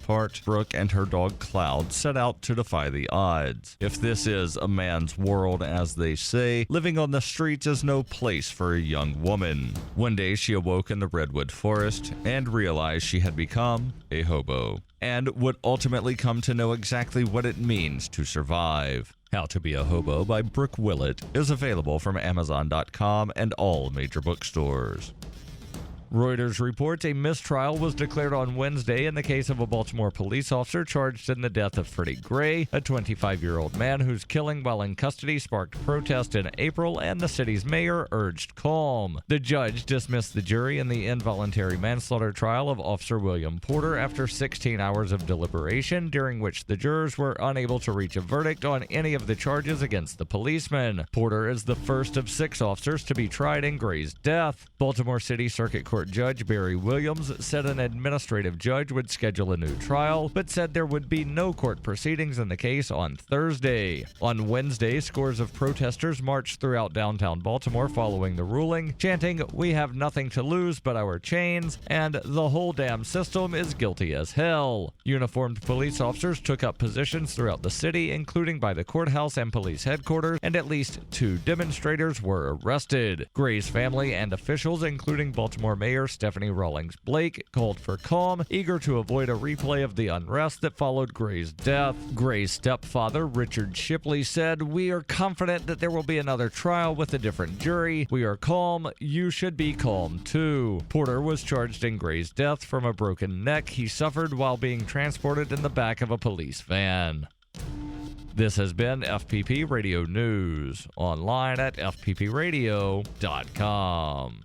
apart, Brooke and her dog Cloud set out to defy the odds. If this is a man's world, as they say, living on the streets is no place for a young woman. One day she awoke in the redwood forest and realized she had become a hobo, and would ultimately come to know exactly what it means to survive. How to Be a Hobo by Brooke Willett is available from Amazon.com and all major bookstores. Reuters reports a mistrial was declared on Wednesday in the case of a Baltimore police officer charged in the death of Freddie Gray, a 25-year-old man whose killing while in custody sparked protest in April, and the city's mayor urged calm. The judge dismissed the jury in the involuntary manslaughter trial of Officer William Porter after 16 hours of deliberation, during which the jurors were unable to reach a verdict on any of the charges against the policeman. Porter is the first of 6 officers to be tried in Gray's death. Baltimore City Circuit Court Judge Barry Williams said an administrative judge would schedule a new trial, but said there would be no court proceedings in the case on Thursday. On Wednesday, scores of protesters marched throughout downtown Baltimore following the ruling, chanting, "We have nothing to lose but our chains," and "The whole damn system is guilty as hell." Uniformed police officers took up positions throughout the city, including by the courthouse and police headquarters, and at least 2 demonstrators were arrested. Gray's family and officials, including Baltimore Mayor Stephanie Rawlings Blake, called for calm, eager to avoid a replay of the unrest that followed Gray's death. Gray's stepfather, Richard Shipley, said, "We are confident that there will be another trial with a different jury. We are calm. You should be calm, too." Porter was charged in Gray's death from a broken neck he suffered while being transported in the back of a police van. This has been FPP Radio News, online at fppradio.com.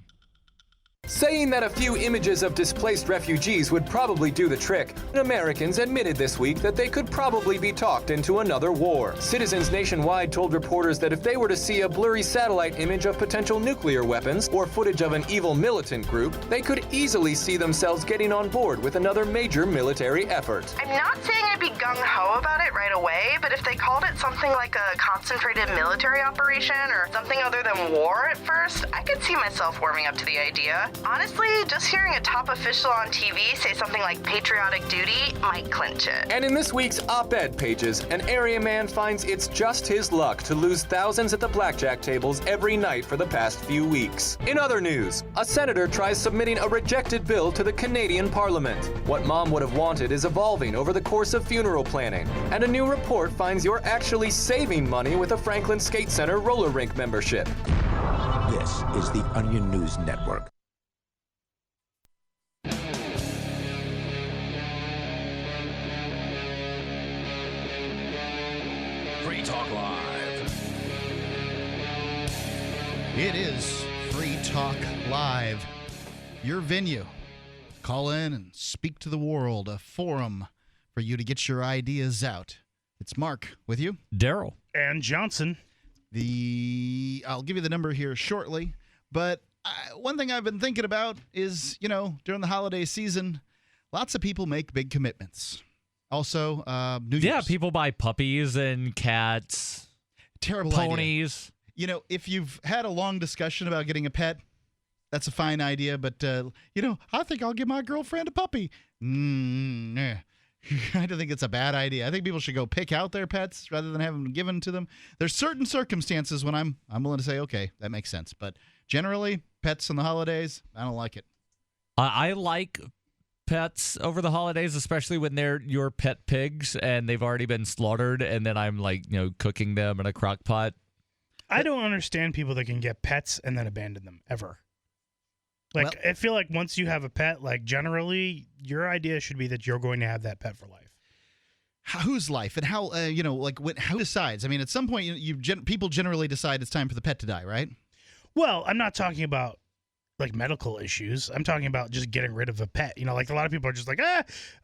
Saying that a few images of displaced refugees would probably do the trick, Americans admitted this week that they could probably be talked into another war. Citizens nationwide told reporters that if they were to see a blurry satellite image of potential nuclear weapons or footage of an evil militant group, they could easily see themselves getting on board with another major military effort. I'm not saying I'd be gung-ho about it right away, but if they called it something like a concentrated military operation or something other than war at first, I could see myself warming up to the idea. Honestly, just hearing a top official on TV say something like patriotic duty might clinch it. And in this week's op-ed pages, an area man finds it's just his luck to lose thousands at the blackjack tables every night for the past few weeks. In other news, a senator tries submitting a rejected bill to the Canadian Parliament. What mom would have wanted is evolving over the course of funeral planning, and a new report finds you're actually saving money with a Franklin Skate Center roller rink membership. This is the Onion News Network. Free Talk Live. It is Free Talk Live, your venue. Call in and speak to the world, a forum for you to get your ideas out. It's Mark with you. Darryl. And Johnson. I'll give you the number here shortly, but one thing I've been thinking about is, during the holiday season, lots of people make big commitments. Also, New Year's. Yeah, people buy puppies and cats, terrible ponies. Idea. If you've had a long discussion about getting a pet, that's a fine idea, but, I think I'll give my girlfriend a puppy. I don't think it's a bad idea. I think people should go pick out their pets rather than have them given to them. There's certain circumstances when I'm willing to say, okay, that makes sense. But generally, pets on the holidays, I don't like it. I like pets over the holidays, especially when they're your pet pigs and they've already been slaughtered, and then I'm cooking them in a crock pot. I don't understand people that can get pets and then abandon them ever. I feel like once you have a pet, generally your idea should be that you're going to have that pet for life. Whose life and how? Who decides? I mean, at some point, people generally decide it's time for the pet to die, right? Well, I'm not talking about medical issues. I'm talking about just getting rid of a pet. A lot of people are just like,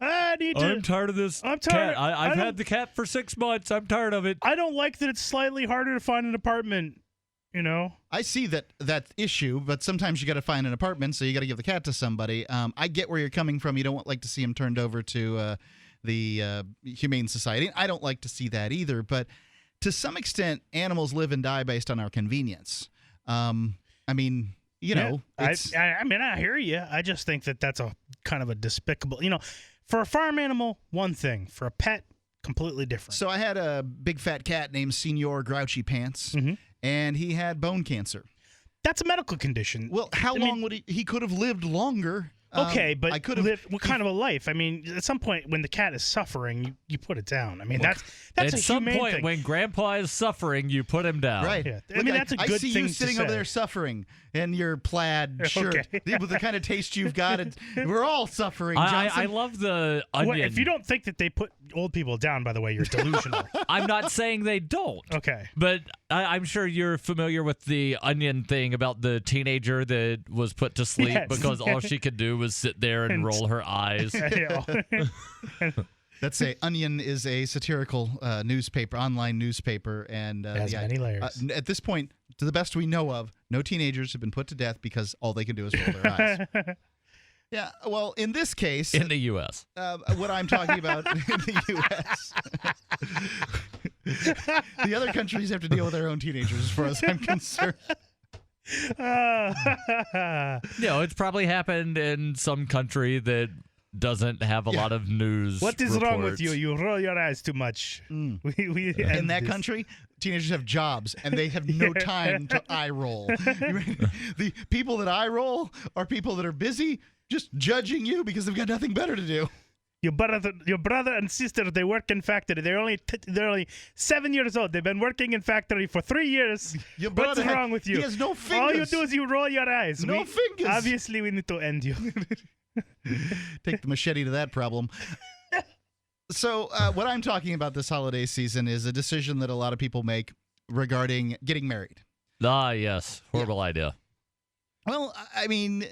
I need to. I'm tired of this. I'm tired. Cat. I've had the cat for 6 months. I'm tired of it. I don't like that it's slightly harder to find an apartment. I see that issue, but sometimes you got to find an apartment, so you got to give the cat to somebody. I get where you're coming from. You don't like to see him turned over to the Humane Society. I don't like to see that either. But to some extent, animals live and die based on our convenience. I hear you. I just think that that's a kind of a despicable. For a farm animal, one thing. For a pet, completely different. So I had a big fat cat named Senor Grouchy Pants, and he had bone cancer. That's a medical condition. Well, how long would he could have lived longer? Okay, but I could have. what kind of a life? I mean, at some point when the cat is suffering, you put it down. I mean, that's At a some humane point, thing. when Grandpa is suffering, you put him down. Right. Yeah. I Look, mean, that's a good I see thing you to sitting say. over there suffering in your plaid shirt. Okay. With the kind of taste you've got, we're all suffering, I Johnson. love the onion. Well, if you don't think that they put old people down, by the way, you're delusional. I'm not saying they don't. Okay. But I'm sure you're familiar with the onion thing about the teenager that was put to sleep Yes. because all she could do was sit there and roll her eyes. That's Onion is a satirical newspaper, online newspaper, and It has many layers. At this point, to the best we know of, no teenagers have been put to death because all they can do is roll their eyes. Yeah, well, in this case, In the U.S. what I'm talking about in the U.S., the other countries have to deal with their own teenagers, as far as I'm concerned. No, it's probably happened in some country that doesn't have a lot of news. What is wrong with reports. you? You roll your eyes too much. In In that country, teenagers have jobs and they have no time to eye roll. The people that eye roll are people that are busy just judging you because they've got nothing better to do. Your brother and sister, they work in factory. They're only 7 years old. They've been working in factory for 3 years. Your What's brother wrong with you? He has no fingers. All you do is you roll your eyes. No fingers. Obviously, we need to end you. Take the machete to that problem. So what I'm talking about this holiday season is a decision that a lot of people make regarding getting married. Ah, yes. Horrible idea. Well, I mean,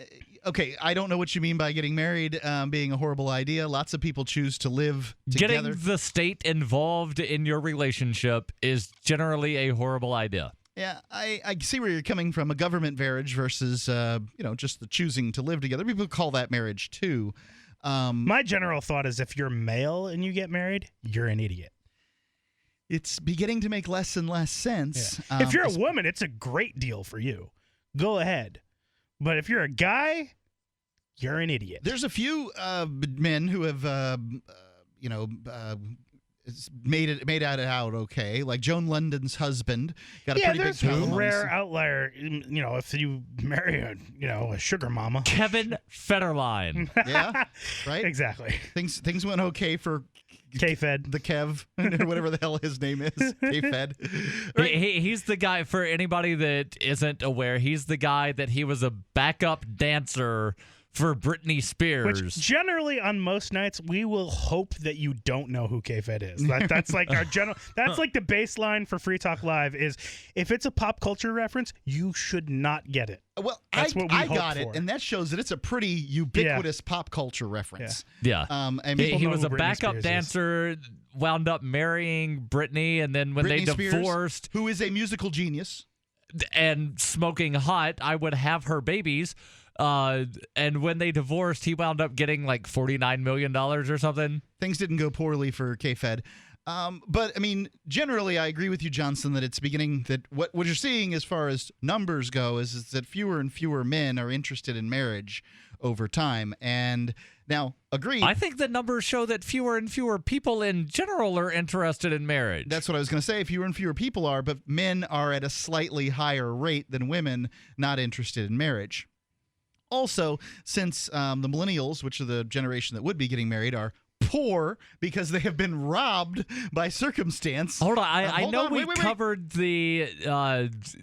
okay, I don't know what you mean by getting married being a horrible idea. Lots of people choose to live together. Getting the state involved in your relationship is generally a horrible idea. Yeah, I see where you're coming from. A government marriage versus, just the choosing to live together. People call that marriage too. My general thought is if you're male and you get married, you're an idiot. It's beginning to make less and less sense. Yeah. If you're a woman, it's a great deal for you. Go ahead. But if you're a guy, you're an idiot. There's a few men who have, made it out okay. Like Joan London's husband got a pretty big there's a rare outlier. If you marry a sugar mama. Kevin Federline. Yeah, right. Exactly. Things went okay for K-Fed. the Kev, or whatever the hell his name is. K-Fed. He's the guy, for anybody that isn't aware, he's the guy that he was a backup dancer for Britney Spears. Which generally on most nights we will hope that you don't know who K-Fed is. That's like our general. That's like the baseline for Free Talk Live is if it's a pop culture reference, you should not get it. Well, That's what we I hope got it, for. and that shows that it's a pretty ubiquitous pop culture reference. Yeah. And He People know was who a Britney backup Spears is. dancer, wound up marrying Britney, and then when Britney they Spears, divorced who is a musical genius. and smoking hot, I would have her babies. And when they divorced, he wound up getting like $49 million or something. Things didn't go poorly for K-Fed. But, I mean, generally, I agree with you, Johnson, that it's beginning that what you're seeing as far as numbers go is that fewer and fewer men are interested in marriage over time. And now, agreed. I think the numbers show that fewer and fewer people in general are interested in marriage. That's what I was going to say. Fewer and fewer people are, but men are at a slightly higher rate than women not interested in marriage. Also, since the millennials, which are the generation that would be getting married, are poor because they have been robbed by circumstance. Hold on. I Hold know on, we wait. covered the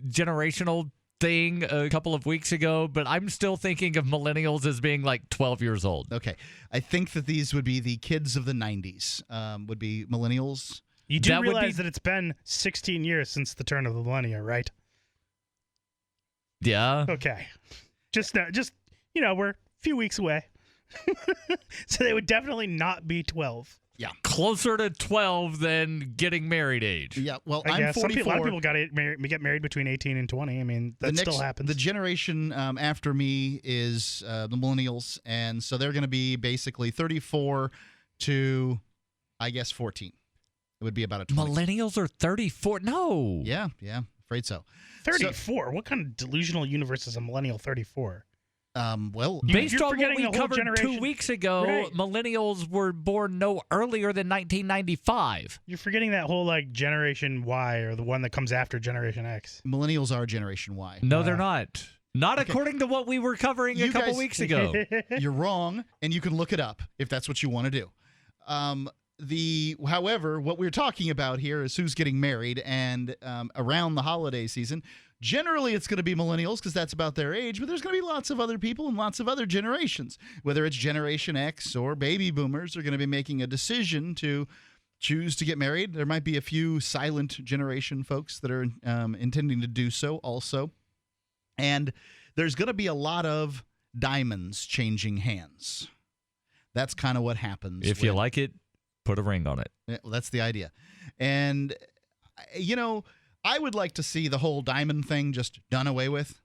generational thing a couple of weeks ago, but I'm still thinking of millennials as being like 12 years old. Okay. I think that these would be the kids of the 90s, would be millennials. You do That would realize be- that it's been 16 years since the turn of the millennia, right? Yeah. Okay. We're a few weeks away. So they would definitely not be 12. Closer to 12 than getting married age. Yeah, well, I I'm guess. 44. A lot of people get married between 18 and 20. I mean, that still happens. The generation after me is the millennials, and so they're going to be basically 34 to, I guess, 14. It would be about a 20. Millennials are 34. No. Yeah, afraid so. 34? What kind of delusional universe is a millennial 34? Well, Based You're on what forgetting we the whole covered 2 generation. weeks ago, Right. millennials were born no earlier than 1995. You're forgetting that whole like Generation Y or the one that comes after Generation X. millennials are Generation Y. No, they're not. Not Okay. according to what we were covering a You couple guys- weeks ago. You're wrong, and you can look it up if that's what you want to do. However, what we're talking about here is who's getting married, and around the holiday season, generally it's going to be millennials because that's about their age, but there's going to be lots of other people and lots of other generations. Whether it's Generation X or baby boomers are going to be making a decision to choose to get married. There might be a few silent generation folks that are intending to do so also. And there's going to be a lot of diamonds changing hands. That's kind of what happens. If you like it, put a ring on it. Yeah, well, that's the idea. And, I would like to see the whole diamond thing just done away with.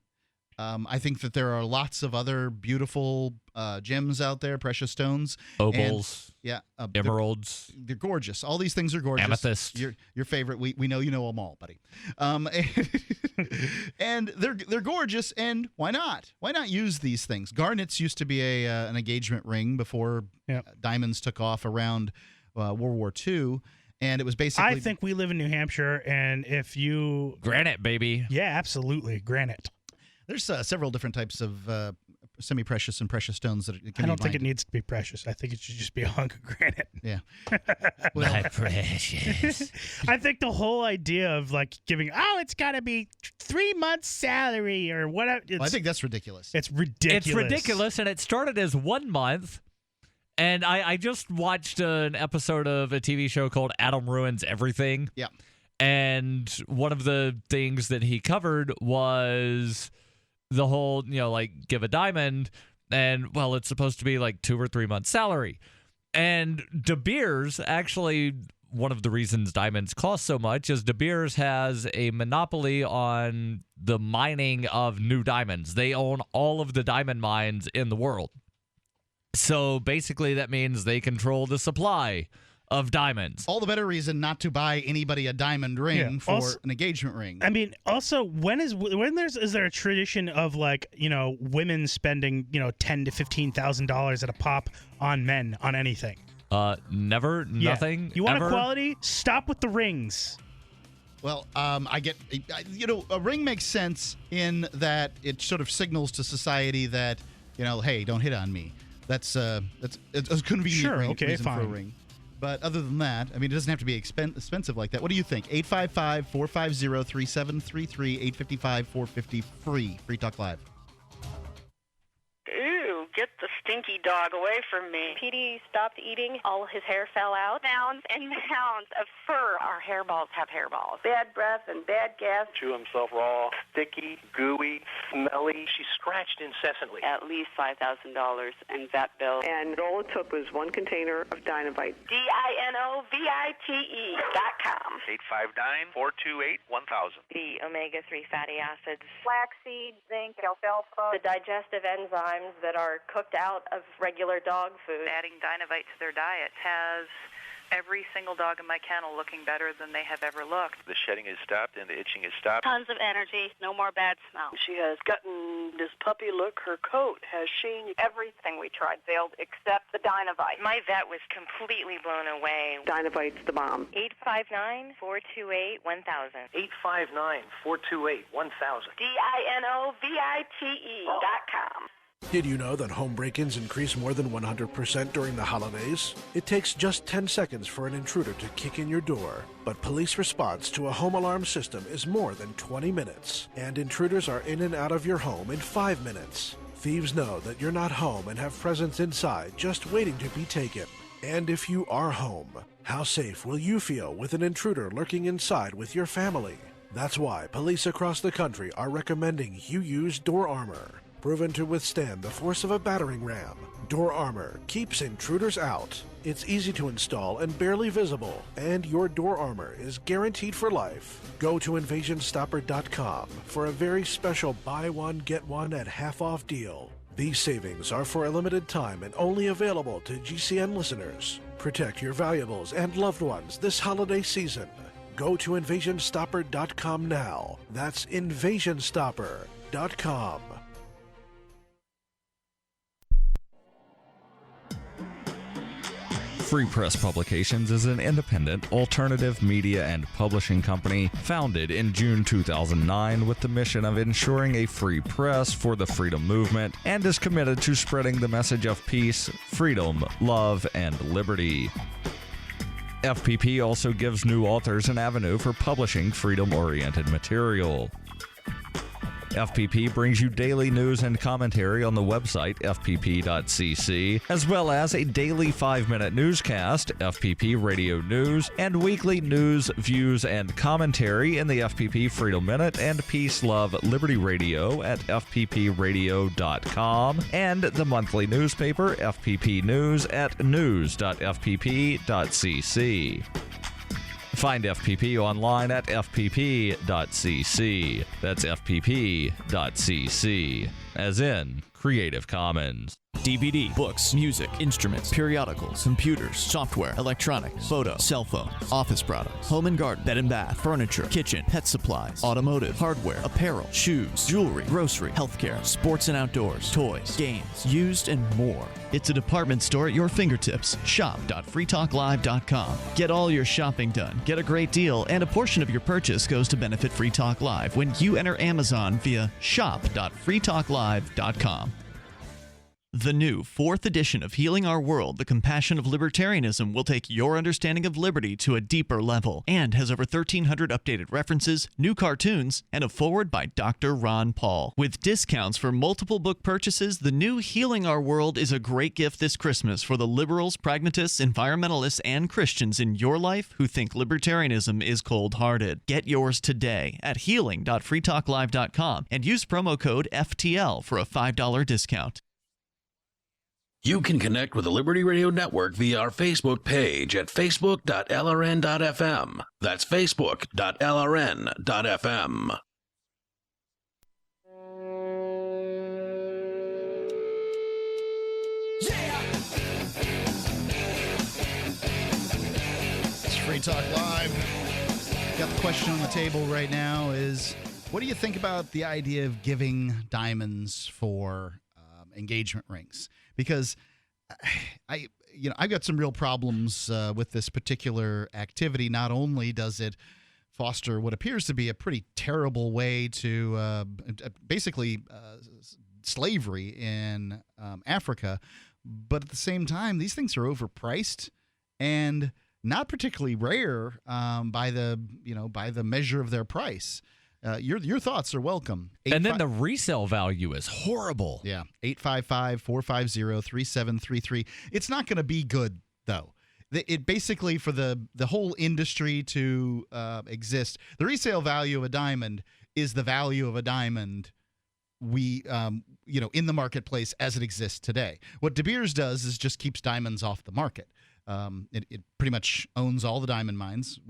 I think that there are lots of other beautiful gems out there, precious stones. Opals, Yeah. emeralds, They're gorgeous. All these things are gorgeous. amethyst. Your favorite. We know you know them all, buddy. And they're gorgeous. And why not? Why not use these things? Garnets used to be an engagement ring before diamonds took off around World War II, and it was basically. I think we live in New Hampshire, and if you granite, baby. yeah, absolutely granite. There's several different types of semi-precious and precious stones that can I don't be think it mined. needs to be precious. I think it should just be a hunk of granite. Yeah. My precious. I think the whole idea of like giving, it's got to be 3 months' salary or whatever. I think that's ridiculous. It's ridiculous. It's ridiculous, and it started as 1 month. And I just watched an episode of a TV show called Adam Ruins Everything. Yeah. And one of the things that he covered was the whole, like give a diamond, and well, it's supposed to be like 2 or 3 months' salary. And De Beers, actually, one of the reasons diamonds cost so much is De Beers has a monopoly on the mining of new diamonds. They own all of the diamond mines in the world. So basically, that means they control the supply of diamonds. All the better reason not to buy anybody a diamond ring for Also- an engagement ring. I mean, also, is there a tradition of like women spending $10,000 to $15,000 at a pop on men on anything? Never, Yeah. nothing. You want ever. equality? Stop with the rings. Well, I get, a ring makes sense in that it sort of signals to society that, hey, don't hit on me. That's a convenient Sure, okay, reason for a fine. ring. But other than that, I mean, it doesn't have to be expensive like that. What do you think? 855-450-3733, 855-450-FREE. Free Talk Live. Ooh, get the stinky dog away from me. Petey stopped eating. All his hair fell out. Mounds and mounds of fur. Our hairballs have hairballs. Bad breath and bad gas. Chew himself raw, sticky, gooey, smelly. She scratched incessantly. At least $5,000 in vet bill. And all it took was one container of Dynavite. DINOVITE.com. 859-428-1000. The omega-3 fatty acids. Flaxseed, zinc, alfalfa. The digestive enzymes that are cooked out of regular dog food. Adding Dynavite to their diet has every single dog in my kennel looking better than they have ever looked. The shedding is stopped and the itching is stopped. Tons of energy, no more bad smell. She has gotten this puppy look. Her coat has sheen. Everything we tried failed except the Dynavite. My vet was completely blown away. Dynavite's the bomb. 859-428-1000. 859-428-1000. DINOVITE.com. Did you know that home break-ins increase more than 100% during the holidays? It takes just 10 seconds for an intruder to kick in your door, but police response to a home alarm system is more than 20 minutes, and intruders are in and out of your home in 5 minutes. Thieves know that you're not home and have presents inside just waiting to be taken. And if you are home, how safe will you feel with an intruder lurking inside with your family? That's why police across the country are recommending you use door armor. Proven to withstand the force of a battering ram, Door Armor keeps intruders out. It's easy to install and barely visible, and your door armor is guaranteed for life. Go to InvasionStopper.com for a very special buy one, get one at half off deal. These savings are for a limited time and only available to GCN listeners. Protect your valuables and loved ones this holiday season. Go to InvasionStopper.com now. That's InvasionStopper.com. Free Press Publications is an independent, alternative media and publishing company founded in June 2009 with the mission of ensuring a free press for the freedom movement and is committed to spreading the message of peace, freedom, love, and liberty. FPP also gives new authors an avenue for publishing freedom-oriented material. FPP brings you daily news and commentary on the website fpp.cc, as well as a daily 5-minute newscast, FPP Radio News, and weekly news, views, and commentary in the FPP Freedom Minute and Peace, Love, Liberty Radio at fppradio.com, and the monthly newspaper FPP News at news.fpp.cc. Find FPP online at fpp.cc. That's fpp.cc, as in Creative Commons. DVD, books, music, instruments, periodicals, computers, software, electronics, photo, cell phones, office products, home and garden, bed and bath, furniture, kitchen, pet supplies, automotive, hardware, apparel, shoes, jewelry, grocery, healthcare, sports and outdoors, toys, games, used, and more. It's a department store at your fingertips. Shop.freetalklive.com. Get all your shopping done, get a great deal, and a portion of your purchase goes to benefit Free Talk Live when you enter Amazon via shop.freetalklive.com. The new 4th edition of Healing Our World, The Compassion of Libertarianism will take your understanding of liberty to a deeper level and has over 1,300 updated references, new cartoons, and a foreword by Dr. Ron Paul. With discounts for multiple book purchases, the new Healing Our World is a great gift this Christmas for the liberals, pragmatists, environmentalists, and Christians in your life who think libertarianism is cold-hearted. Get yours today at healing.freetalklive.com and use promo code FTL for a $5 discount. You can connect with the Liberty Radio Network via our Facebook page at facebook.lrn.fm. That's facebook.lrn.fm. It's Free Talk Live. Got the question on the table right now is, what do you think about the idea of giving diamonds for engagement rings? Because I've got some real problems with this particular activity. Not only does it foster what appears to be a pretty terrible way to basically slavery in Africa, but at the same time, these things are overpriced and not particularly rare by the measure of their price. Your thoughts are welcome. And then the resale value is horrible. Yeah, 855-450-3733. It's not going to be good, though. It basically, for the whole industry to exist, the resale value of a diamond is the value of a diamond in the marketplace as it exists today. What De Beers does is just keeps diamonds off the market. It pretty much owns all the diamond mines,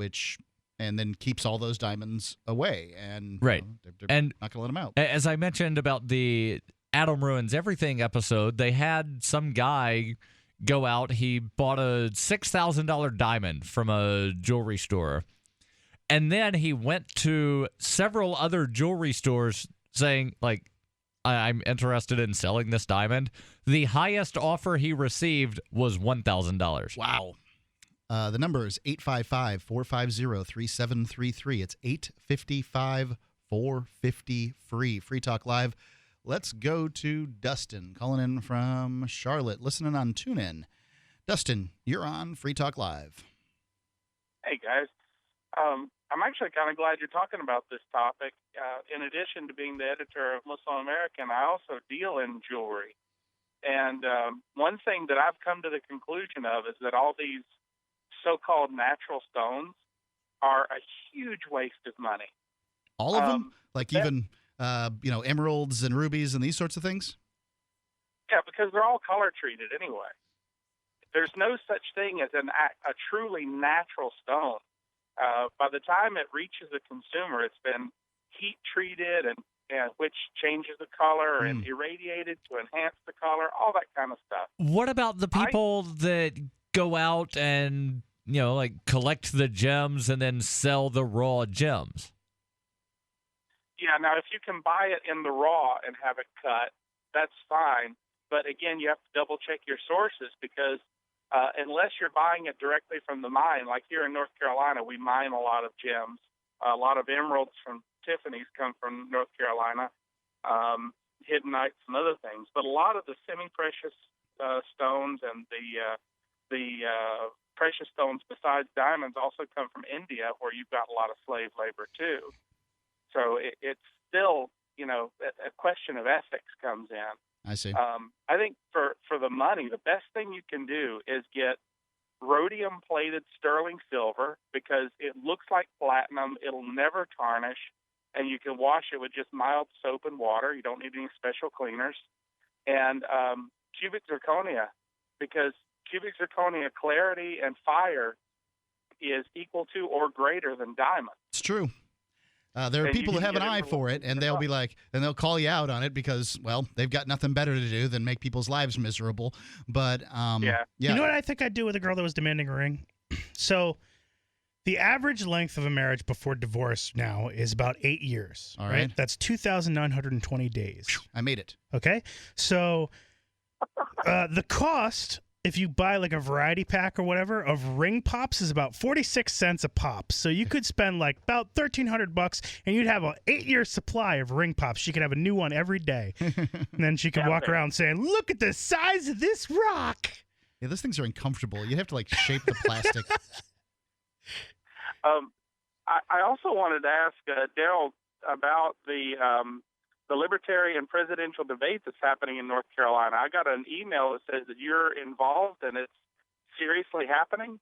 and then keeps all those diamonds away. And right. They're and not going to let them out. As I mentioned about the Adam Ruins Everything episode, they had some guy go out. He bought a $6,000 diamond from a jewelry store. And then he went to several other jewelry stores saying, like, I'm interested in selling this diamond. The highest offer he received was $1,000. Wow. The number is 855-450-3733. It's 855-450-FREE. Free Talk Live. Let's go to Dustin, calling in from Charlotte, listening on TuneIn. Dustin, you're on Free Talk Live. Hey, guys. I'm actually kind of glad you're talking about this topic. In addition to being the editor of Muslim American, I also deal in jewelry. And one thing that I've come to the conclusion of is that all these so-called natural stones are a huge waste of money. All of them? Like even, emeralds and rubies and these sorts of things? Yeah, because they're all color-treated anyway. There's no such thing as a truly natural stone. By the time it reaches the consumer, it's been heat-treated and which changes the color and irradiated to enhance the color, all that kind of stuff. What about the people that go out and collect the gems and then sell the raw gems? Yeah, now if you can buy it in the raw and have it cut, that's fine. But again, you have to double check your sources because unless you're buying it directly from the mine, like here in North Carolina, we mine a lot of gems. A lot of emeralds from Tiffany's come from North Carolina, hiddenites and other things. But a lot of the semi-precious stones and the precious stones besides diamonds also come from India, where you've got a lot of slave labor too. So it's still, a question of ethics comes in. I see. I think for the money, the best thing you can do is get rhodium-plated sterling silver, because it looks like platinum. It'll never tarnish, and you can wash it with just mild soap and water. You don't need any special cleaners. And cubic zirconia, because cubic zirconia clarity and fire is equal to or greater than diamond. It's true. There are people who have an eye for it, and they'll be like, and they'll call you out on it because, well, they've got nothing better to do than make people's lives miserable. But yeah. You know what I think I'd do with a girl that was demanding a ring? So the average length of a marriage before divorce now is about 8 years. All right. That's 2,920 days. I made it. Okay. So the cost, if you buy like a variety pack or whatever, of ring pops is about 46 cents a pop. So you could spend like about $1,300 and you'd have an 8-year supply of ring pops. She could have a new one every day. And then she could walk around saying, "Look at the size of this rock." Yeah, those things are uncomfortable. You have to like shape the plastic. I also wanted to ask Darryl about the libertarian presidential debate that's happening in North Carolina. I got an email that says that you're involved and it's seriously happening.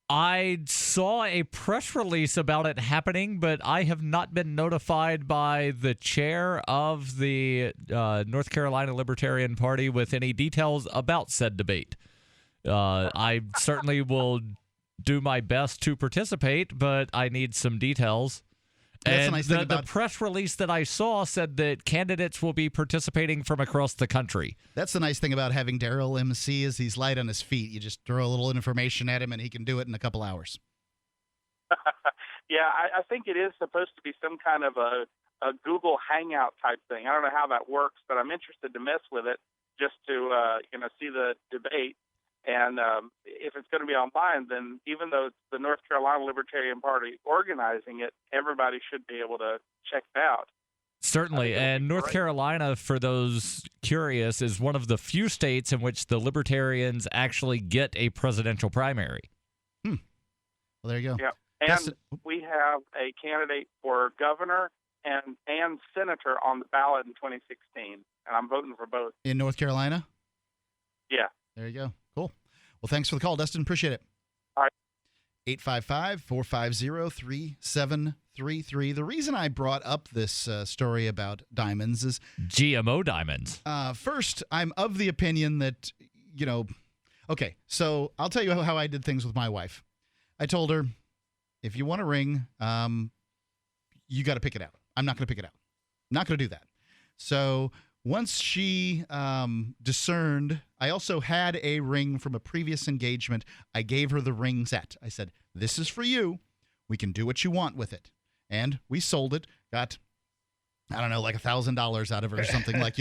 I saw a press release about it happening, but I have not been notified by the chair of the North Carolina Libertarian Party with any details about said debate. I certainly will do my best to participate, but I need some details. That's and the nice thing about the press release that I saw said that candidates will be participating from across the country. That's the nice thing about having Darryl MC is he's light on his feet. You just throw a little information at him and he can do it in a couple hours. Yeah, I think it is supposed to be some kind of a Google Hangout type thing. I don't know how that works, but I'm interested to mess with it just to see the debate. And if it's going to be online, then even though it's the North Carolina Libertarian Party organizing it, everybody should be able to check it out. Certainly. And North Carolina, for those curious, is one of the few states in which the Libertarians actually get a presidential primary. Well, there you go. Yeah. And we have a candidate for governor and senator on the ballot in 2016. And I'm voting for both. In North Carolina? Yeah. There you go. Cool. Well, thanks for the call, Dustin. Appreciate it. All right. 855-450-3733. The reason I brought up this story about diamonds is GMO diamonds. First, I'm of the opinion that, okay, so I'll tell you how I did things with my wife. I told her, if you want a ring, you got to pick it out. I'm not going to pick it out. I'm not going to do that. So once she discerned, I also had a ring from a previous engagement. I gave her the ring set. I said, "This is for you. We can do what you want with it." And we sold it, got, I don't know, like $1,000 out of it or something like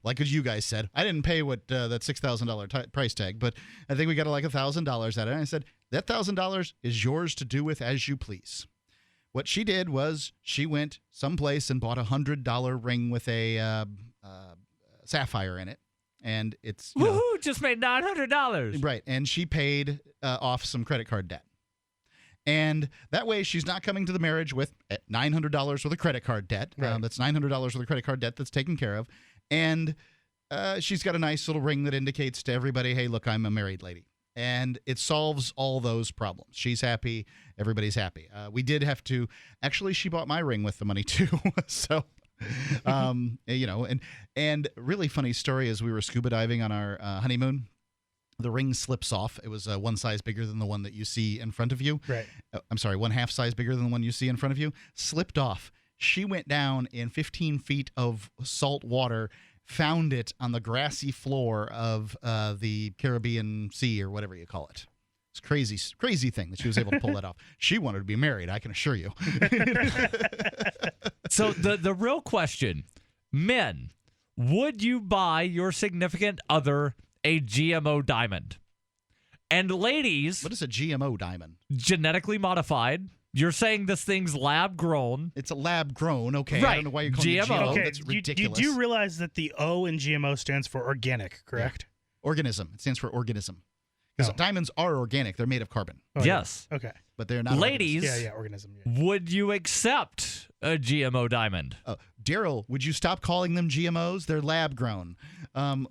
like as you guys said. I didn't pay what that $6,000 price tag, but I think we got like $1,000 out of it. And I said, that $1,000 is yours to do with as you please. What she did was she went someplace and bought a $100 ring with a sapphire in it. And it's woohoo! Just made $900. Right, and she paid off some credit card debt, and that way she's not coming to the marriage with $900 worth of credit card debt. Right. That's $900 worth of credit card debt that's taken care of, and she's got a nice little ring that indicates to everybody, "Hey, look, I'm a married lady," and it solves all those problems. She's happy, everybody's happy. We did have to actually. She bought my ring with the money too, so. And really funny story is we were scuba diving on our honeymoon. The ring slips off. It was one size bigger than the one that you see in front of you. Right. I'm sorry, 1/2 size bigger than the one you see in front of you. Slipped off. She went down in 15 feet of salt water, found it on the grassy floor of the Caribbean Sea or whatever you call it. It's crazy thing that she was able to pull that off. She wanted to be married, I can assure you. So the real question, men, would you buy your significant other a GMO diamond? And ladies, what is a GMO diamond? Genetically modified. You're saying this thing's lab grown. It's a lab grown, okay. Right. I don't know why you're calling it GMO. Okay, That's ridiculous. You do realize that the O in GMO stands for organic, correct? Yeah. Organism. It stands for organism. Because diamonds are organic. They're made of carbon. Oh, yes. Yeah. Okay. But they're not ladies. Organism. Would you accept a GMO diamond? Darryl, would you stop calling them GMOs? They're lab grown. I'm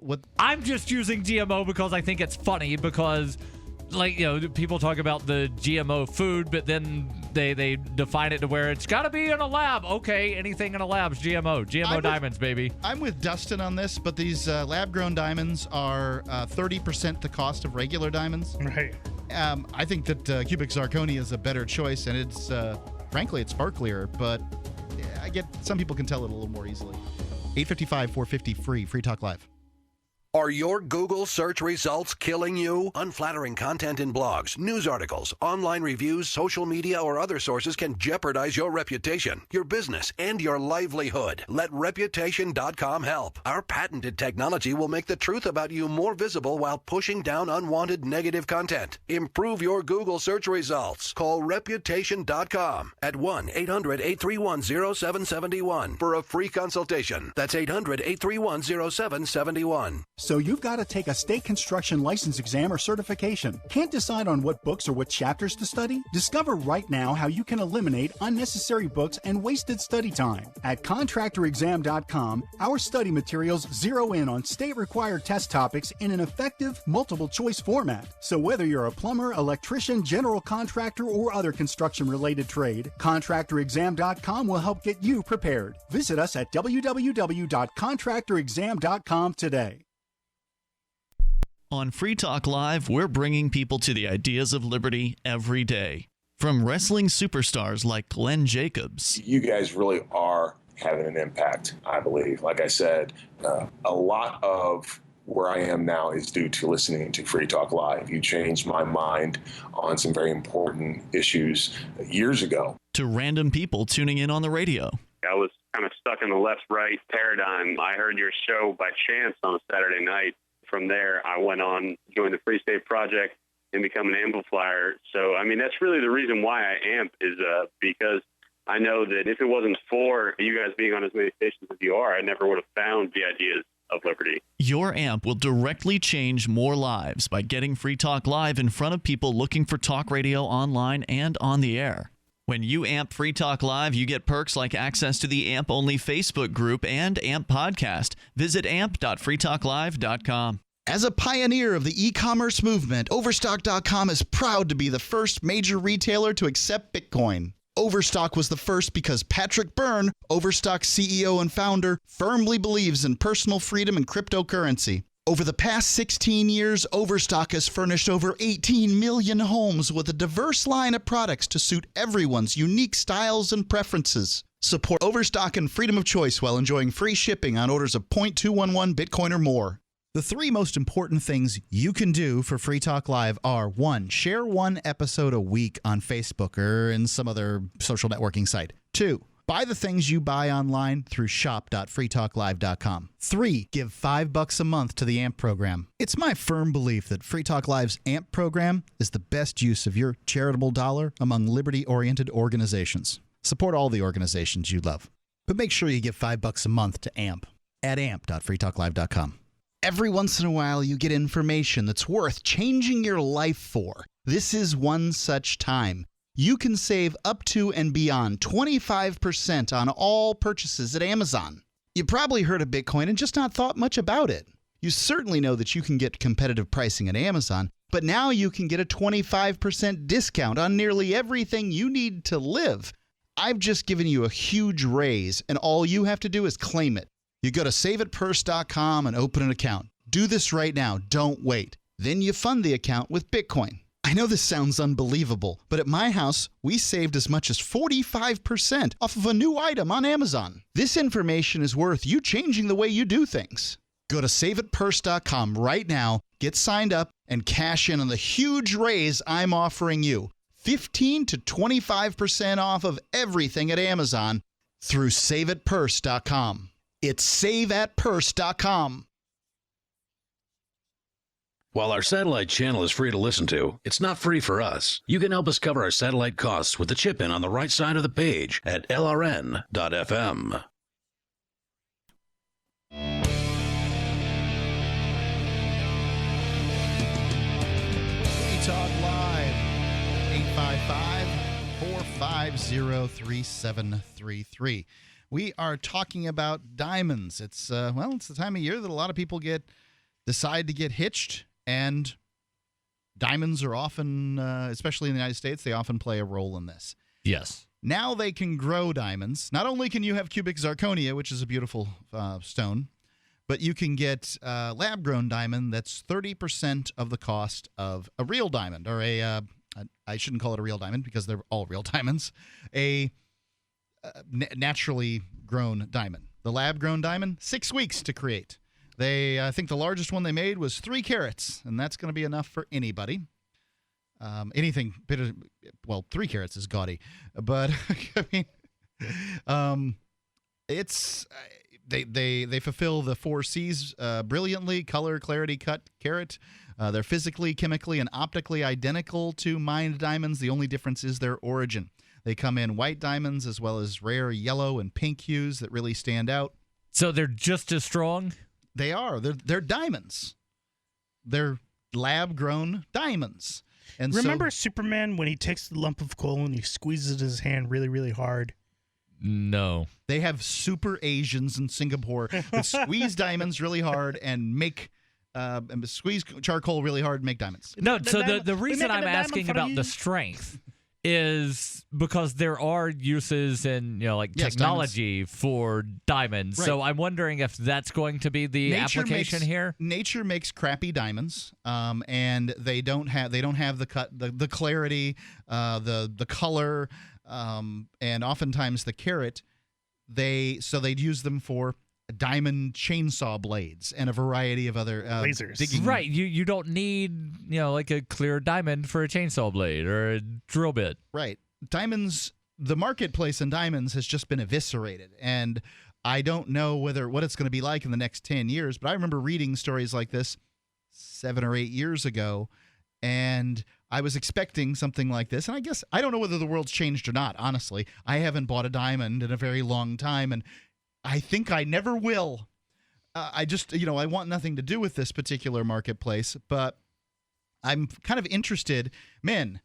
just using GMO because I think it's funny because, people talk about the GMO food, but then they define it to where it's got to be in a lab. Okay, anything in a lab's GMO. GMO diamonds, baby. I'm with Dustin on this, but these lab-grown diamonds are 30% the cost of regular diamonds. Right. I think that cubic zirconia is a better choice, and it's frankly it's sparklier, but I get some people can tell it a little more easily. 855-450 free talk live. Are your Google search results killing you? Unflattering content in blogs, news articles, online reviews, social media, or other sources can jeopardize your reputation, your business, and your livelihood. Let Reputation.com help. Our patented technology will make the truth about you more visible while pushing down unwanted negative content. Improve your Google search results. Call Reputation.com at 1-800-831-0771 for a free consultation. That's 800-831-0771. So you've got to take a state construction license exam or certification. Can't decide on what books or what chapters to study? Discover right now how you can eliminate unnecessary books and wasted study time. At contractorexam.com, our study materials zero in on state-required test topics in an effective, multiple-choice format. So whether you're a plumber, electrician, general contractor, or other construction-related trade, contractorexam.com will help get you prepared. Visit us at www.contractorexam.com today. On Free Talk Live, we're bringing people to the ideas of liberty every day. From wrestling superstars like Glenn Jacobs. You guys really are having an impact, I believe. Like I said, a lot of where I am now is due to listening to Free Talk Live. You changed my mind on some very important issues years ago. To random people tuning in on the radio. I was kind of stuck in the left-right paradigm. I heard your show by chance on a Saturday night. From there, I went on, joined the Free State Project, and become an amplifier. So, I mean, that's really the reason why I amp is because I know that if it wasn't for you guys being on as many stations as you are, I never would have found the ideas of liberty. Your amp will directly change more lives by getting Free Talk Live in front of people looking for talk radio online and on the air. When you amp Free Talk Live, you get perks like access to the AMP-only Facebook group and AMP podcast. Visit amp.freetalklive.com. As a pioneer of the e-commerce movement, Overstock.com is proud to be the first major retailer to accept Bitcoin. Overstock was the first because Patrick Byrne, Overstock's CEO and founder, firmly believes in personal freedom and cryptocurrency. Over the past 16 years, Overstock has furnished over 18 million homes with a diverse line of products to suit everyone's unique styles and preferences. Support Overstock and freedom of choice while enjoying free shipping on orders of 0.211 Bitcoin or more. The three most important things you can do for Free Talk Live are: 1, share one episode a week on Facebook or in some other social networking site. 2, buy the things you buy online through shop.freetalklive.com. 3, give $5 a month to the AMP program. It's my firm belief that Free Talk Live's AMP program is the best use of your charitable dollar among liberty-oriented organizations. Support all the organizations you love, but make sure you give $5 a month to AMP at amp.freetalklive.com. Every once in a while, you get information that's worth changing your life for. This is one such time. You can save up to and beyond 25% on all purchases at Amazon. You probably heard of Bitcoin and just not thought much about it. You certainly know that you can get competitive pricing at Amazon, but now you can get a 25% discount on nearly everything you need to live. I've just given you a huge raise, and all you have to do is claim it. You go to saveitpurse.com and open an account. Do this right now. Don't wait. Then you fund the account with Bitcoin. I know this sounds unbelievable, but at my house, we saved as much as 45% off of a new item on Amazon. This information is worth you changing the way you do things. Go to saveitpurse.com right now, get signed up, and cash in on the huge raise I'm offering you. 15 to 25% off of everything at Amazon through saveitpurse.com. It's saveatpurse.com. While our satellite channel is free to listen to, it's not free for us. You can help us cover our satellite costs with the chip-in on the right side of the page at lrn.fm. Free Talk Live, 855-450-3733. We are talking about diamonds. It's it's the time of year that a lot of people decide to get hitched, and diamonds are often, especially in the United States, they often play a role in this. Yes. Now they can grow diamonds. Not only can you have cubic zirconia, which is a beautiful stone, but you can get lab-grown diamond that's 30% of the cost of a real diamond, or I shouldn't call it a real diamond because they're all real diamonds, a naturally grown diamond. The lab-grown diamond, 6 weeks to create. I think the largest one they made was 3 carats, and that's going to be enough for anybody. Anything, 3 carats is gaudy, but I mean, it's they fulfill the 4 C's brilliantly: color, clarity, cut, carat. They're physically, chemically, and optically identical to mined diamonds. The only difference is their origin. They come in white diamonds as well as rare yellow and pink hues that really stand out. So they're just as strong? They are. They're diamonds. They're lab-grown diamonds. And remember Superman when he takes the lump of coal and he squeezes his hand really, really hard? No. They have super Asians in Singapore that squeeze diamonds really hard and make squeeze charcoal really hard and make diamonds. No, so the reason I'm asking about the strength is because there are uses in technology for diamonds. Right. So I'm wondering if that's going to be the application here. Nature makes crappy diamonds, and they don't have the cut, the clarity, the color, and oftentimes the carat. They'd use them for diamond chainsaw blades and a variety of other lasers. Digging. Right. You don't need like a clear diamond for a chainsaw blade or a drill bit. Right. Diamonds. The marketplace in diamonds has just been eviscerated, and I don't know what it's going to be like in the next 10 years. But I remember reading stories like this 7 or 8 years ago, and I was expecting something like this. And I guess I don't know whether the world's changed or not. Honestly, I haven't bought a diamond in a very long time, and I think I never will. I just, I want nothing to do with this particular marketplace, but I'm kind of interested. Men,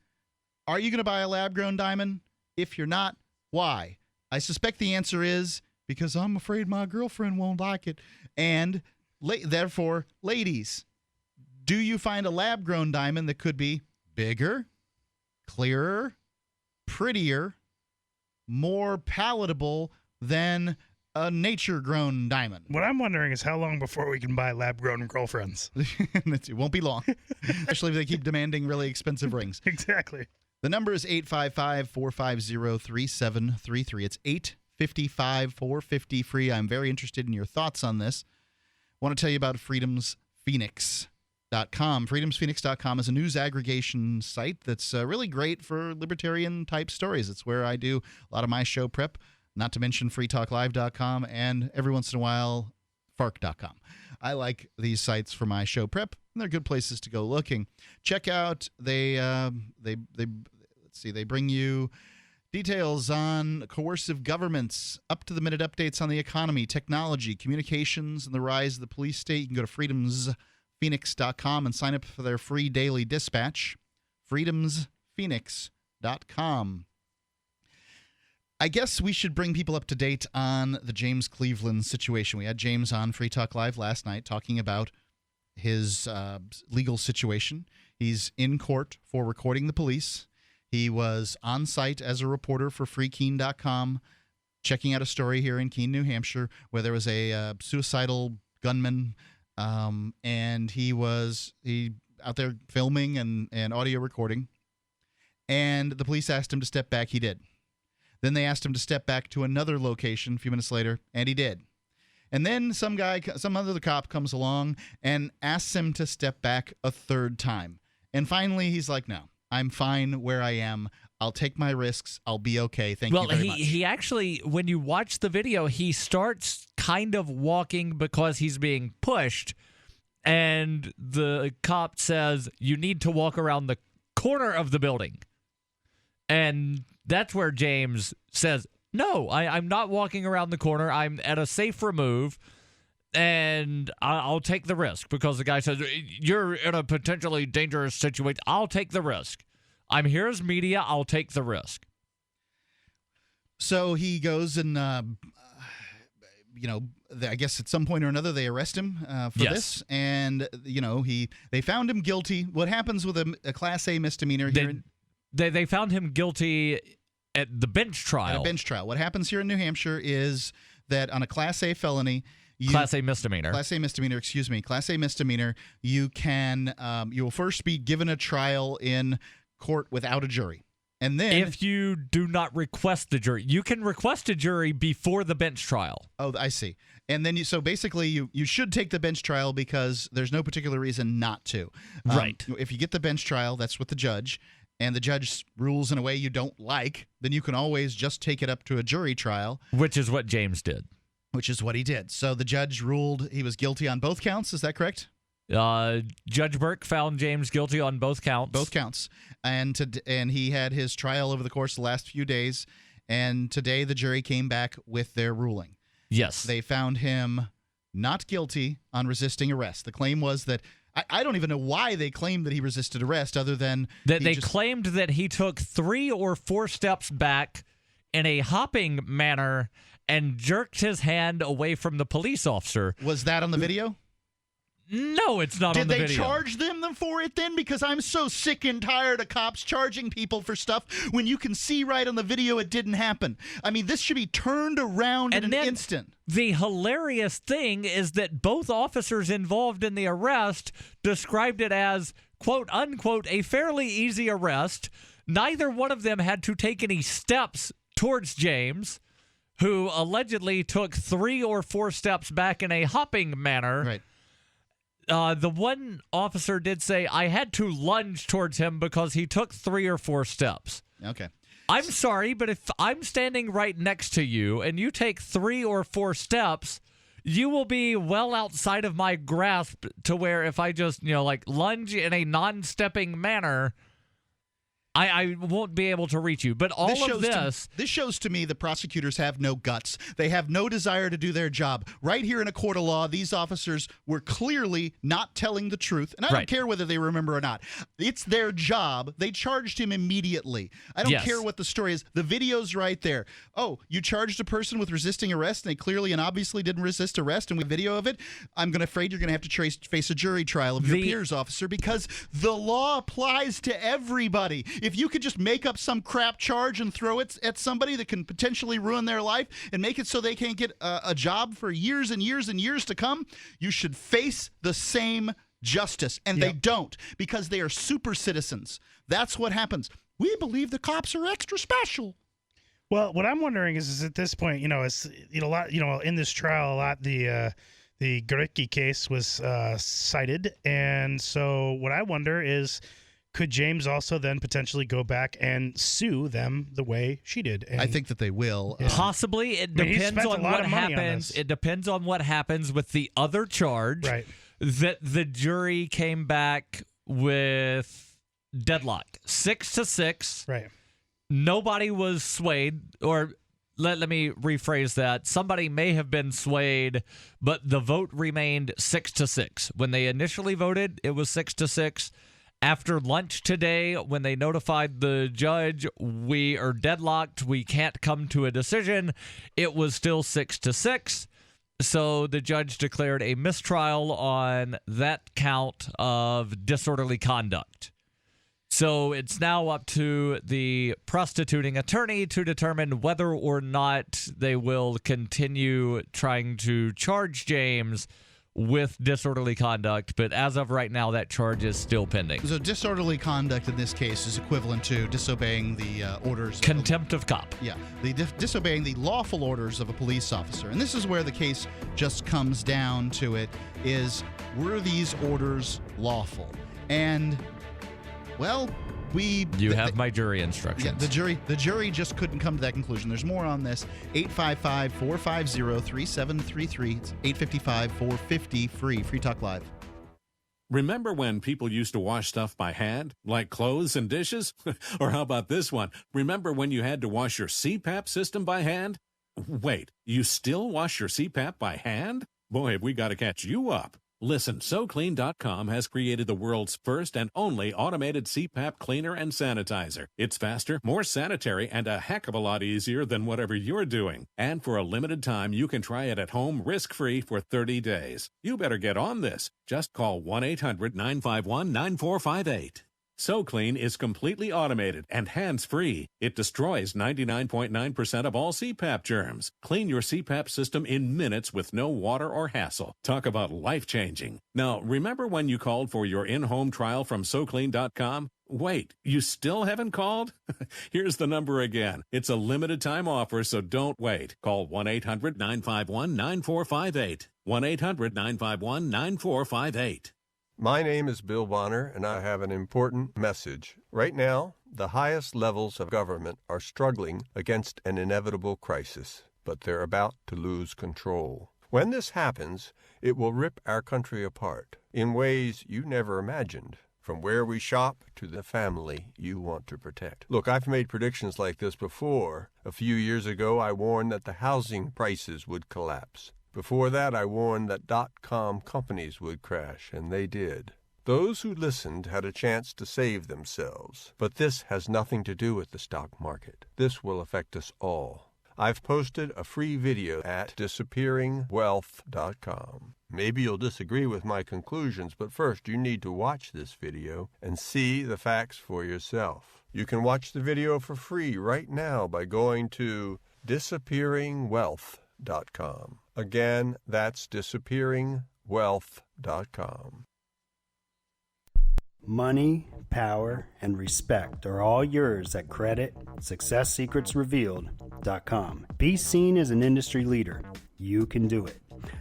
are you going to buy a lab-grown diamond? If you're not, why? I suspect the answer is because I'm afraid my girlfriend won't like it. And therefore, ladies, do you find a lab-grown diamond that could be bigger, clearer, prettier, more palatable than a nature-grown diamond? What I'm wondering is how long before we can buy lab-grown girlfriends. It won't be long, especially if they keep demanding really expensive rings. Exactly. The number is 855-450-3733. It's 855-450-FREE. I'm very interested in your thoughts on this. I want to tell you about freedomsphoenix.com. Freedomsphoenix.com is a news aggregation site that's really great for libertarian-type stories. It's where I do a lot of my show prep, not to mention freetalklive.com, and every once in a while, fark.com. I like these sites for my show prep, and they're good places to go looking. Check out, they bring you details on coercive governments, up-to-the-minute updates on the economy, technology, communications, and the rise of the police state. You can go to freedomsphoenix.com and sign up for their free daily dispatch, freedomsphoenix.com. I guess we should bring people up to date on the James Cleveland situation. We had James on Free Talk Live last night talking about his legal situation. He's in court for recording the police. He was on site as a reporter for freekeen.com, checking out a story here in Keene, New Hampshire, where there was a suicidal gunman, and he out there filming and audio recording. And the police asked him to step back. He did. Then they asked him to step back to another location a few minutes later, and he did. And then some other cop comes along and asks him to step back a third time. And finally, he's like, no, I'm fine where I am. I'll take my risks. I'll be okay. Thank you very much. Well, he actually, when you watch the video, he starts kind of walking because he's being pushed. And the cop says, you need to walk around the corner of the building. And that's where James says, no, I'm not walking around the corner. I'm at a safe remove, and I'll take the risk, because the guy says, you're in a potentially dangerous situation. I'll take the risk. I'm here as media. I'll take the risk. So he goes and, I guess at some point or another they arrest him for this. And, they found him guilty. What happens with a Class A misdemeanor here? They found him guilty at the bench trial. At a bench trial. What happens here in New Hampshire is that on a Class A felony, Class A misdemeanor, you will first be given a trial in court without a jury. And then, if you do not request the jury, you can request a jury before the bench trial. Oh, I see. And then so basically you should take the bench trial because there's no particular reason not to. Right. If you get the bench trial, that's with the judge, and the judge rules in a way you don't like, then you can always just take it up to a jury trial. Which is what James did. Which is what he did. So the judge ruled he was guilty on both counts. Is that correct? Judge Burke found James guilty on both counts. Both counts. And he had his trial over the course of the last few days. And today the jury came back with their ruling. Yes. They found him not guilty on resisting arrest. The claim was that I don't even know why they claimed that he resisted arrest, other than that they claimed that he took 3 or 4 steps back in a hopping manner and jerked his hand away from the police officer. Was that on the video? No, it's not on the video. Did they charge them for it then? Because I'm so sick and tired of cops charging people for stuff when you can see right on the video it didn't happen. I mean, this should be turned around in an instant. The hilarious thing is that both officers involved in the arrest described it as, quote unquote, a fairly easy arrest. Neither one of them had to take any steps towards James, who allegedly took 3 or 4 steps back in a hopping manner. Right. The one officer did say, I had to lunge towards him because he took 3 or 4 steps. Okay. I'm sorry, but if I'm standing right next to you and you take 3 or 4 steps, you will be well outside of my grasp to where if I just, lunge in a non-stepping manner, I won't be able to reach you. But this shows to me the prosecutors have no guts. They have no desire to do their job. Right here in a court of law, these officers were clearly not telling the truth. And I don't care whether they remember or not. It's their job. They charged him immediately. I don't care what the story is. The video's right there. Oh, you charged a person with resisting arrest, and they clearly and obviously didn't resist arrest, and we video of it. I'm afraid you're going to have to face a jury trial of your peers, officer, because the law applies to everybody. If you could just make up some crap charge and throw it at somebody that can potentially ruin their life and make it so they can't get a job for years and years and years to come, you should face the same justice. And they don't, because they are super citizens. That's what happens. We believe the cops are extra special. Well, what I'm wondering is at this point, it's a lot, in this trial, a lot the Gorecki case was cited, and so what I wonder is, could James also then potentially go back and sue them the way she did? And I think that they will. Possibly. It depends on what happens. It depends on what happens with the other charge. Right. That the jury came back with deadlock, 6-6. Right. Nobody was swayed, or let me rephrase that. Somebody may have been swayed, but the vote remained 6-6. When they initially voted, it was 6-6. After lunch today, when they notified the judge, we are deadlocked, we can't come to a decision, it was still 6-6. So the judge declared a mistrial on that count of disorderly conduct. So it's now up to the prostituting attorney to determine whether or not they will continue trying to charge James with disorderly conduct, but as of right now, that charge is still pending. So disorderly conduct in this case is equivalent to disobeying the orders. Contempt of cop. Yeah, disobeying the lawful orders of a police officer. And this is where the case just comes down to it, is, were these orders lawful? And, well, You have my jury instructions. Yeah, the jury just couldn't come to that conclusion. There's more on this. 855-450-3733. It's 855-450-FREE. Free Talk Live. Remember when people used to wash stuff by hand, like clothes and dishes? Or how about this one? Remember when you had to wash your CPAP system by hand? Wait, you still wash your CPAP by hand? Boy, have we got to catch you up. Listen, SoClean.com has created the world's first and only automated CPAP cleaner and sanitizer. It's faster, more sanitary, and a heck of a lot easier than whatever you're doing. And for a limited time, you can try it at home risk-free for 30 days. You better get on this. Just call 1-800-951-9458. SoClean is completely automated and hands-free. It destroys 99.9% of all CPAP germs. Clean your CPAP system in minutes with no water or hassle. Talk about life-changing. Now, remember when you called for your in-home trial from SoClean.com? Wait, you still haven't called? Here's the number again. It's a limited-time offer, so don't wait. Call 1-800-951-9458. 1-800-951-9458. My name is Bill Bonner, and I have an important message. Right now, the highest levels of government are struggling against an inevitable crisis, but they're about to lose control. When this happens, it will rip our country apart in ways you never imagined, from where we shop to the family you want to protect. Look, I've made predictions like this before. A few years ago, I warned that the housing prices would collapse. Before that, I warned that .com companies would crash, and they did. Those who listened had a chance to save themselves. But this has nothing to do with the stock market. This will affect us all. I've posted a free video at disappearingwealth.com. Maybe you'll disagree with my conclusions, but first you need to watch this video and see the facts for yourself. You can watch the video for free right now by going to disappearingwealth.com. Again, that's disappearingwealth.com. Money, power, and respect are all yours at creditsuccesssecretsrevealed.com. Be seen as an industry leader. You can do it.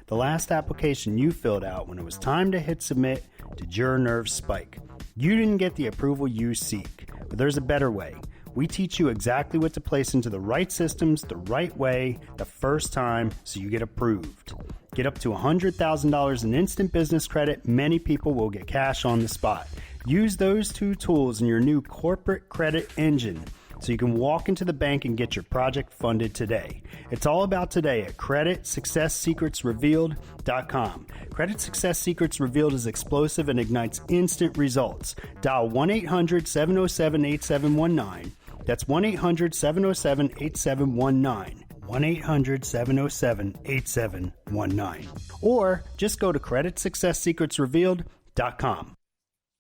The last application you filled out when it was time to hit submit, did your nerves spike? You didn't get the approval you seek, but there's a better way. We teach you exactly what to place into the right systems the right way the first time so you get approved. Get up to $100,000 in instant business credit. Many people will get cash on the spot. Use those two tools in your new corporate credit engine so you can walk into the bank and get your project funded today. It's all about today at creditsuccesssecretsrevealed.com. Credit Success Secrets Revealed is explosive and ignites instant results. Dial 1-800-707-8719. That's 1-800-707-8719. 1-800-707-8719. Or just go to creditsuccesssecretsrevealed.com.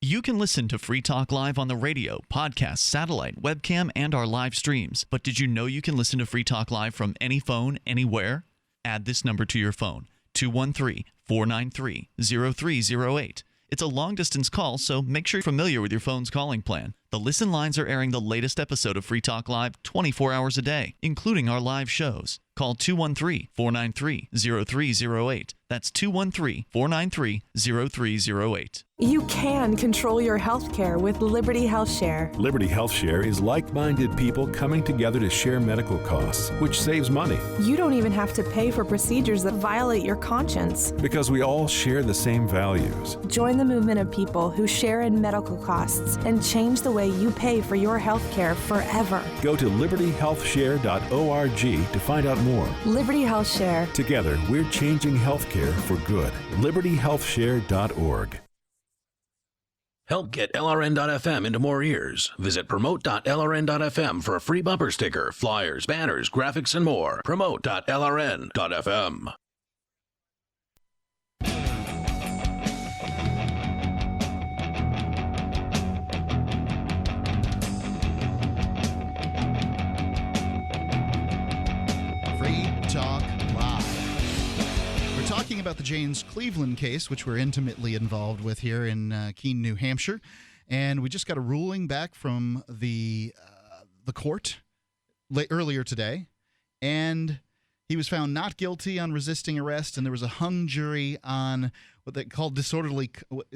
You can listen to Free Talk Live on the radio, podcast, satellite, webcam, and our live streams. But did you know you can listen to Free Talk Live from any phone, anywhere? Add this number to your phone, 213-493-0308. It's a long-distance call, so make sure you're familiar with your phone's calling plan. The listen lines are airing the latest episode of Free Talk Live 24 hours a day, including our live shows. Call 213-493-0308. That's 213-493-0308. You can control your health care with Liberty Health Share. Liberty Health Share is like-minded people coming together to share medical costs, which saves money. You don't even have to pay for procedures that violate your conscience. Because we all share the same values. Join the movement of people who share in medical costs and change the way you pay for your health care forever. Go to libertyhealthshare.org to find out more. Liberty Health Share. Together, we're changing healthcare for good. libertyhealthshare.org. Help get LRN.FM into more ears. Visit promote.lrn.fm for a free bumper sticker, flyers, banners, graphics, and more. Promote.lrn.fm. Free Talk Live. We're talking about the James Cleveland case, which we're intimately involved with here in Keene, New Hampshire. And we just got a ruling back from the court earlier today. And he was found not guilty on resisting arrest, and there was a hung jury on what they call disorderly conduct?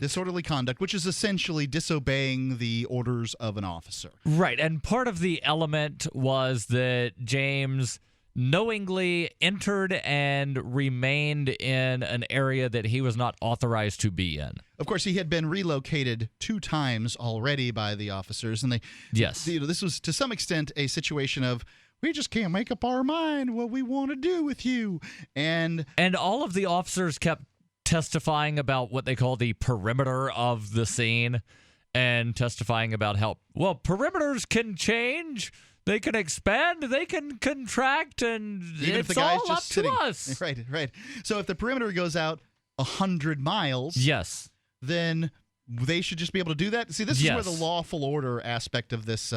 Disorderly conduct, which is essentially disobeying the orders of an officer. Right, and part of the element was that James knowingly entered and remained in an area that he was not authorized to be in. Of course, he had been relocated 2 times already by the officers, and this was to some extent a situation of, we just can't make up our mind what we want to do with you. And all of the officers kept testifying about what they call the perimeter of the scene, and testifying about how, well, perimeters can change. They can expand, they can contract, and even if the it's guy's all just up sitting, to us. Right. So if the perimeter goes out 100 miles, yes, then they should just be able to do that. See, this is where the lawful order aspect of this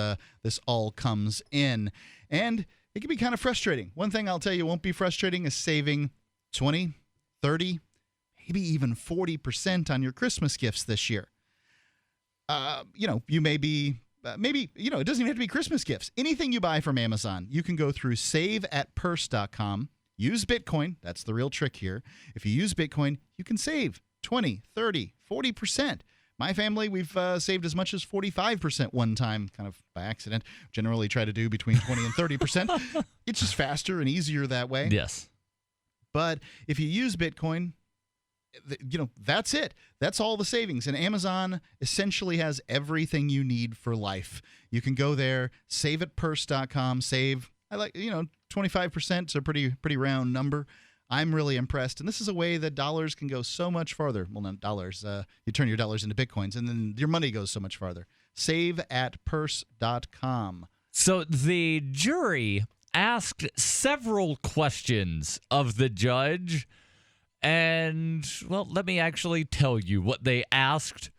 all comes in, and it can be kind of frustrating. One thing I'll tell you won't be frustrating is saving 20, 30, maybe even 40% on your Christmas gifts this year. You may be. Maybe, it doesn't even have to be Christmas gifts. Anything you buy from Amazon, you can go through saveatpurse.com, use Bitcoin. That's the real trick here. If you use Bitcoin, you can save 20, 30, 40%. My family, we've saved as much as 45% one time, kind of by accident. Generally try to do between 20 and 30%. It's just faster and easier that way. Yes. But if you use Bitcoin, that's it. That's all the savings. And Amazon essentially has everything you need for life. You can go there, saveatpurse.com, save, 25%. It's a pretty round number. I'm really impressed. And this is a way that dollars can go so much farther. Well, not dollars. You turn your dollars into Bitcoins, and then your money goes so much farther. Saveatpurse.com. So the jury asked several questions of the judge. And, well, let me actually tell you what they asked.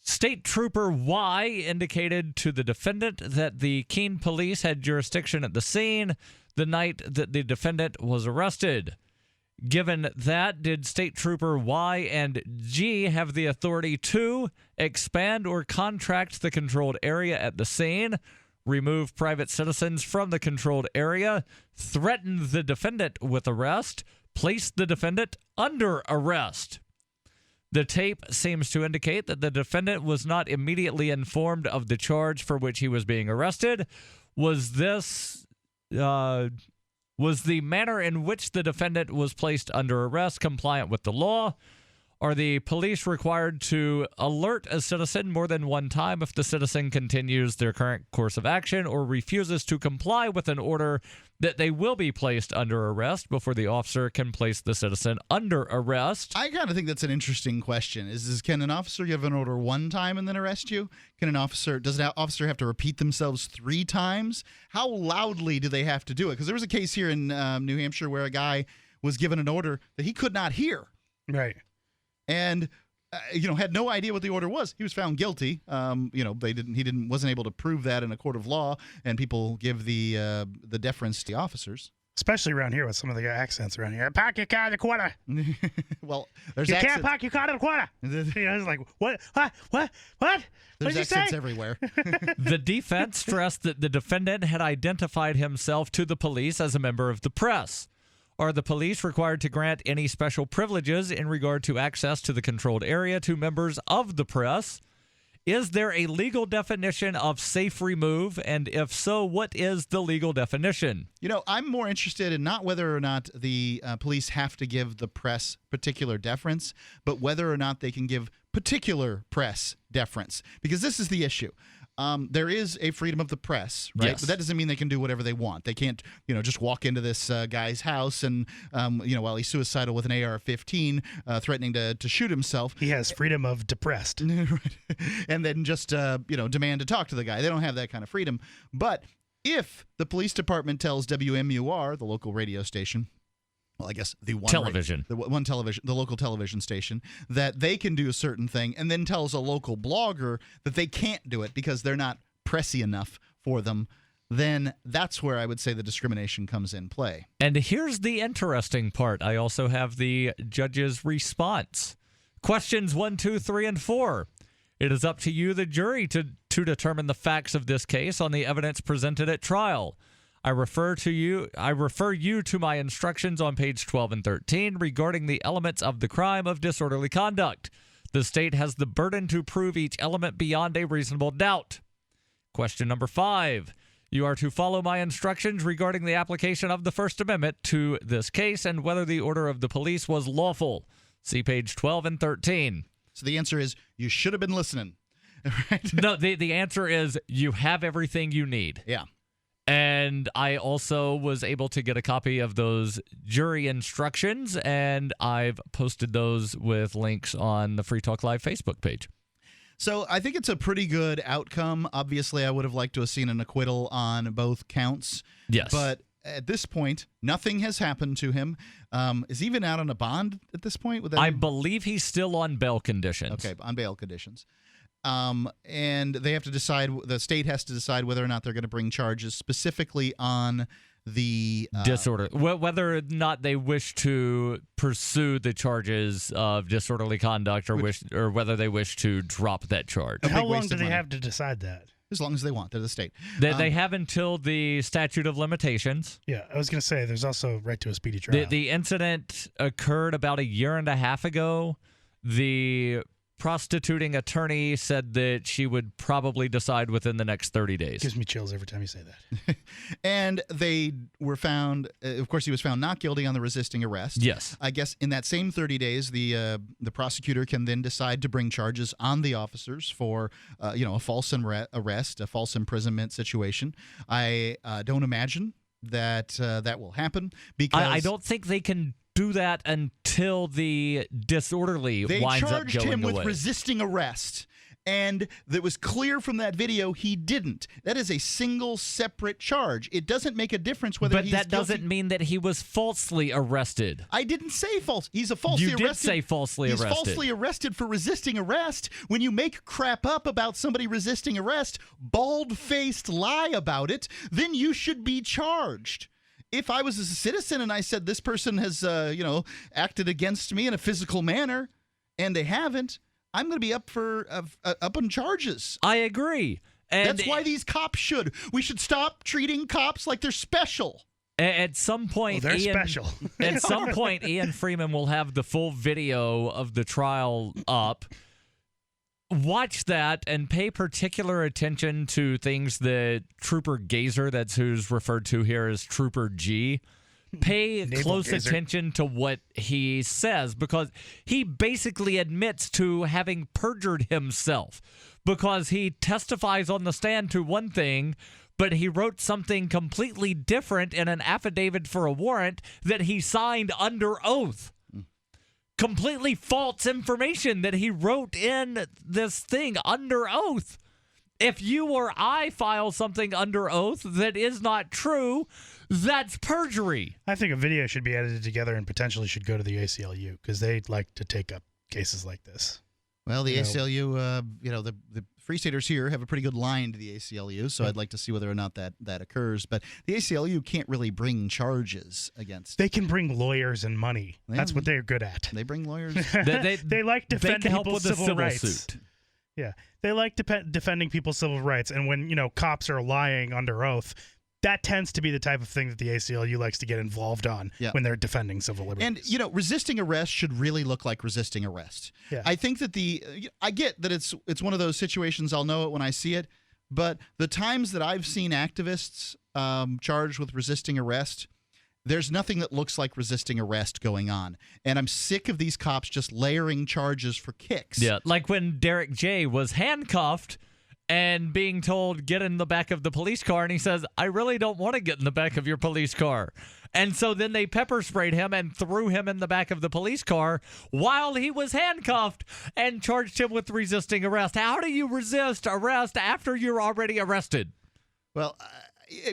State Trooper Y indicated to the defendant that the Keene police had jurisdiction at the scene the night that the defendant was arrested. Given that, did State Trooper Y and G have the authority to expand or contract the controlled area at the scene, remove private citizens from the controlled area, threaten the defendant with arrest, place the defendant under arrest? The tape seems to indicate that the defendant was not immediately informed of the charge for which he was being arrested. Was the manner in which the defendant was placed under arrest compliant with the law? Are the police required to alert a citizen more than one time if the citizen continues their current course of action or refuses to comply with an order that they will be placed under arrest before the officer can place the citizen under arrest? I kind of think that's an interesting question. Can an officer give an order one time and then arrest you? Does an officer have to repeat themselves 3 times? How loudly do they have to do it? Because there was a case here in New Hampshire where a guy was given an order that he could not hear. Right. And had no idea what the order was. He was found guilty. He wasn't able to prove that in a court of law, and people give the deference to the officers. Especially around here with some of the accents around here. Park your car in the corner. Well, there's you accents. Can't park your car in the corner. It's like, what? What? There's accents everywhere. The defense stressed that the defendant had identified himself to the police as a member of the press. Are the police required to grant any special privileges in regard to access to the controlled area to members of the press? Is there a legal definition of safe remove? And if so, what is the legal definition? I'm more interested in not whether or not the police have to give the press particular deference, but whether or not they can give particular press deference. Because this is the issue. There is a freedom of the press, right? Yes. But that doesn't mean they can do whatever they want. They can't, just walk into this guy's house and, while he's suicidal with an AR-15, threatening to shoot himself. He has freedom of depressed. Right. And then just, demand to talk to the guy. They don't have that kind of freedom. But if the police department tells WMUR, the local radio station, well, I guess the local television station, that they can do a certain thing, and then tells a local blogger that they can't do it because they're not pressy enough for them, then that's where I would say the discrimination comes in play. And here's the interesting part. I also have the judge's response. Questions 1, 2, 3, and 4. It is up to you, the jury, to determine the facts of this case on the evidence presented at trial. I refer you to my instructions on page 12 and 13 regarding the elements of the crime of disorderly conduct. The state has the burden to prove each element beyond a reasonable doubt. Question number 5. You are to follow my instructions regarding the application of the First Amendment to this case and whether the order of the police was lawful. See page 12 and 13. So the answer is you should have been listening. Right? No, the answer is you have everything you need. Yeah. And I also was able to get a copy of those jury instructions, and I've posted those with links on the Free Talk Live Facebook page. So I think it's a pretty good outcome. Obviously, I would have liked to have seen an acquittal on both counts. Yes. But at this point, nothing has happened to him. Is he even out on a bond at this point? Would that I be- believe he's still on bail conditions. Okay, on bail conditions. And they have to decide, the state has to decide whether or not they're going to bring charges specifically on the disorder, whether or not they wish to pursue the charges of disorderly conduct, or whether they wish to drop that charge. How long do they have to decide that? As long as they want. They're the state. They have until the statute of limitations. Yeah, I was going to say there's also right to a speedy trial. The incident occurred about a year and a half ago. The prostituting attorney said that she would probably decide within the next 30 days. Gives me chills every time you say that. And they were found, of course, he was found not guilty on the resisting arrest. Yes. I guess in that same 30 days, the prosecutor can then decide to bring charges on the officers for, a false arrest, a false imprisonment situation. I don't imagine that that will happen because I don't think they can do that until the disorderly they winds up charged going him with away. resisting arrest. And it was clear from that video he didn't. That is a single separate charge. It doesn't make a difference whether But he's that doesn't guilty. mean that he was falsely arrested. I didn't say false. He's a falsely You arrested. did say falsely He's arrested. falsely arrested for resisting arrest. When you make crap up about somebody resisting arrest, bald-faced lie about it, then you should be charged. If I was a citizen and I said this person has, acted against me in a physical manner, and they haven't, I'm going to be up for up on charges. I agree. And that's why these cops should. We should stop treating cops like they're special. At some point, they're Ian, special. At some point, Ian Freeman will have the full video of the trial up. Watch that and pay particular attention to things that Trooper Gazer, that's who's referred to here as Trooper G, pay close attention to what he says, because he basically admits to having perjured himself, because he testifies on the stand to one thing, but he wrote something completely different in an affidavit for a warrant that he signed under oath. Completely false information that he wrote in this thing under oath. If you or I file something under oath that is not true, that's perjury. I think a video should be edited together and potentially should go to the ACLU because they like to take up cases like this. Well, the ACLU, the Free Staters here have a pretty good line to the ACLU, so I'd like to see whether or not that occurs. But the ACLU can't really bring charges against. They can bring lawyers and money. That's what they're good at. They bring lawyers. They like defending help people's with a civil rights. suit. Yeah, they like defending people's civil rights, and when cops are lying under oath, that tends to be the type of thing that the ACLU likes to get involved on when they're defending civil liberties. And resisting arrest should really look like resisting arrest. Yeah. I think that I get that it's one of those situations. I'll know it when I see it, but the times that I've seen activists charged with resisting arrest, there's nothing that looks like resisting arrest going on. And I'm sick of these cops just layering charges for kicks. Yeah, like when Derek J. was handcuffed and being told, get in the back of the police car, and he says, I really don't want to get in the back of your police car. And so then they pepper sprayed him and threw him in the back of the police car while he was handcuffed and charged him with resisting arrest. How do you resist arrest after you're already arrested? Well,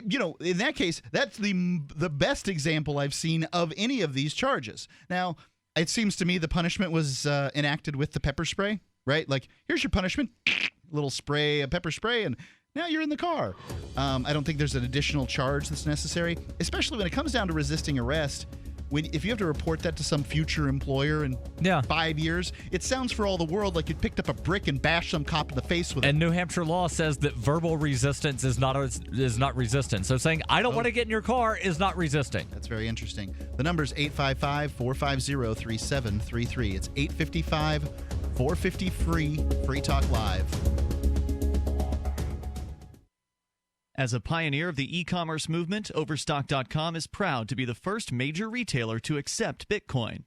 in that case, that's the best example I've seen of any of these charges. Now, it seems to me the punishment was enacted with the pepper spray, right? Like, here's your punishment, little spray, a pepper spray, and now you're in the car. I don't think there's an additional charge that's necessary, especially when it comes down to resisting arrest. If you have to report that to some future employer in 5 years, it sounds for all the world like you picked up a brick and bashed some cop in the face with it. And New Hampshire law says that verbal resistance is not resistance. So saying, I don't want to get in your car is not resisting. That's very interesting. The number's 855-450-3733. It's 855-450-FREE, Free Talk Live. As a pioneer of the e-commerce movement, Overstock.com is proud to be the first major retailer to accept Bitcoin.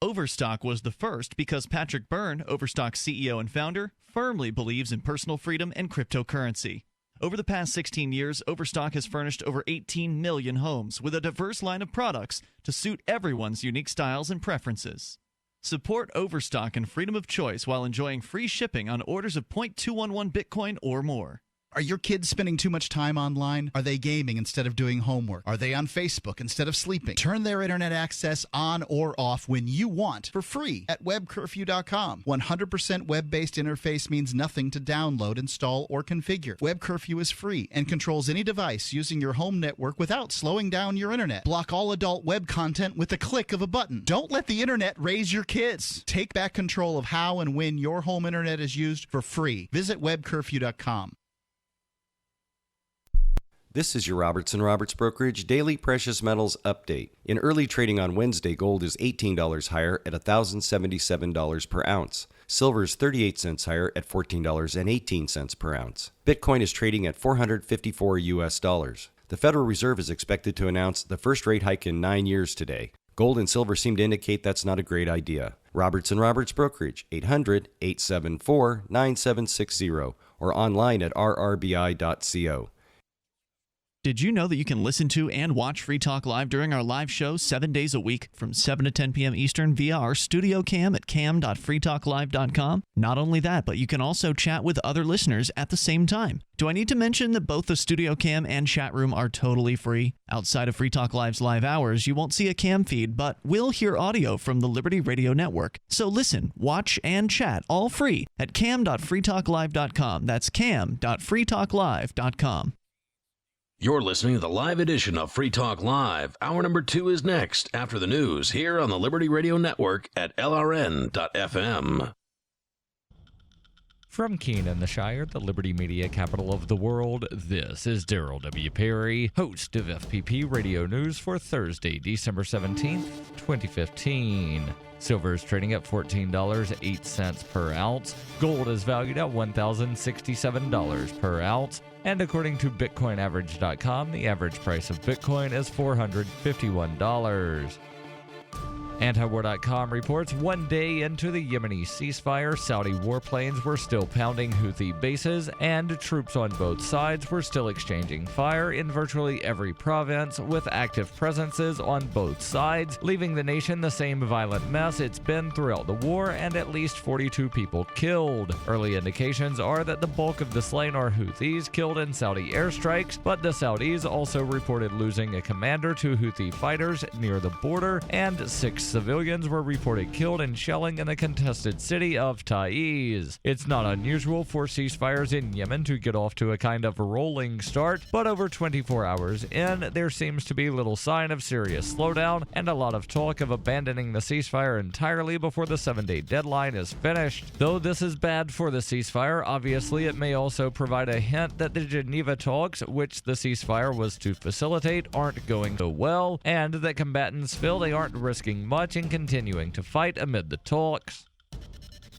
Overstock was the first because Patrick Byrne, Overstock's CEO and founder, firmly believes in personal freedom and cryptocurrency. Over the past 16 years, Overstock has furnished over 18 million homes with a diverse line of products to suit everyone's unique styles and preferences. Support Overstock and freedom of choice while enjoying free shipping on orders of 0.211 Bitcoin or more. Are your kids spending too much time online? Are they gaming instead of doing homework? Are they on Facebook instead of sleeping? Turn their internet access on or off when you want for free at webcurfew.com. 100% web-based interface means nothing to download, install, or configure. Web Curfew is free and controls any device using your home network without slowing down your internet. Block all adult web content with the click of a button. Don't let the internet raise your kids. Take back control of how and when your home internet is used for free. Visit webcurfew.com. This is your Robertson Roberts Brokerage Daily Precious Metals Update. In early trading on Wednesday, gold is $18 higher at $1,077 per ounce. Silver is 38 cents higher at $14.18 per ounce. Bitcoin is trading at $454 US. The Federal Reserve is expected to announce the first rate hike in 9 years today. Gold and silver seem to indicate that's not a great idea. Robertson Roberts Brokerage, 800-874-9760, or online at rrbi.co. Did you know that you can listen to and watch Free Talk Live during our live show 7 days a week from 7 to 10 p.m. Eastern via our studio cam at cam.freetalklive.com? Not only that, but you can also chat with other listeners at the same time. Do I need to mention that both the studio cam and chat room are totally free? Outside of Free Talk Live's live hours, you won't see a cam feed, but we'll hear audio from the Liberty Radio Network. So listen, watch, and chat all free at cam.freetalklive.com. That's cam.freetalklive.com. You're listening to the live edition of Free Talk Live. Hour number 2 is next after the news here on the Liberty Radio Network at LRN.FM. From Keene in the Shire, the Liberty Media capital of the world, this is Darryl W. Perry, host of FPP Radio News for Thursday, December 17th, 2015. Silver is trading at $14.08 per ounce. Gold is valued at $1,067 per ounce. And according to BitcoinAverage.com, the average price of Bitcoin is $451. Antiwar.com reports 1 day into the Yemeni ceasefire, Saudi warplanes were still pounding Houthi bases, and troops on both sides were still exchanging fire in virtually every province, with active presences on both sides, leaving the nation the same violent mess it's been throughout the war, and at least 42 people killed. Early indications are that the bulk of the slain are Houthis killed in Saudi airstrikes, but the Saudis also reported losing a commander to Houthi fighters near the border, and 6 civilians were reported killed in shelling in the contested city of Taiz. It's not unusual for ceasefires in Yemen to get off to a kind of rolling start, but over 24 hours in, there seems to be little sign of serious slowdown and a lot of talk of abandoning the ceasefire entirely before the 7-day deadline is finished. Though this is bad for the ceasefire, obviously it may also provide a hint that the Geneva talks, which the ceasefire was to facilitate, aren't going so well, and that combatants feel they aren't risking much in continuing to fight amid the talks.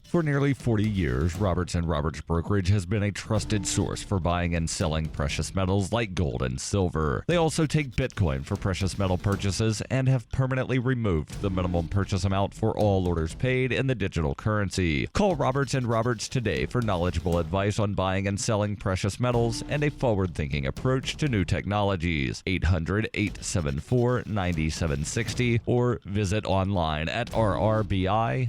For nearly 40 years, Robertson Roberts Brokerage has been a trusted source for buying and selling precious metals like gold and silver. They also take Bitcoin for precious metal purchases and have permanently removed the minimum purchase amount for all orders paid in the digital currency. Call Robertson Roberts today for knowledgeable advice on buying and selling precious metals and a forward-thinking approach to new technologies. 800-874-9760 or visit online at rrbi.co.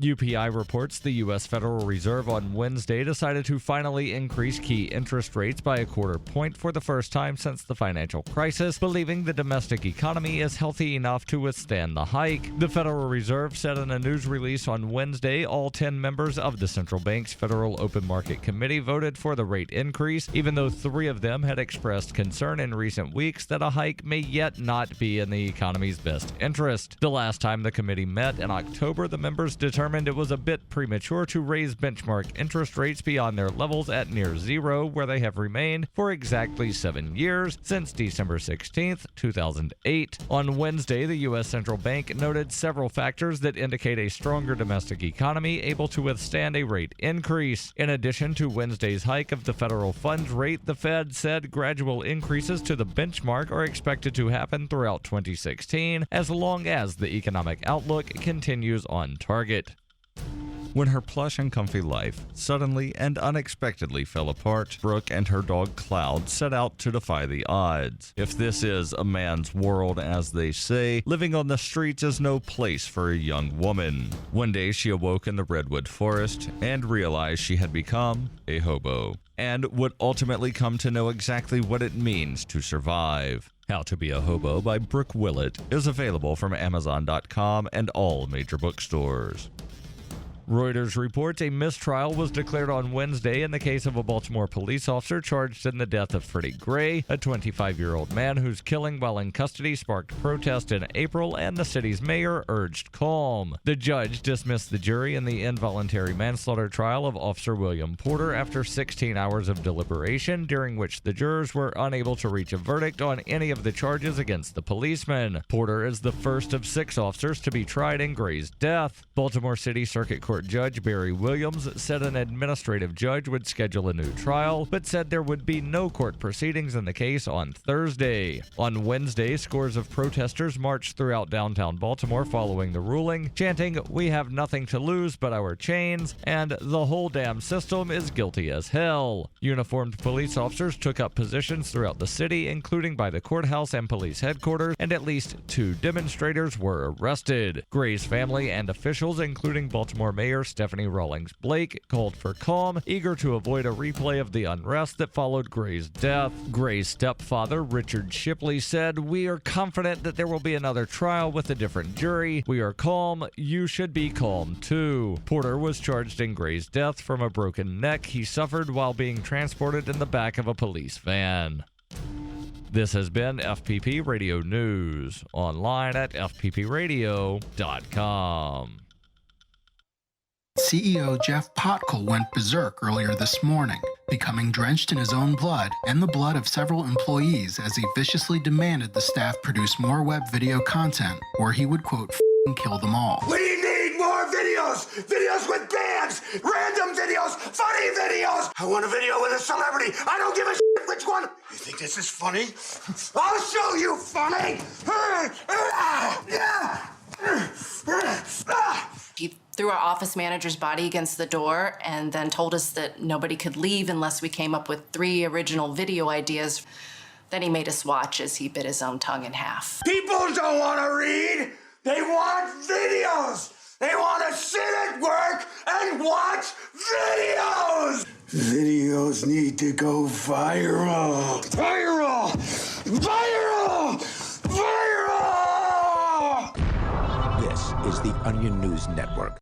UPI reports the U.S. Federal Reserve on Wednesday decided to finally increase key interest rates by a quarter point for the first time since the financial crisis, believing the domestic economy is healthy enough to withstand the hike. The Federal Reserve said in a news release on Wednesday all 10 members of the central bank's Federal Open Market Committee voted for the rate increase, even though 3 of them had expressed concern in recent weeks that a hike may yet not be in the economy's best interest. The last time the committee met in October, the members determined determined it was a bit premature to raise benchmark interest rates beyond their levels at near zero, where they have remained for exactly 7 years, since December 16, 2008. On Wednesday, the U.S. Central Bank noted several factors that indicate a stronger domestic economy able to withstand a rate increase. In addition to Wednesday's hike of the federal funds rate, the Fed said gradual increases to the benchmark are expected to happen throughout 2016, as long as the economic outlook continues on target. When her plush and comfy life suddenly and unexpectedly fell apart, Brooke and her dog Cloud set out to defy the odds. If this is a man's world, as they say, living on the streets is no place for a young woman. One day she awoke in the redwood forest and realized she had become a hobo, and would ultimately come to know exactly what it means to survive. How to Be a Hobo by Brooke Willett is available from Amazon.com and all major bookstores. Reuters reports a mistrial was declared on Wednesday in the case of a Baltimore police officer charged in the death of Freddie Gray, a 25-year-old man whose killing while in custody sparked protest in April, and the city's mayor urged calm. The judge dismissed the jury in the involuntary manslaughter trial of Officer William Porter after 16 hours of deliberation, during which the jurors were unable to reach a verdict on any of the charges against the policeman. Porter is the first of 6 officers to be tried in Gray's death. Baltimore City Circuit Court Judge Barry Williams said an administrative judge would schedule a new trial, but said there would be no court proceedings in the case on Thursday. On Wednesday, scores of protesters marched throughout downtown Baltimore following the ruling, chanting, "We have nothing to lose but our chains," and "The whole damn system is guilty as hell." Uniformed police officers took up positions throughout the city, including by the courthouse and police headquarters, and at least 2 demonstrators were arrested. Gray's family and officials, including Baltimore Mayor Stephanie Rawlings Blake, called for calm, eager to avoid a replay of the unrest that followed Gray's death. Gray's stepfather, Richard Shipley, said, "We are confident that there will be another trial with a different jury. We are calm. You should be calm, too." Porter was charged in Gray's death from a broken neck he suffered while being transported in the back of a police van. This has been FPP Radio News, online at fppradio.com. CEO Jeff Potkel went berserk earlier this morning, becoming drenched in his own blood and the blood of several employees as he viciously demanded the staff produce more web video content, or he would, quote, kill them all. We need more videos! Videos with bands! Random videos! Funny videos! I want a video with a celebrity! I don't give a shit which one! You think this is funny? I'll show you funny! He threw our office manager's body against the door and then told us that nobody could leave unless we came up with 3 original video ideas. Then he made us watch as he bit his own tongue in half. People don't want to read! They want videos! They want to sit at work and watch videos! Videos need to go viral! Viral! Viral! Viral! This is the Onion News Network.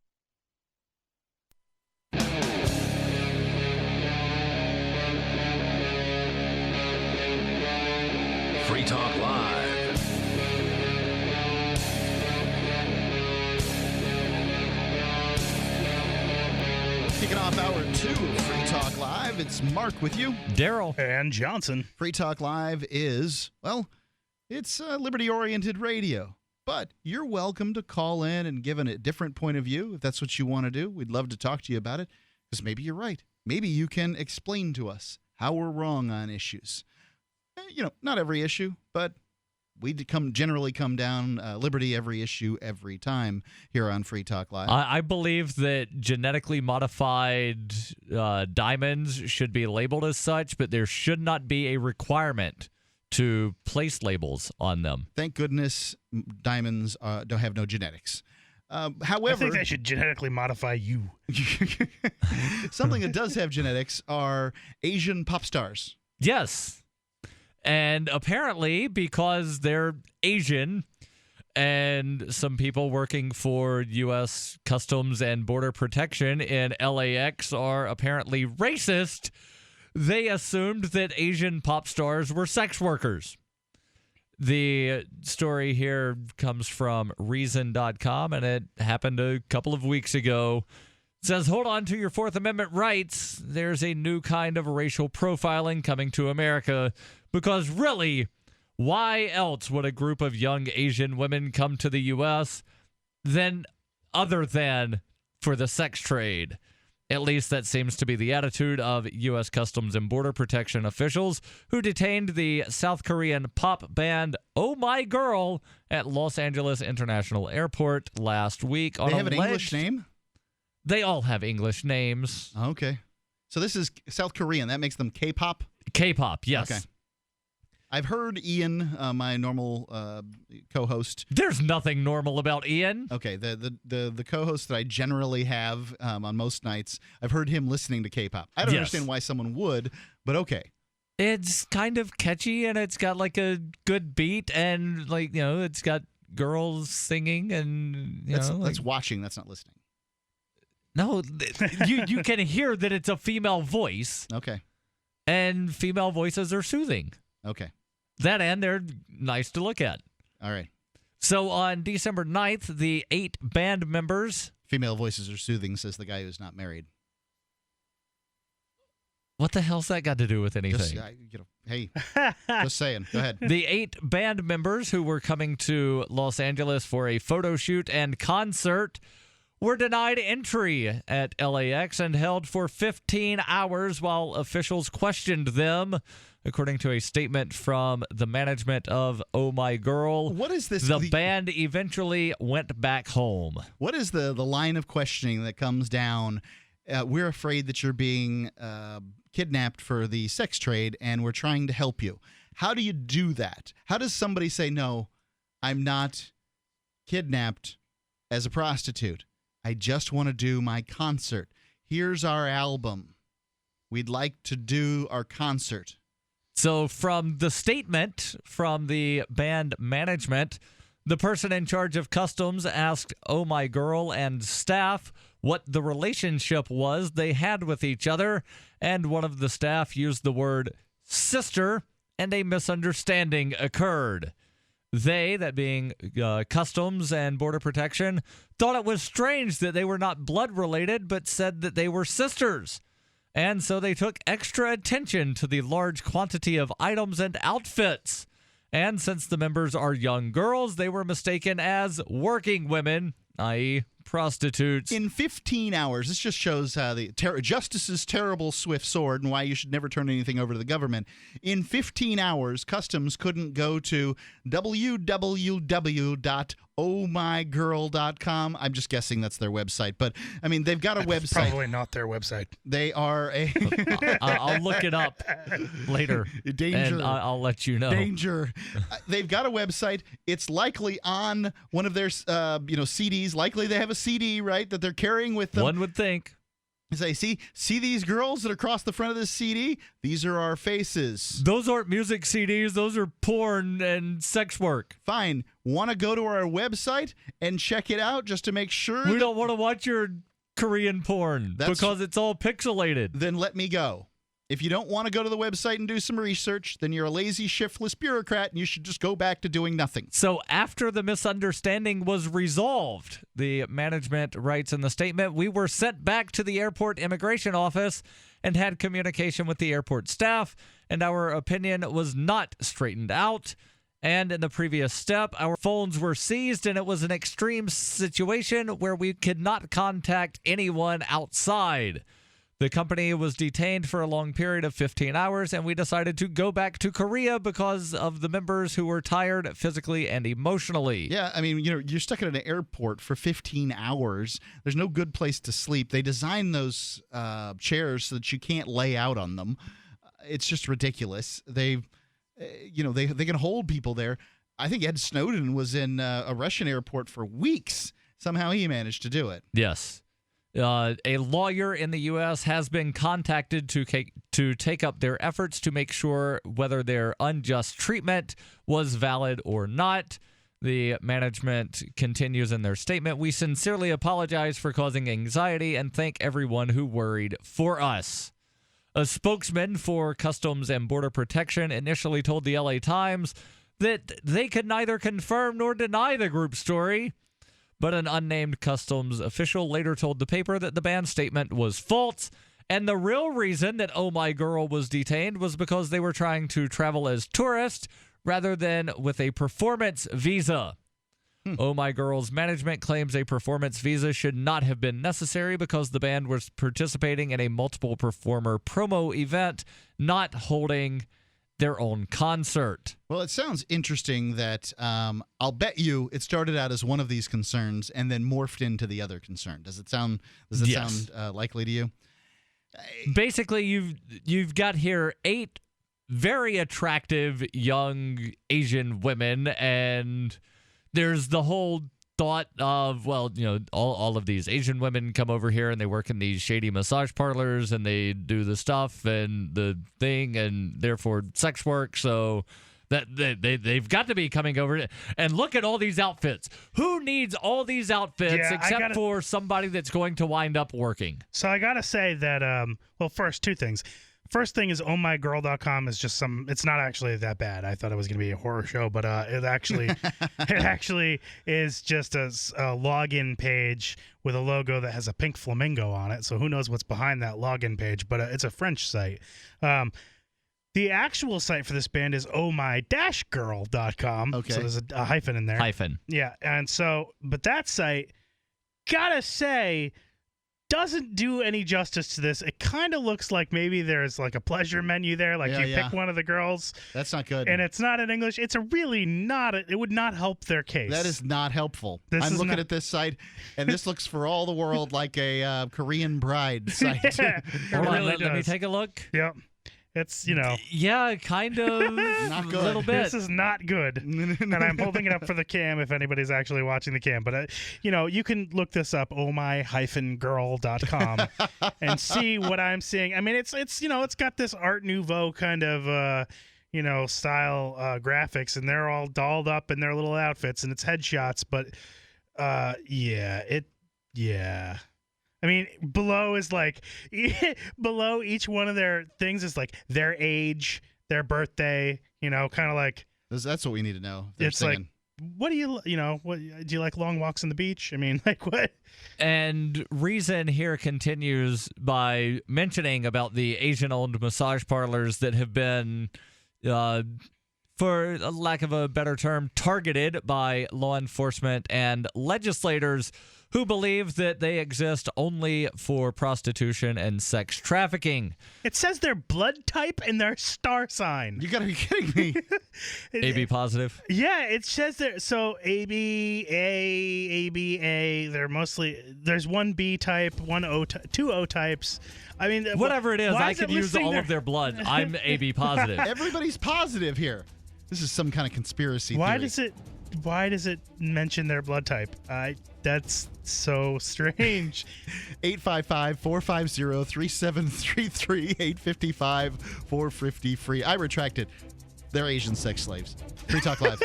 Free Talk Live. Kicking off hour 2 of Free Talk Live. It's Mark with you. Darryl. And Johnson. Free Talk Live is, well, it's liberty-oriented radio. But you're welcome to call in and give a different point of view if that's what you want to do. We'd love to talk to you about it because maybe you're right. Maybe you can explain to us how we're wrong on issues. Not every issue, but we generally come down liberty every issue every time here on Free Talk Live. I believe that genetically modified diamonds should be labeled as such, but there should not be a requirement to place labels on them. Thank goodness diamonds don't have no genetics. However, I think they should genetically modify you. Something that does have genetics are Asian pop stars. Yes. And apparently, because they're Asian and some people working for U.S. Customs and Border Protection in LAX are apparently racist, they assumed that Asian pop stars were sex workers. The story here comes from Reason.com, and it happened a couple of weeks ago. It says, hold on to your Fourth Amendment rights. There's a new kind of racial profiling coming to America. Because really, why else would a group of young Asian women come to the U.S. other than for the sex trade? At least that seems to be the attitude of U.S. Customs and Border Protection officials who detained the South Korean pop band Oh My Girl at Los Angeles International Airport last week. They have an English name? They all have English names. Okay. So this is South Korean. That makes them K-pop? K-pop, yes. Okay. I've heard Ian, my normal co-host. There's nothing normal about Ian. Okay, the co-host that I generally have on most nights, I've heard him listening to K-pop. I don't understand why someone would, but okay. It's kind of catchy, and it's got like a good beat, and like, you know, it's got girls singing, and that's watching. That's not listening. No, you can hear that it's a female voice. Okay. And female voices are soothing. Okay. That and they're nice to look at. All right. So on December 9th, the 8 band members... Female voices are soothing, says the guy who's not married. What the hell's that got to do with anything? Hey, just saying. Go ahead. The 8 band members who were coming to Los Angeles for a photo shoot and concert were denied entry at LAX and held for 15 hours while officials questioned them. According to a statement from the management of Oh My Girl, what is this? The band eventually went back home. What is the line of questioning that comes down? We're afraid that you're being kidnapped for the sex trade, and we're trying to help you. How do you do that? How does somebody say, no, I'm not kidnapped as a prostitute. I just want to do my concert. Here's our album. We'd like to do our concert. So from the statement from the band management, the person in charge of customs asked Oh My Girl and staff what the relationship was they had with each other, and one of the staff used the word sister, and a misunderstanding occurred. They, that being Customs and Border Protection, thought it was strange that they were not blood related, but said that they were sisters. And so they took extra attention to the large quantity of items and outfits. And since the members are young girls, they were mistaken as working women, i.e., prostitutes. In 15 hours, this just shows the justice's terrible swift sword and why you should never turn anything over to the government. In 15 hours, Customs couldn't go to www.ohmygirl.com. I'm just guessing that's their website, but I mean, they've got a website. Probably not their website. They are a... I'll look it up later. Danger. And I'll let you know. Danger. They've got a website. It's likely on one of their CDs. Likely they have a CD, right, that they're carrying with them. One would think. Say, see these girls that are across the front of this CD? These are our faces. Those aren't music CDs. Those are porn and sex work. Fine. Want to go to our website and check it out just to make sure? We don't want to watch your Korean porn because it's all pixelated. Then let me go. If you don't want to go to the website and do some research, then you're a lazy, shiftless bureaucrat, and you should just go back to doing nothing. So after the misunderstanding was resolved, the management writes in the statement, we were sent back to the airport immigration office and had communication with the airport staff, and our opinion was not straightened out. And in the previous step, our phones were seized, and it was an extreme situation where we could not contact anyone outside. The company was detained for a long period of 15 hours, and we decided to go back to Korea because of the members who were tired physically and emotionally. Yeah, I mean, you're stuck at an airport for 15 hours. There's no good place to sleep. They designed those chairs so that you can't lay out on them. It's just ridiculous. They can hold people there. I think Ed Snowden was in a Russian airport for weeks. Somehow he managed to do it. Yes. A lawyer in the U.S. has been contacted to take up their efforts to make sure whether their unjust treatment was valid or not. The management continues in their statement, we sincerely apologize for causing anxiety and thank everyone who worried for us. A spokesman for Customs and Border Protection initially told the LA Times that they could neither confirm nor deny the group story. But an unnamed customs official later told the paper that the band's statement was false, and the real reason that Oh My Girl was detained was because they were trying to travel as tourists rather than with a performance visa. Oh My Girl's management claims a performance visa should not have been necessary because the band was participating in a multiple performer promo event, not holding their own concert. Well, it sounds interesting that I'll bet you it started out as one of these concerns and then morphed into the other concern. Does it sound Yes. sound likely to you? Basically, you've got here 8 very attractive young Asian women, and there's the whole thought of, well, all of these Asian women come over here and they work in these shady massage parlors and they do the stuff and the thing and therefore sex work. So that they've got to be coming over. And look at all these outfits. Who needs all these outfits except for somebody that's going to wind up working? So I got to say that, well, first, 2 things. First thing is ohmygirl.com is just it's not actually that bad. I thought it was going to be a horror show, but it actually is just a login page with a logo that has a pink flamingo on it. So who knows what's behind that login page, but it's a French site. The actual site for this band is ohmy-girl.com. Okay. So there's a hyphen in there. Hyphen. Yeah. And so, but that site, gotta say, doesn't do any justice to this. It kind of looks like maybe there's like a pleasure menu there, like pick one of the girls. That's not good. And it's not in English. It's it would not help their case. That is not helpful. I'm looking at this site, and this looks for all the world like a Korean bride site. Yeah, Hold on, really let me take a look. Yep. It's, Yeah, kind of. Not good. A little bit. This is not good. And I'm holding it up for the cam if anybody's actually watching the cam. But, you can look this up, ohmy-girl.com, and see what I'm seeing. I mean, it's got this Art Nouveau kind of, style graphics, and they're all dolled up in their little outfits, and it's headshots. But, yeah. I mean, below is like, below each one of their things is like their age, their birthday, kind of like. That's what we need to know. It's like, what do you like long walks on the beach? I mean, like what? And Reason here continues by mentioning about the Asian-owned massage parlors that have been, for lack of a better term, targeted by law enforcement and legislators who believe that they exist only for prostitution and sex trafficking. It says their blood type and their star sign. You gotta be kidding me. AB positive? Yeah, it says there. So ABA, there's one B type, one O, 2 O types. I mean, whatever it is, I could use all of their blood. I'm AB positive. Everybody's positive here. This is some kind of conspiracy theory. Why does it mention their blood type? That's so strange. 855-450-3733, 855-450-FREE. I retract it. They're Asian sex slaves. Free Talk Live.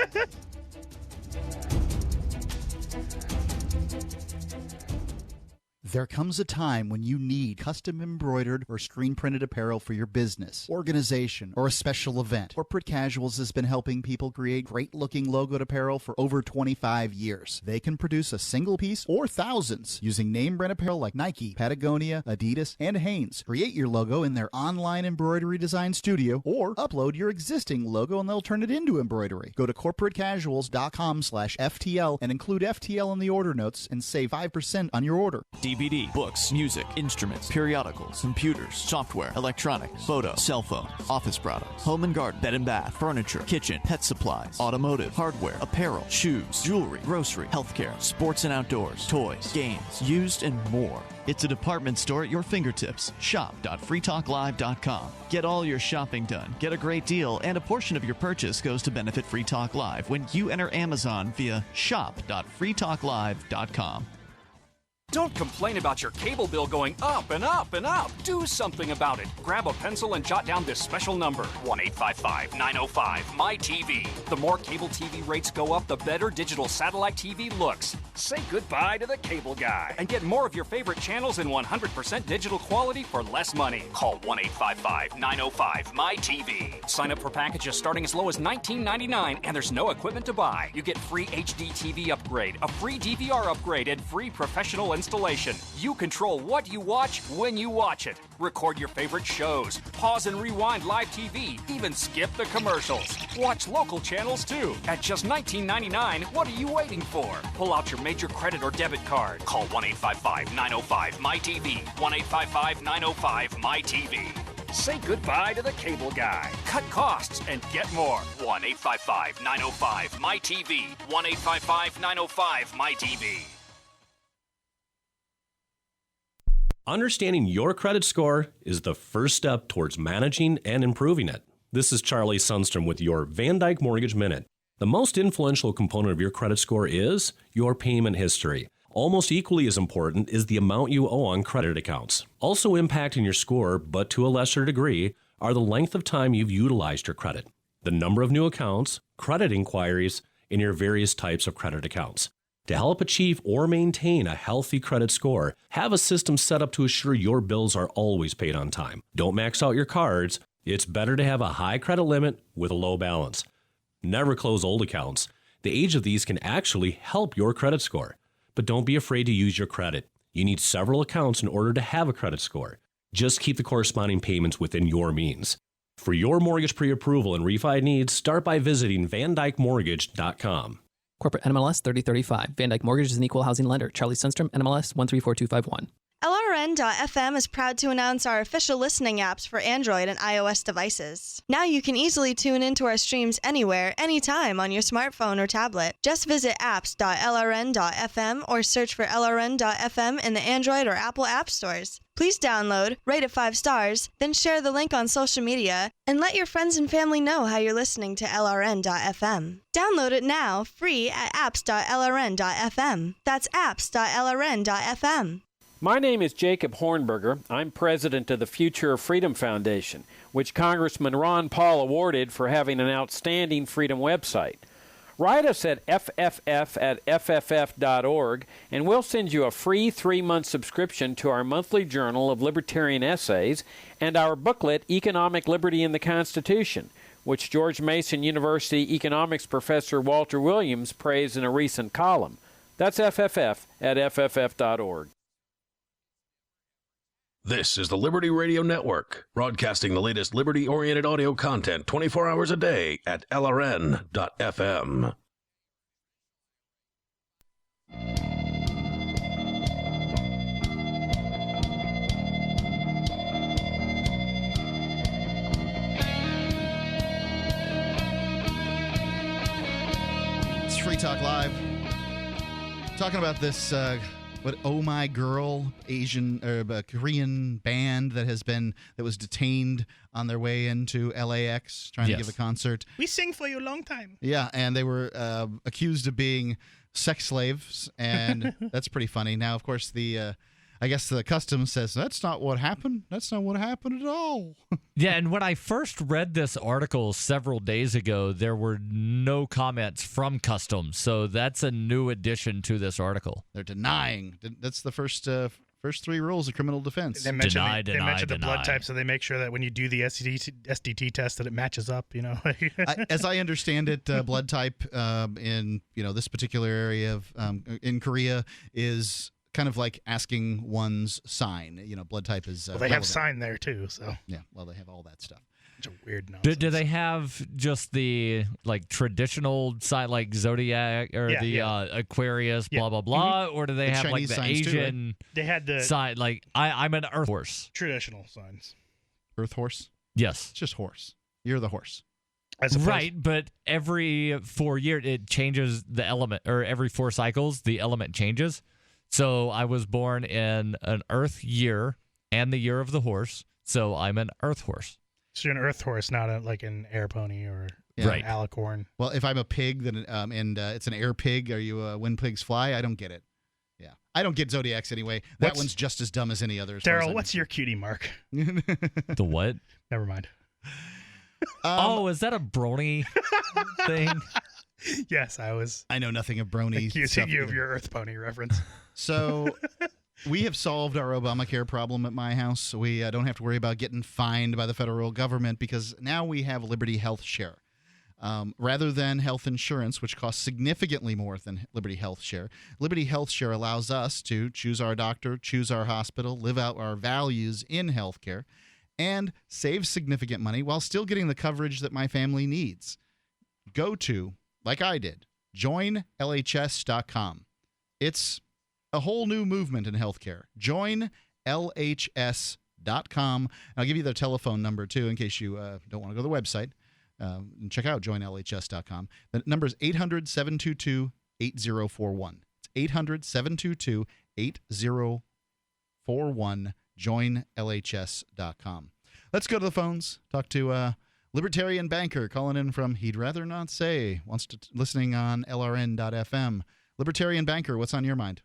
There comes a time when you need custom embroidered or screen printed apparel for your business, organization, or a special event. Corporate Casuals has been helping people create great looking logoed apparel for over 25 years. They can produce a single piece or thousands using name brand apparel like Nike, Patagonia, Adidas, and Hanes. Create your logo in their online embroidery design studio or upload your existing logo and they'll turn it into embroidery. Go to corporatecasuals.com/FTL and include FTL in the order notes and save 5% on your order. DVD, books, music, instruments, periodicals, computers, software, electronics, photo, cell phone, office products, home and garden, bed and bath, furniture, kitchen, pet supplies, automotive, hardware, apparel, shoes, jewelry, grocery, healthcare, sports and outdoors, toys, games, used, and more. It's a department store at your fingertips. Shop.freetalklive.com. Get all your shopping done, get a great deal, and a portion of your purchase goes to benefit Free Talk Live when you enter Amazon via shop.freetalklive.com. Don't complain about your cable bill going up and up and up. Do something about it. Grab a pencil and jot down this special number, 1-855-905-MY-TV. The more cable TV rates go up, the better digital satellite TV looks. Say goodbye to the cable guy and get more of your favorite channels in 100% digital quality for less money. Call 1-855-905-MY-TV. Sign up for packages starting as low as $19.99, and there's no equipment to buy. You get free HD TV upgrade, a free DVR upgrade, and free professional installation. You control what you watch when you watch it. Record your favorite shows, pause and rewind live TV, even skip the commercials. Watch local channels too. At just $19.99, what are you waiting for? Pull out your major credit or debit card. Call 1-855-905-MY-TV. 1-855-905-MY-TV. Say goodbye to the cable guy. Cut costs and get more. 1-855-905-MY-TV. 1-855-905-MY-TV. Understanding your credit score is the first step towards managing and improving it. This is Charlie Sundstrom with your Van Dyke Mortgage Minute. The most influential component of your credit score is your payment history. Almost equally as important is the amount you owe on credit accounts. Also impacting your score, but to a lesser degree, are the length of time you've utilized your credit, the number of new accounts, credit inquiries, and your various types of credit accounts. To help achieve or maintain a healthy credit score, have a system set up to assure your bills are always paid on time. Don't max out your cards. It's better to have a high credit limit with a low balance. Never close old accounts. The age of these can actually help your credit score. But don't be afraid to use your credit. You need several accounts in order to have a credit score. Just keep the corresponding payments within your means. For your mortgage pre-approval and refi needs, start by visiting VanDykeMortgage.com. Corporate NMLS 3035. Van Dyke Mortgage is an equal housing lender. Charlie Sundstrom, NMLS 134251. LRN.FM is proud to announce our official listening apps for Android and iOS devices. Now you can easily tune into our streams anywhere, anytime on your smartphone or tablet. Just visit apps.lrn.fm or search for LRN.FM in the Android or Apple app stores. Please download, rate it 5 stars, then share the link on social media, and let your friends and family know how you're listening to LRN.FM. Download it now, free at apps.lrn.fm. That's apps.lrn.fm. My name is Jacob Hornberger. I'm president of the Future of Freedom Foundation, which Congressman Ron Paul awarded for having an outstanding freedom website. Write us at fff@fff.org, and we'll send you a free 3-month subscription to our monthly journal of libertarian essays and our booklet, Economic Liberty in the Constitution, which George Mason University economics professor Walter Williams praised in a recent column. That's fff@fff.org. This is the Liberty Radio Network, broadcasting the latest liberty-oriented audio content 24 hours a day at LRN.FM. It's Free Talk Live. Talking about this Oh My Girl Asian Korean band that was detained on their way into LAX trying to give a concert. We sing for you a long time. Yeah, and they were accused of being sex slaves, and that's pretty funny. Now, of course, I guess the customs says that's not what happened. That's not what happened at all. Yeah, and when I first read this article several days ago, there were no comments from customs, so that's a new addition to this article. They're denying. That's the first 3 rules of criminal defense. They mention the blood type, so they make sure that when you do the SDT test that it matches up, As I understand it, blood type in this particular area of in Korea is kind of like asking one's sign. Blood type is well, they have sign there too, so yeah. Well, they have all that stuff. It's a weird nonsense. Do they have just the traditional sign like zodiac or Aquarius, blah blah blah, or do they have Chinese like the signs Asian? Too, right? They had the sign like I'm an earth horse. Traditional signs. Earth horse. Yes, it's just horse. You're the horse. Right, but every 4 years it changes the element, or every 4 cycles the element changes. So I was born in an earth year and the year of the horse, so I'm an earth horse. So you're an earth horse, not like an air pony or an alicorn. Well, if I'm a pig, then and it's an air pig, are you a when pigs fly? I don't get it. Yeah. I don't get Zodiacs anyway. That one's just as dumb as any other. Daryl, what's your cutie mark? The what? Never mind. Is that a brony thing? Yes, I know nothing of brony. Accusing you of your Earth Pony reference. So we have solved our Obamacare problem at my house. We don't have to worry about getting fined by the federal government because now we have Liberty Health Share. Rather than health insurance, which costs significantly more than Liberty Health Share, Liberty Health Share allows us to choose our doctor, choose our hospital, live out our values in healthcare, and save significant money while still getting the coverage that my family needs. Go to, like I did, joinlhs.com. It's a whole new movement in healthcare. Joinlhs.com. I'll give you their telephone number, too, in case you don't want to go to the website. And check out joinlhs.com. The number is 800-722-8041. It's 800-722-8041, joinlhs.com. Let's go to the phones. Talk to libertarian banker calling in from He'd Rather Not Say, listening on LRN.FM. Libertarian banker, what's on your mind?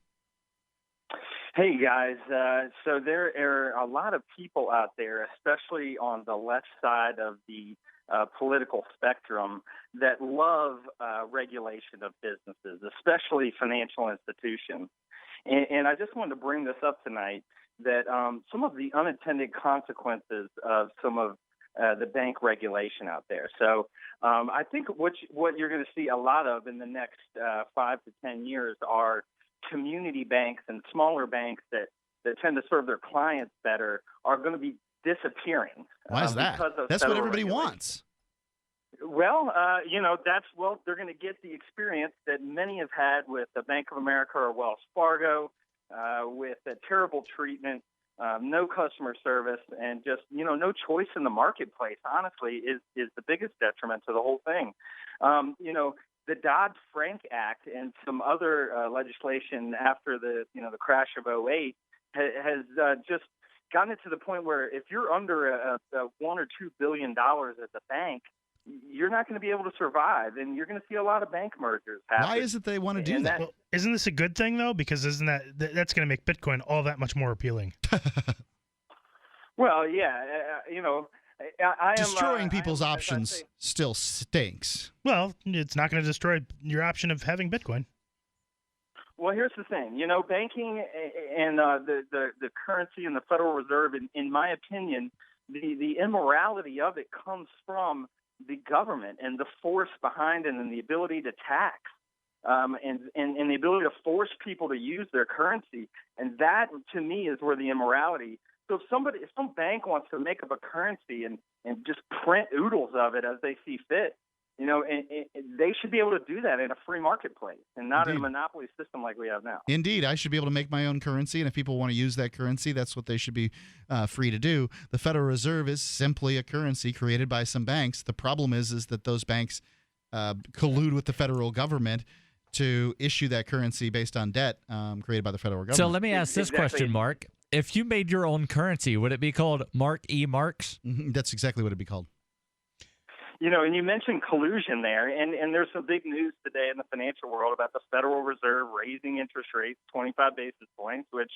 Hey, guys. So there are a lot of people out there, especially on the left side of the political spectrum, that love regulation of businesses, especially financial institutions. And I just wanted to bring this up tonight, that some of the unintended consequences of some of the bank regulation out there. So I think what you're going to see a lot of in the next 5 to 10 years are community banks and smaller banks that tend to serve their clients better are going to be disappearing. Why is that? That's what everybody wants. Well, they're going to get the experience that many have had with the Bank of America or Wells Fargo, with a terrible treatment, no customer service, and just, no choice in the marketplace, honestly, is the biggest detriment to the whole thing. The Dodd-Frank Act and some other legislation after the crash of 2008 has just gotten it to the point where if you're under a $1 or $2 billion at the bank, you're not going to be able to survive, and you're going to see a lot of bank mergers happen. Why is it they want to do that? Well, isn't this a good thing, though? Because that's going to make Bitcoin all that much more appealing. Well, yeah, destroying people's options still stinks. Well, it's not going to destroy your option of having Bitcoin. Well, here's the thing. Banking and the currency and the Federal Reserve, in my opinion, the immorality of it comes from the government and the force behind it and the ability to tax and the ability to force people to use their currency. And that, to me, is where the immorality. So if some bank wants to make up a currency and just print oodles of it as they see fit, and they should be able to do that in a free marketplace and not in a monopoly system like we have now. Indeed, I should be able to make my own currency, and if people want to use that currency, that's what they should be free to do. The Federal Reserve is simply a currency created by some banks. The problem is that those banks collude with the federal government to issue that currency based on debt created by the federal government. So let me ask this question, Mark. If you made your own currency, would it be called Mark E. Marks? That's exactly what it'd be called. And you mentioned collusion there, and there's some big news today in the financial world about the Federal Reserve raising interest rates 25 basis points, which,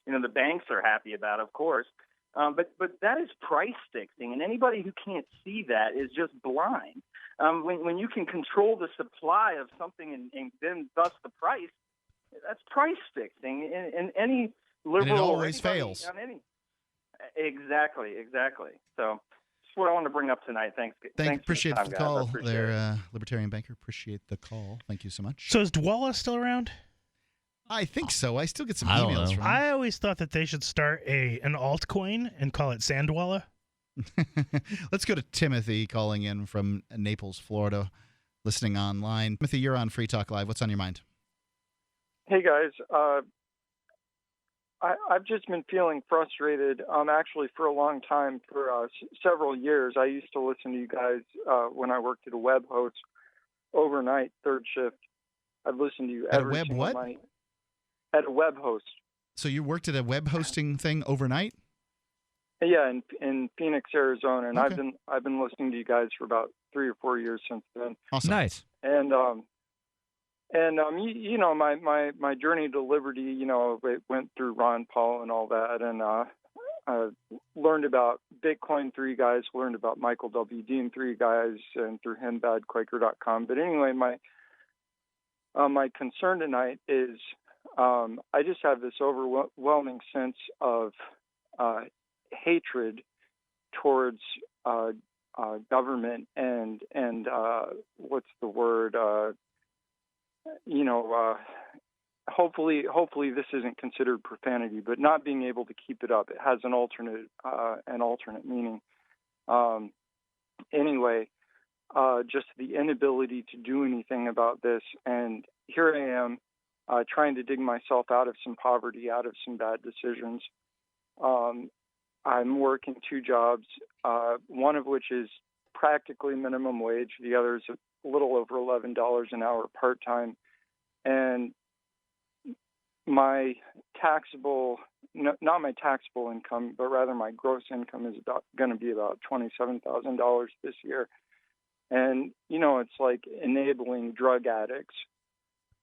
the banks are happy about, of course. But that is price fixing, and anybody who can't see that is just blind. When you can control the supply of something and then thus the price, that's price fixing. And any liberal, and it always fails. Exactly. So. What I want to bring up tonight. Thanks. Appreciate for the the time, call guys. there, Libertarian Banker. Appreciate the call. Thank you so much. So is Dwalla still around? I think so. I still get some I don't emails know. from him. I always thought that they should start an altcoin and call it Sandwalla. Let's go to Timothy calling in from Naples, Florida, listening online. Timothy, you're on Free Talk Live. What's on your mind? Hey, guys. I've just been feeling frustrated, actually, for a long time, for several years. I used to listen to you guys when I worked at a web host overnight, third shift. I've listened to you every single night. At a web host. So you worked at a web hosting thing overnight? Yeah, in Phoenix, Arizona, and Okay. I've been listening to you guys for about 3 or 4 years since then. Awesome. Nice. And And you know, my journey to liberty, you know, it went through Ron Paul and all that, and I learned about Bitcoin 3 guys, learned about Michael W. Dean 3 guys, and through him, badquaker.com. But anyway, my concern tonight is I just have this overwhelming sense of hatred towards government and what's the word? You know, hopefully this isn't considered profanity, but not being able to keep it up, it has an alternate meaning. Anyway, just the inability to do anything about this, and here I am trying to dig myself out of some poverty, out of some bad decisions. I'm working 2 jobs, one of which is practically minimum wage, the other is a little over $11 an hour part-time, and my taxable, not my taxable income, but rather my gross income is going to be about $27,000 this year. And, you know, it's like enabling drug addicts,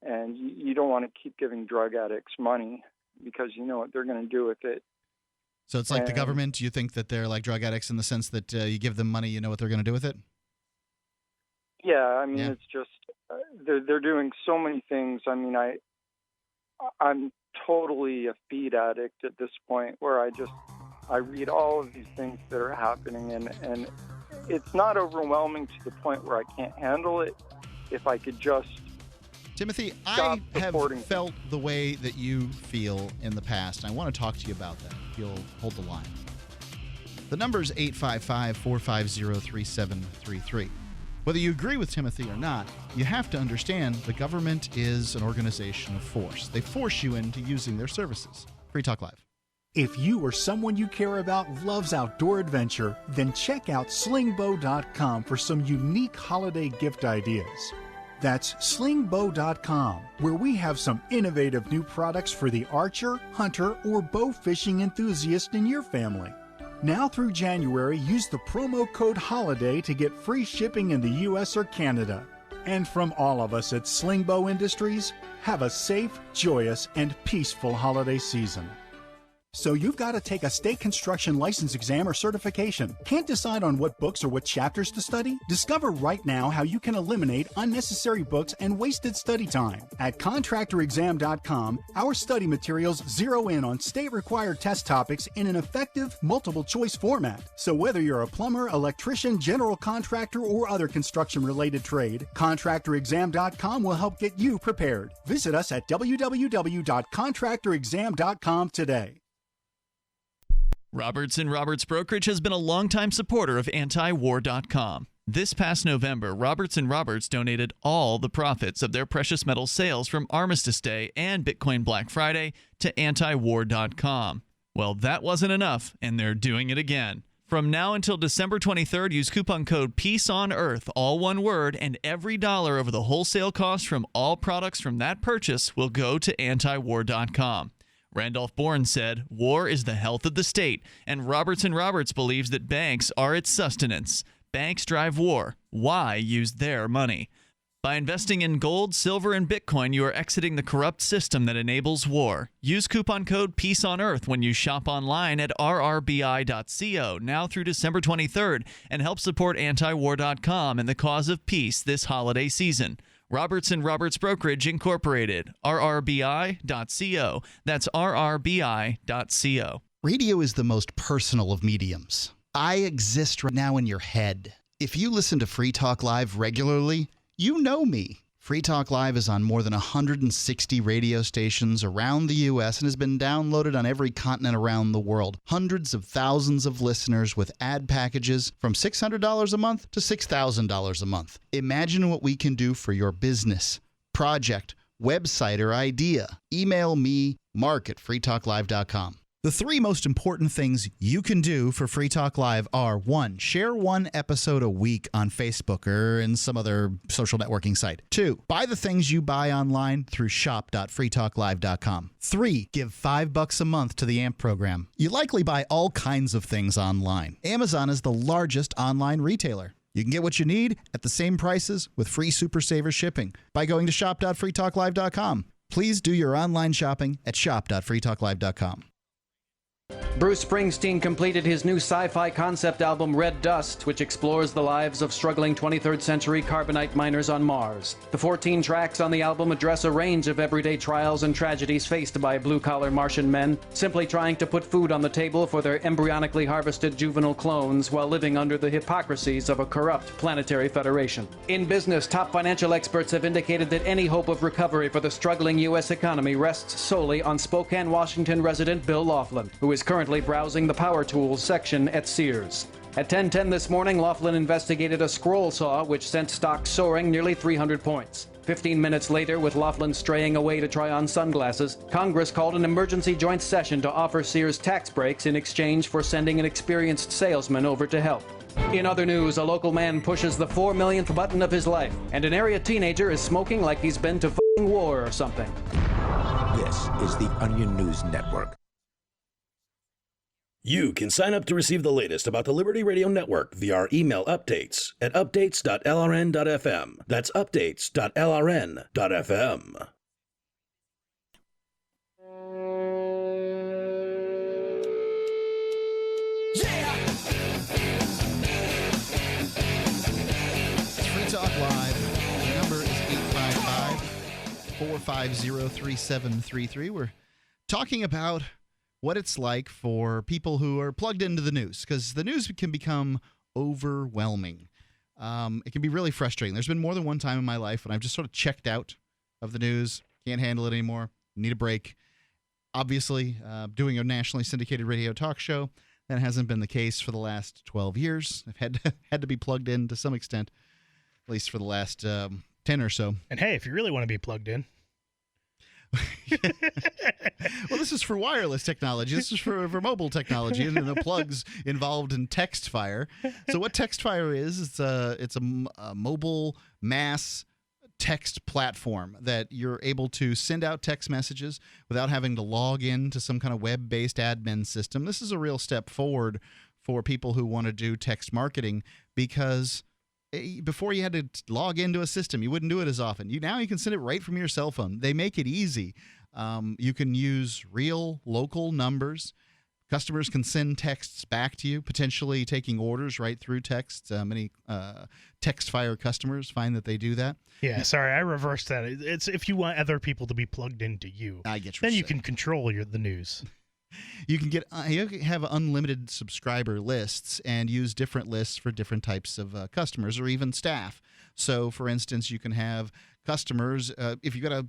and you don't want to keep giving drug addicts money because you know what they're going to do with it. So it's like the government. You think that they're like drug addicts in the sense that you give them money, you know what they're going to do with it? Yeah, I mean, it's just they're doing so many things. I mean, I'm totally a feed addict at this point where I read all of these things that are happening, and it's not overwhelming to the point where I can't handle it. If I could just Timothy, I have felt the way that you feel in the past, and I want to talk to you about that. If you'll hold the line. The number is 855-450-3733. Whether you agree with Timothy or not, you have to understand the government is an organization of force. They force you into using their services. Free Talk Live. If you or someone you care about loves outdoor adventure, then check out slingbow.com for some unique holiday gift ideas. That's slingbow.com, where we have some innovative new products for the archer, hunter, or bow fishing enthusiast in your family. Now through January, use the promo code HOLIDAY to get free shipping in the U.S. or Canada. And from all of us at Slingbow Industries, have a safe, joyous, and peaceful holiday season. So you've got to take a state construction license exam or certification. Can't decide on what books or what chapters to study? Discover right now how you can eliminate unnecessary books and wasted study time. At contractorexam.com, our study materials zero in on state-required test topics in an effective, multiple-choice format. So whether you're a plumber, electrician, general contractor, or other construction-related trade, contractorexam.com will help get you prepared. Visit us at www.contractorexam.com today. Roberts & Roberts Brokerage has been a longtime supporter of antiwar.com. This past November, Roberts & Roberts donated all the profits of their precious metal sales from Armistice Day and Bitcoin Black Friday to antiwar.com. Well, that wasn't enough, and they're doing it again. From now until December 23rd, use coupon code PEACEONEARTH, all one word, and every dollar over the wholesale cost from all products from that purchase will go to antiwar.com. Randolph Bourne said, "War is the health of the state, and Roberts & Roberts believes that banks are its sustenance. Banks drive war. Why use their money? By investing in gold, silver, and Bitcoin, you are exiting the corrupt system that enables war. Use coupon code PEACEONEARTH when you shop online at rrbi.co now through December 23rd and help support antiwar.com and the cause of peace this holiday season. Roberts & Roberts Brokerage Incorporated, rrbi.co. That's rrbi.co. Radio is the most personal of mediums. I exist right now in your head. If you listen to Free Talk Live regularly, you know me. Free Talk Live is on more than 160 radio stations around the U.S. and has been downloaded on every continent around the world. Hundreds of thousands of listeners with ad packages from $600 a month to $6,000 a month. Imagine what we can do for your business, project, website, or idea. Email me, mark@freetalklive.com. The 3 most important things you can do for Free Talk Live are: 1, share 1 episode a week on Facebook or in some other social networking site. 2, buy the things you buy online through shop.freetalklive.com. 3, give $5 a month to the AMP program. You likely buy all kinds of things online. Amazon is the largest online retailer. You can get what you need at the same prices with free Super Saver shipping by going to shop.freetalklive.com. Please do your online shopping at shop.freetalklive.com. Bruce Springsteen completed his new sci-fi concept album Red Dust, which explores the lives of struggling 23rd century carbonite miners on Mars. The 14 tracks on the album address a range of everyday trials and tragedies faced by blue-collar Martian men, simply trying to put food on the table for their embryonically harvested juvenile clones while living under the hypocrisies of a corrupt planetary federation. In business, top financial experts have indicated that any hope of recovery for the struggling U.S. economy rests solely on Spokane, Washington resident Bill Laughlin, who is currently browsing the power tools section at Sears. At 10:10 this morning, Laughlin investigated a scroll saw which sent stocks soaring nearly 300 points. 15 minutes later, with Laughlin straying away to try on sunglasses, Congress called an emergency joint session to offer Sears tax breaks in exchange for sending an experienced salesman over to help. In other news, a local man pushes the 4 millionth button of his life, and an area teenager is smoking like he's been to f***ing war or something. This is the Onion News Network. You can sign up to receive the latest about the Liberty Radio Network via our email updates at updates.lrn.fm. That's updates.lrn.fm. It's Free Talk Live. The number is 855-450-3733. We're talking about what it's like for people who are plugged into the news, because the news can become overwhelming. It can be really frustrating. There's been more than one time in my life when I've just sort of checked out of the news, can't handle it anymore, need a break. Obviously, doing a nationally syndicated radio talk show, that hasn't been the case for the last 12 years. I've had to be plugged in to some extent, at least for the last 10 or so. And hey, if you really want to be plugged in. Well, this is for wireless technology. This is for mobile technology, and the plugs involved in TextFire. So what TextFire is, it's a mobile mass text platform that you're able to send out text messages without having to log in to some kind of web-based admin system. This is a real step forward for people who want to do text marketing, because before you had to log into a system, you wouldn't do it as often. Now you can send it right from your cell phone. They make it easy. You can use real local numbers. Customers can send texts back to you, potentially taking orders right through text. Many TextFire customers find that they do that. Yeah, sorry, I reversed that. It's if you want other people to be plugged into you, I get then you can control the news. You can have unlimited subscriber lists and use different lists for different types of customers or even staff. So, for instance, you can have customers, if you've got a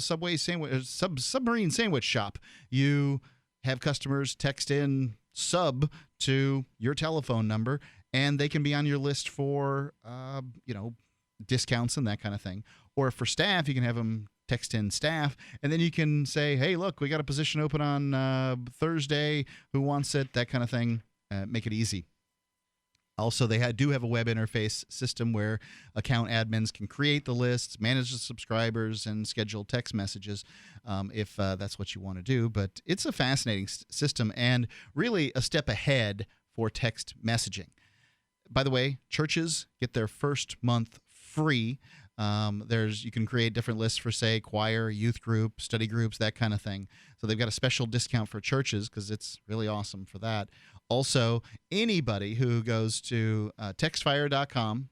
Subway sandwich, submarine sandwich shop, you have customers text in sub to your telephone number, and they can be on your list for, discounts and that kind of thing. Or for staff, you can have them text in staff, and then you can say, hey, look, we got a position open on Thursday. Who wants it? That kind of thing. Make it easy. Also, they do have a web interface system where account admins can create the lists, manage the subscribers, and schedule text messages if that's what you want to do. But it's a fascinating system and really a step ahead for text messaging. By the way, churches get their first month free. You can create different lists for, say, choir, youth group, study groups, that kind of thing. So they've got a special discount for churches because it's really awesome for that. Also, anybody who goes to textfire.com,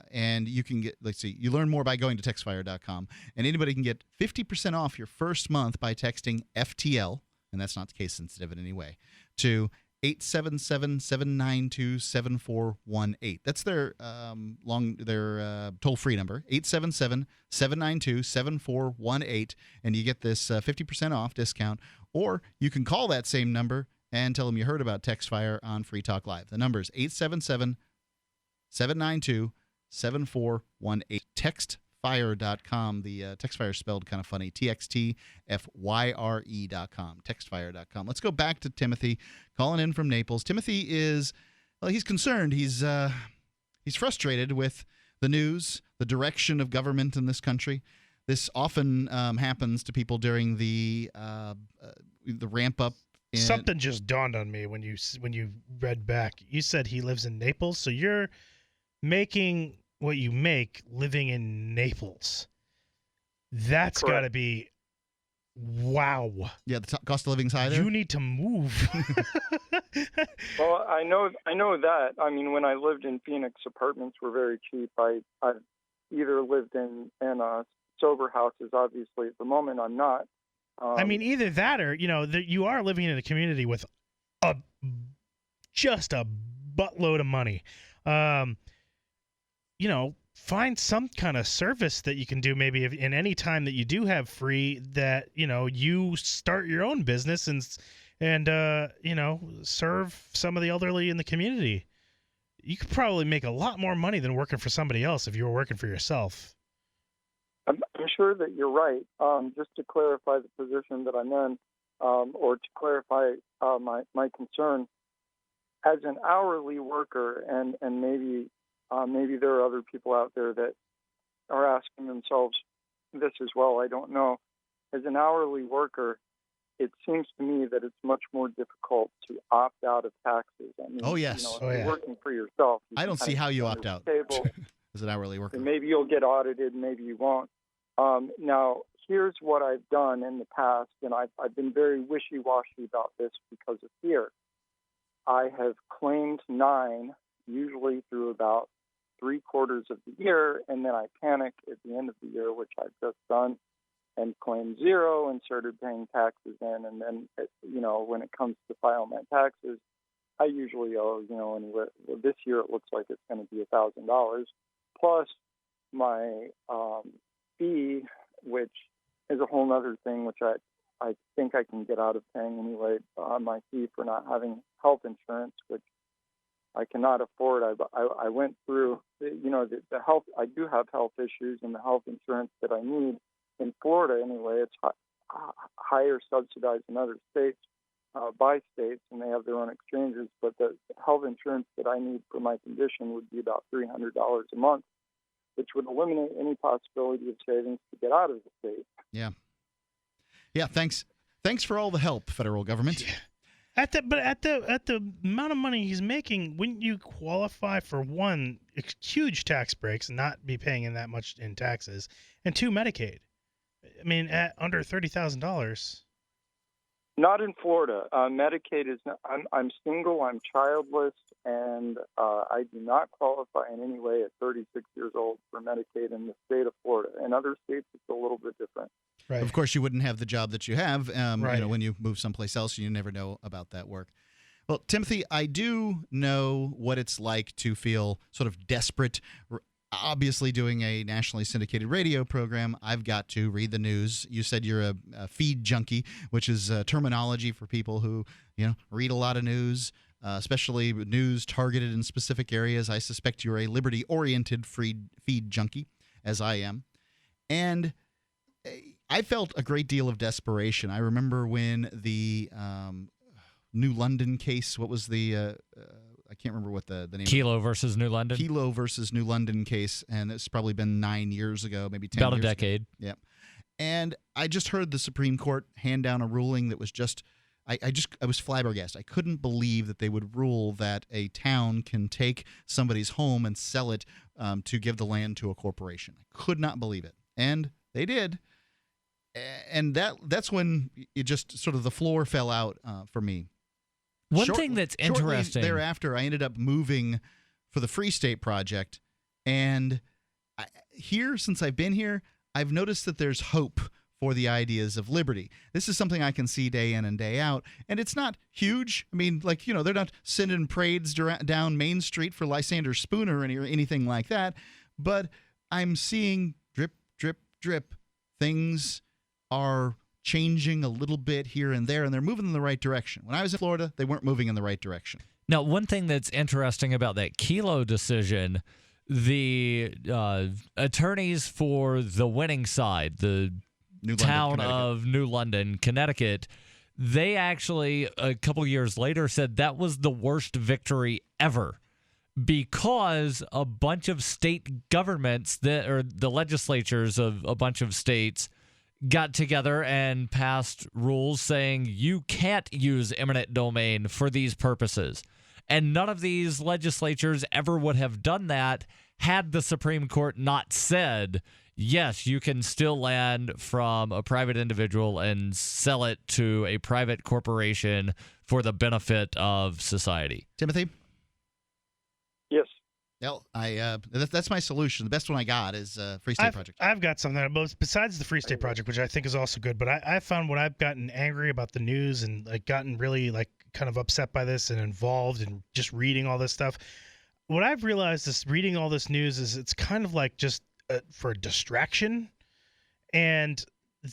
and you can get, you learn more by going to textfire.com, and anybody can get 50% off your first month by texting FTL, and that's not case sensitive in any way, to 877-792-7418. That's their toll-free number, 877-792-7418, and you get this 50% off discount. Or you can call that same number and tell them you heard about TextFire on Free Talk Live. The number is 877-792-7418. TextFire.com. The TextFire is spelled kind of funny. TXTFYRE.com. TextFire.com. Let's go back to Timothy, calling in from Naples. Timothy is, he's concerned. He's frustrated with the news, the direction of government in this country. This often happens to people during the ramp up Something just dawned on me when you read back. You said he lives in Naples, so you're making what you make living in Naples. That's got to be wow. Yeah, the cost of living's high there. You need to move. Well, I know that. I mean, when I lived in Phoenix, apartments were very cheap. I've either lived in sober houses. Obviously, at the moment, I'm not. I mean, either that or you are living in a community with just a buttload of money. Find some kind of service that you can do maybe in any time that you do have free, that you start your own business and serve some of the elderly in the community. You could probably make a lot more money than working for somebody else if you were working for yourself. I'm sure that you're right. Just to clarify the position that I'm in, or to clarify my concern, as an hourly worker, and maybe there are other people out there that are asking themselves this as well. I don't know. As an hourly worker, it seems to me that it's much more difficult to opt out of taxes. I mean, oh yes, if you're working for yourself, I don't see how you opt out table, as an hourly worker. And maybe you'll get audited, maybe you won't. Now, here's what I've done in the past, and I've been very wishy-washy about this because of fear. I have claimed 9, usually through about 3/4 of the year, and then I panic at the end of the year, which I've just done, and claimed 0 and started paying taxes in. And then, when it comes to file my taxes, I usually owe, anywhere. Well, this year it looks like it's going to be $1,000 plus my fee, which is a whole other thing, which I think I can get out of paying anyway. My fee for not having health insurance, which I cannot afford. I went through, the health. I do have health issues, and the health insurance that I need in Florida anyway, it's higher subsidized in other states by states, and they have their own exchanges. But the health insurance that I need for my condition would be about $300 a month, which would eliminate any possibility of savings to get out of the state. Yeah. Thanks for all the help, federal government. At the amount of money he's making, wouldn't you qualify for 1, huge tax breaks and not be paying in that much in taxes, and 2, Medicaid? I mean, at under $30,000. Not in Florida. Medicaid is not. I'm single. I'm childless, and I do not qualify in any way at 36 years old for Medicaid in the state of Florida. In other states, it's a little bit different. Right. Of course, you wouldn't have the job that you have. When you move someplace else, you never know about that work. Well, Timothy, I do know what it's like to feel sort of desperate. Obviously, doing a nationally syndicated radio program, I've got to read the news. You said you're a feed junkie, which is terminology for people who read a lot of news, especially news targeted in specific areas. I suspect you're a liberty-oriented feed junkie, as I am. And I felt a great deal of desperation. I remember when the New London case, what was the I can't remember what the name. Kelo versus New London. Kelo versus New London case, and it's probably been 9 years ago, maybe 10 about years a decade. Ago. Yep. And I just heard the Supreme Court hand down a ruling that was just, I was flabbergasted. I couldn't believe that they would rule that a town can take somebody's home and sell it to give the land to a corporation. I could not believe it, and they did. And that's when it just sort of the floor fell out for me. One thing that's interesting. Shortly thereafter, I ended up moving for the Free State Project. And here, since I've been here, I've noticed that there's hope for the ideas of liberty. This is something I can see day in and day out. And it's not huge. I mean, they're not sending parades down Main Street for Lysander Spooner or anything like that. But I'm seeing drip, drip, drip. Things are changing a little bit here and there, and they're moving in the right direction. When I was in Florida, they weren't moving in the right direction. Now, one thing that's interesting about that Kelo decision, the attorneys for the winning side, the town of New London, Connecticut, they actually, a couple years later, said that was the worst victory ever because a bunch of state governments, or the legislatures of a bunch of states, got together and passed rules saying you can't use eminent domain for these purposes. And none of these legislatures ever would have done that had the Supreme Court not said, yes, you can steal land from a private individual and sell it to a private corporation for the benefit of society. Timothy? Yes. Well, that's my solution. The best one I got is Free State Project. I've got something besides the Free State Project, which I think is also good. But I found when I've gotten angry about the news and like gotten really like kind of upset by this and involved in just reading all this stuff, what I've realized is reading all this news is it's kind of like just for a distraction, and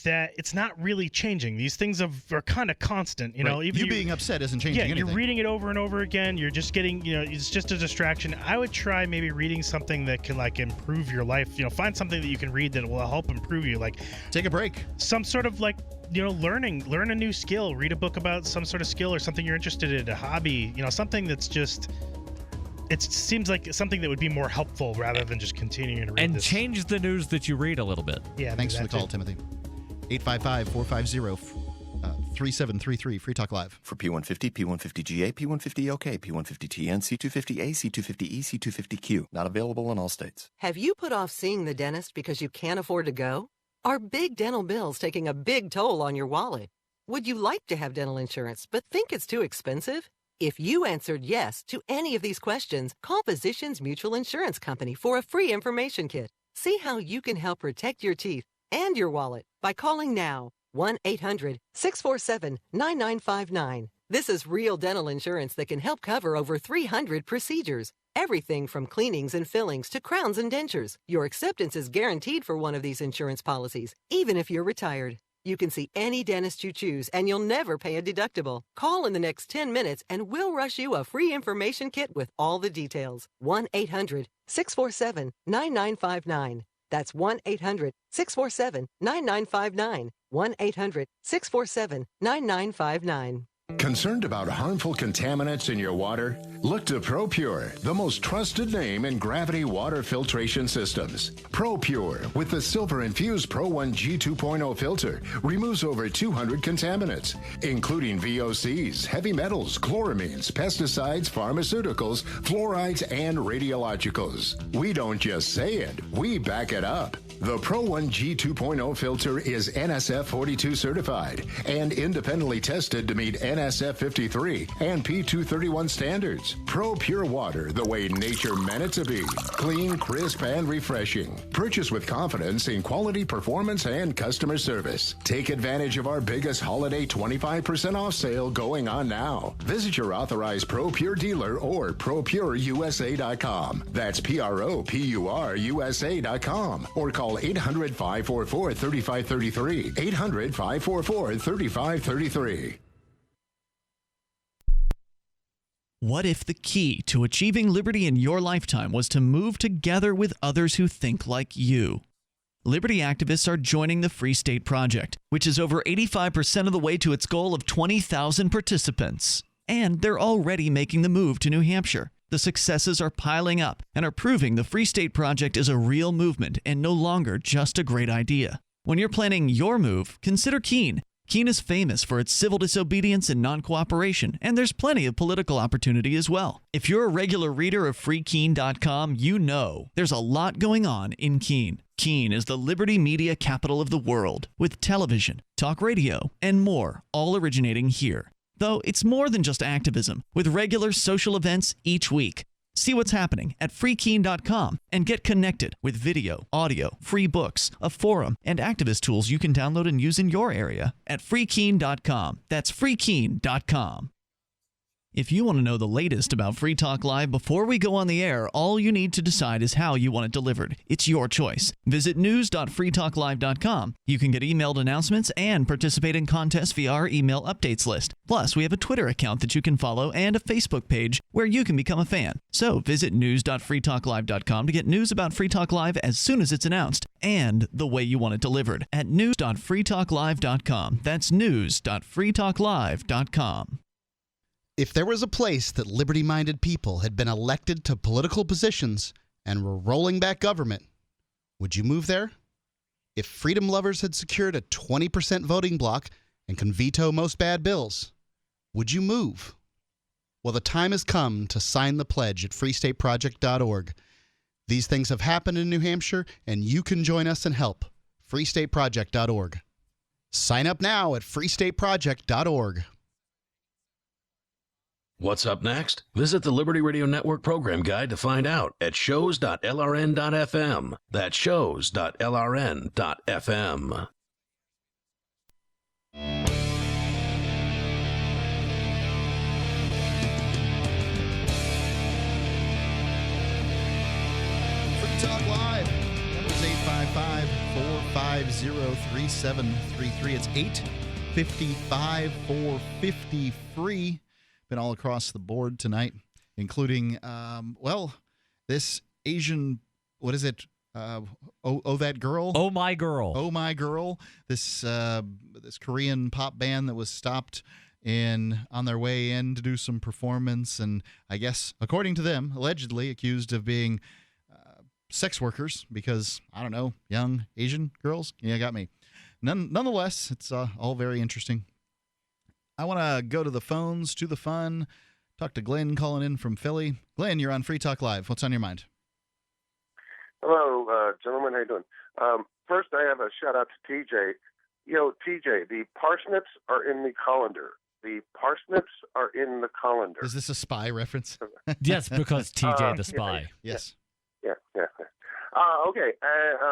that it's not really changing. These things are kind of constant, you know. Right. Even you being upset isn't changing anything. You're reading it over and over again. You're just getting, it's just a distraction. I would try maybe reading something that can like improve your life. Find something that you can read that will help improve you. Like take a break. Some sort of like, learn a new skill. Read a book about some sort of skill or something you're interested in, a hobby. Something that's just. It seems like something that would be more helpful rather than just continuing to read and this. change the news that you read a little bit. Yeah. Thanks for the call, Timothy. 855-450-3733, Free Talk Live. For P150, P150GA, P150OK, P150TN, C250A, C250E, C250Q. Not available in all states. Have you put off seeing the dentist because you can't afford to go? Are big dental bills taking a big toll on your wallet? Would you like to have dental insurance but think it's too expensive? If you answered yes to any of these questions, call Physicians Mutual Insurance Company for a free information kit. See how you can help protect your teeth and your wallet by calling now 1-800-647-9959. This is real dental insurance that can help cover over 300 procedures. Everything from cleanings and fillings to crowns and dentures. Your acceptance is guaranteed for one of these insurance policies, even if you're retired. You can see any dentist you choose, and you'll never pay a deductible. Call in the next 10 minutes, and we'll rush you a free information kit with all the details. 1-800-647-9959. That's 1-800-647-9959. 1-800-647-9959. Concerned about harmful contaminants in your water? Look to ProPure, the most trusted name in gravity water filtration systems. ProPure, with the silver-infused Pro 1 G2.0 filter, removes over 200 contaminants, including VOCs, heavy metals, chloramines, pesticides, pharmaceuticals, fluorides, and radiologicals. We don't just say it, we back it up. The Pro 1 G2.0 filter is NSF 42 certified and independently tested to meet NSF 53 and P231 standards. Pro Pure Water, the way nature meant it to be. Clean, crisp, and refreshing. Purchase with confidence in quality, performance, and customer service. Take advantage of our biggest holiday 25% off sale going on now. Visit your authorized Pro Pure dealer or ProPureUSA.com. That's ProPureUSA.com. Or call 800-544-3533. 800-544-3533. What if the key to achieving liberty in your lifetime was to move together with others who think like you? Liberty activists are joining the Free State Project, which is over 85% of the way to its goal of 20,000 participants. And they're already making the move to New Hampshire. The successes are piling up and are proving the Free State Project is a real movement and no longer just a great idea. When you're planning your move, consider Keene. Keene is famous for its civil disobedience and non-cooperation, and there's plenty of political opportunity as well. If you're a regular reader of freekeene.com, you know there's a lot going on in Keene. Keene is the liberty media capital of the world, with television, talk radio, and more, all originating here. Though it's more than just activism, with regular social events each week. See what's happening at freekeene.com and get connected with video, audio, free books, a forum, and activist tools you can download and use in your area at freekeene.com. That's freekeene.com. If you want to know the latest about Free Talk Live before we go on the air, all you need to decide is how you want it delivered. It's your choice. Visit news.freetalklive.com. You can get emailed announcements and participate in contests via our email updates list. Plus, we have a Twitter account that you can follow and a Facebook page where you can become a fan. So visit news.freetalklive.com to get news about Free Talk Live as soon as it's announced and the way you want it delivered at news.freetalklive.com. That's news.freetalklive.com. If there was a place that liberty-minded people had been elected to political positions and were rolling back government, would you move there? If freedom lovers had secured a 20% voting block and can veto most bad bills, would you move? Well, the time has come to sign the pledge at freestateproject.org. These things have happened in New Hampshire, and you can join us and help. freestateproject.org. Sign up now at freestateproject.org. What's up next? Visit the Liberty Radio Network program guide to find out at shows.lrn.fm. That's shows.lrn.fm. Free Talk Live. Number's 855-450-3733. It's 855-450-FREE. Been all across the board tonight, including, this Asian, what is it? That girl? Oh My Girl. Oh My Girl. This Korean pop band that was stopped on their way in to do some performance, and I guess, according to them, allegedly accused of being sex workers because, I don't know, young Asian girls? Yeah, got me. Nonetheless, it's all very interesting. I want to go to the phones, to the fun, talk to Glenn calling in from Philly. Glenn, you're on Free Talk Live. What's on your mind? Hello, gentlemen. How you doing? First, I have a shout-out to TJ. Yo, TJ, the parsnips are in the colander. The parsnips are in the colander. Is this a spy reference? Yes, because TJ the spy. Yes. Yeah. Okay.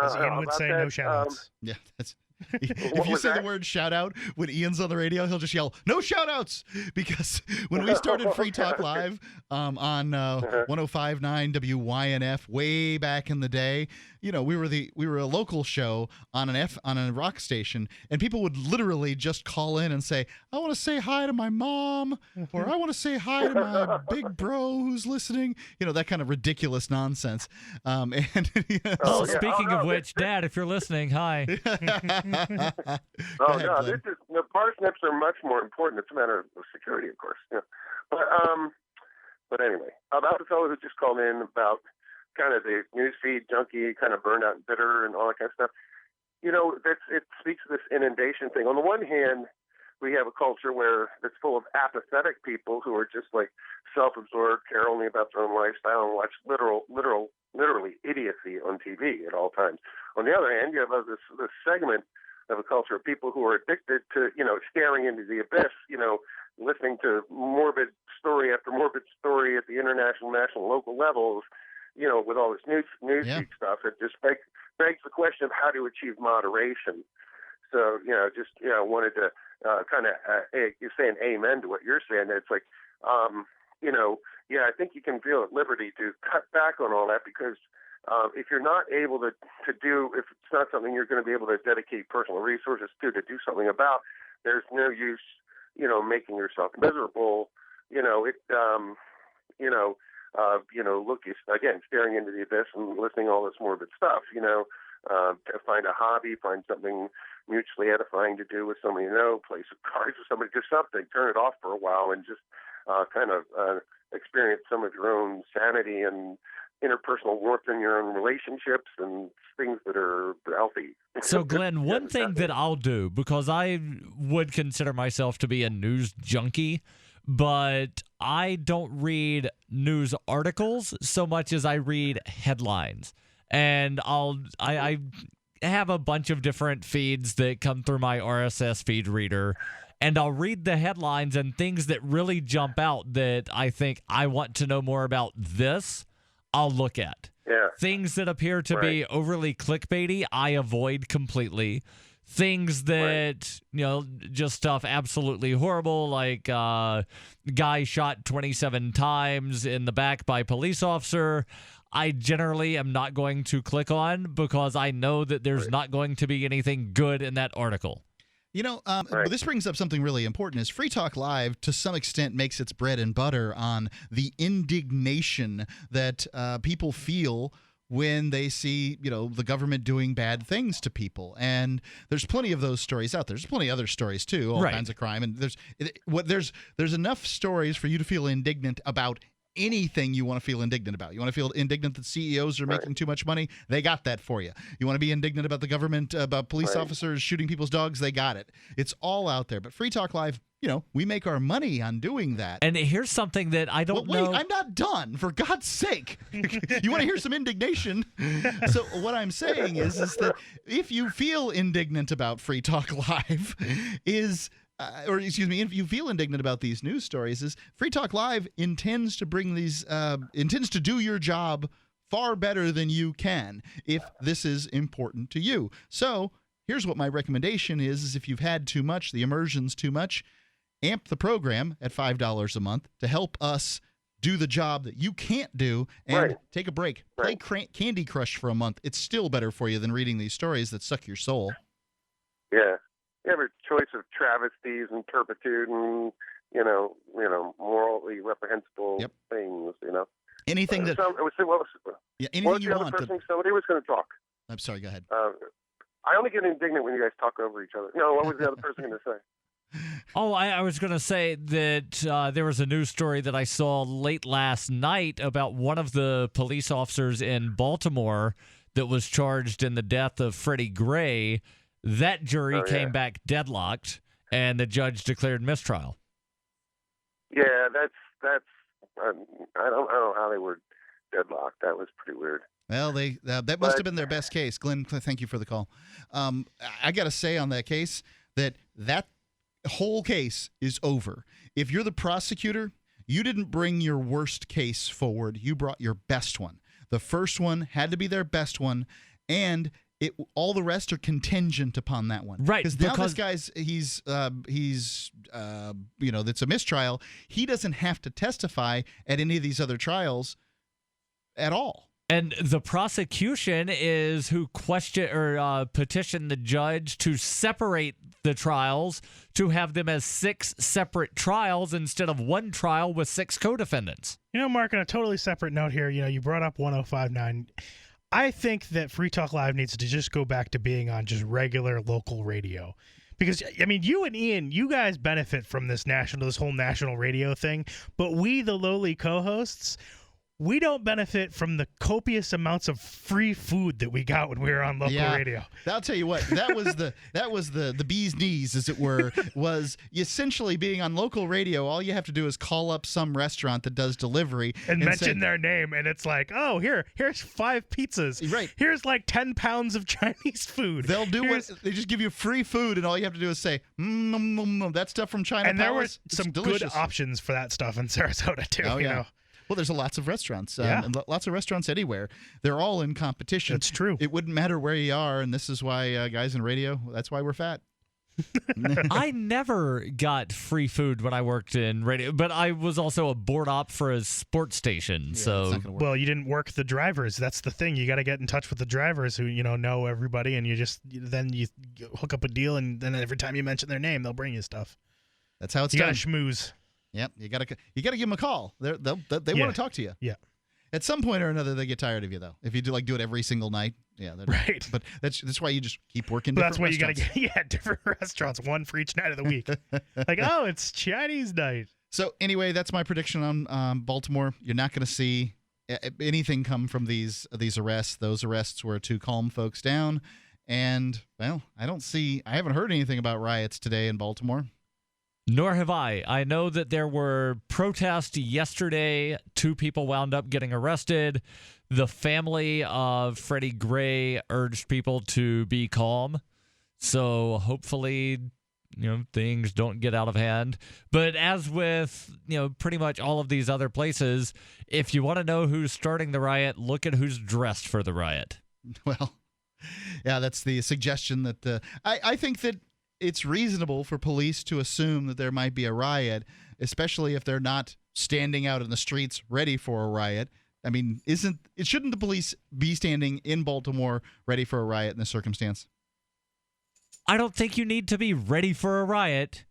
As Ian would say, no shout-outs. Yeah, that's... If you say the word shout out when Ian's on the radio, he'll just yell, "No shout outs!" Because when we started Free Talk Live on 105.9 WYNF way back in the day, we were a local show on a rock station, and people would literally just call in and say, "I want to say hi to my mom," or "I want to say hi to my big bro who's listening." That kind of ridiculous nonsense. Speaking of which, Dad, if you're listening, hi. The parsnips are much more important. It's a matter of security, of course. Yeah. But anyway, about the fellow who just called in about kind of the newsfeed junkie, kind of burned out and bitter and all that kind of stuff. It speaks to this inundation thing. On the one hand, we have a culture where it's full of apathetic people who are just like self-absorbed, care only about their own lifestyle, and watch literally idiocy on TV at all times. On the other hand, you have this segment of a culture of people who are addicted to, staring into the abyss, listening to morbid story after morbid story at the international, national, local levels, with all this news stuff. It just begs the question of how to achieve moderation. So, wanted to kind of you're saying amen to what you're saying. It's like, I think you can feel at liberty to cut back on all that because if you're not able to do, if it's not something you're going to be able to dedicate personal resources to do something about, there's no use, making yourself miserable. Look, again, staring into the abyss and listening to all this morbid stuff. To find a hobby, find something mutually edifying to do with somebody play some cards with somebody, do something, turn it off for a while, and just kind of experience some of your own sanity and interpersonal warmth in your own relationships and things that are healthy. So, Glenn, one thing that I'll do, because I would consider myself to be a news junkie, but I don't read news articles so much as I read headlines. And I have a bunch of different feeds that come through my RSS feed reader, and I'll read the headlines and things that really jump out that I think I want to know more about this, I'll look at. Yeah. Things that appear to be overly clickbaity, I avoid completely. Things that, just stuff absolutely horrible, like guy shot 27 times in the back by police officer, I generally am not going to click on because I know that there's not going to be anything good in that article. This brings up something really important is Free Talk Live, to some extent, makes its bread and butter on the indignation that people feel when they see, the government doing bad things to people. And there's plenty of those stories out there. There's plenty of other stories, too, all kinds of crime. And there's enough stories for you to feel indignant about anything you want to feel indignant about. You want to feel indignant that CEOs are making too much money? They got that for you. You want to be indignant about the government, about police officers shooting people's dogs? They got it. It's all out there. But Free Talk Live, we make our money on doing that. And here's something that I don't know. Wait, I'm not done. For God's sake. You want to hear some indignation? So what I'm saying is that if you feel indignant about Free Talk Live if you feel indignant about these news stories, is Free Talk Live intends to bring these, intends to do your job far better than you can if this is important to you. So here's what my recommendation is if you've had too much, the immersion's too much, amp the program at $5 a month to help us do the job that you can't do and take a break. Play Candy Crush for a month. It's still better for you than reading these stories that suck your soul. Yeah. You have a choice of travesties and turpitude and, morally reprehensible things, Anything that... anything you want. Somebody was going to talk. I'm sorry, go ahead. I only get indignant when you guys talk over each other. No, what was the other person going to say? Oh, I was going to say that there was a news story that I saw late last night about one of the police officers in Baltimore that was charged in the death of Freddie Gray. That jury came back deadlocked, and the judge declared mistrial. Yeah, that's. I don't know how they were deadlocked. That was pretty weird. Well, that must have been their best case. Glenn, thank you for the call. I got to say on that case that whole case is over. If you're the prosecutor, you didn't bring your worst case forward. You brought your best one. The first one had to be their best one, and all the rest are contingent upon that one. Right. Because now this guy's, that's a mistrial. He doesn't have to testify at any of these other trials at all. And the prosecution is who petitioned the judge to separate the trials, to have them as 6 separate trials instead of one trial with 6 co-defendants. Mark, on a totally separate note here, you brought up 105.9. I think that Free Talk Live needs to just go back to being on just regular local radio. Because, you and Ian, you guys benefit from this whole national radio thing. But we, the lowly co-hosts, we don't benefit from the copious amounts of free food that we got when we were on local radio. I'll tell you what, that was the bee's knees, as it were, was essentially being on local radio. All you have to do is call up some restaurant that does delivery and mention their name, and it's like, oh, here's 5 pizzas. Right. Here's like 10 pounds of Chinese food. They'll do they just give you free food, and all you have to do is say, that stuff from China and Palace. And there were some good options for that stuff in Sarasota too. You know. Well, there's lots of restaurants, and lots of restaurants anywhere. They're all in competition. It's true. It wouldn't matter where you are, and this is why guys in radio, that's why we're fat. I never got free food when I worked in radio, but I was also a board op for a sports station. Well, you didn't work the drivers. That's the thing. You got to get in touch with the drivers who know everybody, and you hook up a deal, and then every time you mention their name, they'll bring you stuff. That's how it's done. You got to schmooze. Yep, you gotta give them a call. They want to talk to you. Yeah. At some point or another, they get tired of you, though. If you do it every single night, right. But that's why you just keep working. But that's why you gotta get different restaurants, one for each night of the week. It's Chinese night. So anyway, that's my prediction on Baltimore. You're not going to see anything come from these arrests. Those arrests were to calm folks down, and I haven't heard anything about riots today in Baltimore. Nor have I. I know that there were protests yesterday. 2 people wound up getting arrested. The family of Freddie Gray urged people to be calm. So hopefully, things don't get out of hand. But as with, pretty much all of these other places, if you want to know who's starting the riot, look at who's dressed for the riot. Well, yeah, that's the suggestion that I think that it's reasonable for police to assume that there might be a riot, especially if they're not standing out in the streets ready for a riot. I mean, shouldn't the police be standing in Baltimore ready for a riot in this circumstance? I don't think you need to be ready for a riot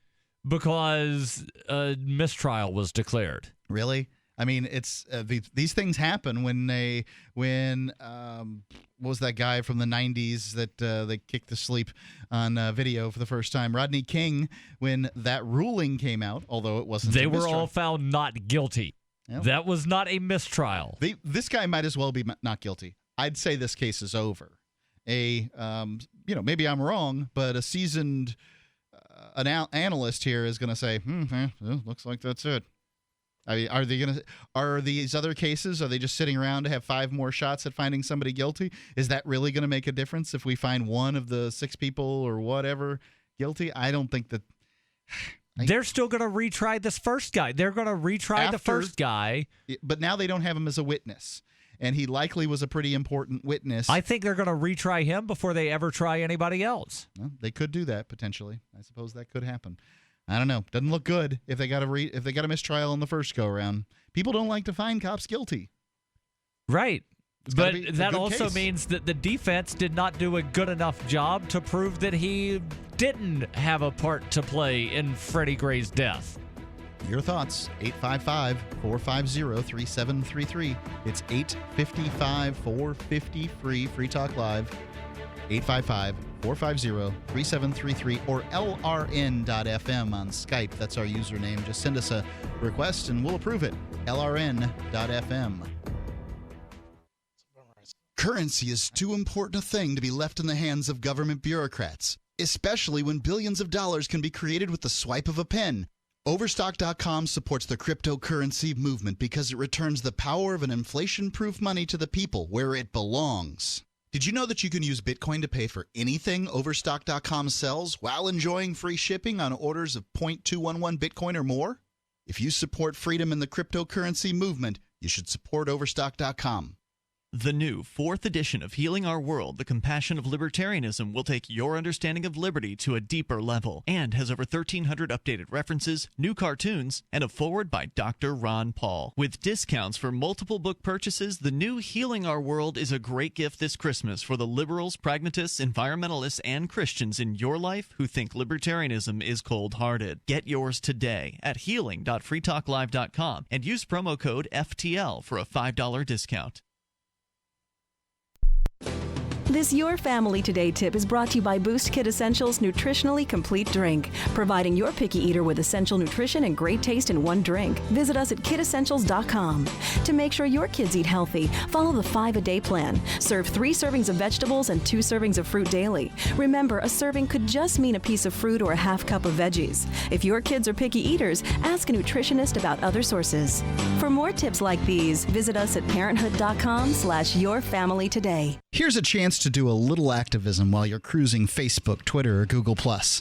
because a mistrial was declared. Really? I mean, it's these things happen when what was that guy from the 90s that they kicked to sleep on video for the first time? Rodney King, when that ruling came out, although it wasn't. They were all found not guilty. Yep. That was not a mistrial. This guy might as well be not guilty. I'd say this case is over. Maybe I'm wrong, but a seasoned analyst here is going to say, looks like that's it. I mean, are these other cases, are they just sitting around to have 5 more shots at finding somebody guilty? Is that really going to make a difference if we find one of the 6 people or whatever guilty? I don't think that. They're still going to retry this first guy. They're going to retry the first guy. But now they don't have him as a witness. And he likely was a pretty important witness. I think they're going to retry him before they ever try anybody else. Well, they could do that, potentially. I suppose that could happen. I don't know. Doesn't look good if they got a mistrial in the first go-around. People don't like to find cops guilty. Right. But that also case. means that the defense did not do a good enough job to prove that he didn't have a part to play in Freddie Gray's death. Your thoughts, 855-450-3733. It's 855-450-FREE, Free Talk Live, 855-450-3733, or LRN.FM on Skype. That's our username. Just send us a request and we'll approve it. LRN.FM. Currency is too important a thing to be left in the hands of government bureaucrats, especially when billions of dollars can be created with the swipe of a pen. Overstock.com supports the cryptocurrency movement because it returns the power of an inflation-proof money to the people where it belongs. Did you know that you can use Bitcoin to pay for anything Overstock.com sells while enjoying free shipping on orders of 0.211 Bitcoin or more? If you support freedom in the cryptocurrency movement, you should support Overstock.com. The new 4th edition of Healing Our World, The Compassion of Libertarianism will take your understanding of liberty to a deeper level and has over 1,300 updated references, new cartoons, and a foreword by Dr. Ron Paul. With discounts for multiple book purchases, the new Healing Our World is a great gift this Christmas for the liberals, pragmatists, environmentalists, and Christians in your life who think libertarianism is cold-hearted. Get yours today at healing.freetalklive.com and use promo code FTL for a $5 discount. This Your Family Today tip is brought to you by Boost Kid Essentials Nutritionally Complete Drink, providing your picky eater with essential nutrition and great taste in one drink. Visit us at kidessentials.com. To make sure your kids eat healthy, follow the 5-a-day plan. Serve 3 servings of vegetables and 2 servings of fruit daily. Remember, a serving could just mean a piece of fruit or a half cup of veggies. If your kids are picky eaters, ask a nutritionist about other sources. For more tips like these, visit us at parenthood.com/yourfamilytoday. Here's a chance to do a little activism while you're cruising Facebook, Twitter, or Google+.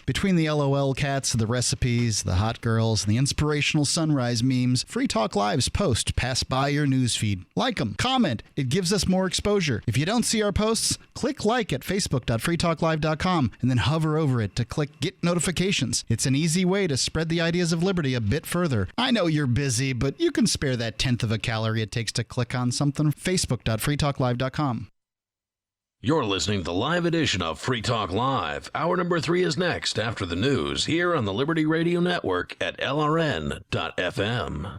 Between the LOL cats, the recipes, the hot girls, and the inspirational sunrise memes, Free Talk Live's posts pass by your newsfeed. Like them, comment. It gives us more exposure. If you don't see our posts, click like at facebook.freetalklive.com and then hover over it to click Get Notifications. It's an easy way to spread the ideas of liberty a bit further. I know you're busy, but you can spare that 1/10 of a calorie it takes to click on something. Facebook.freetalklive.com. You're listening to the live edition of Free Talk Live. Hour number 3 is next after the news here on the Liberty Radio Network at LRN.FM.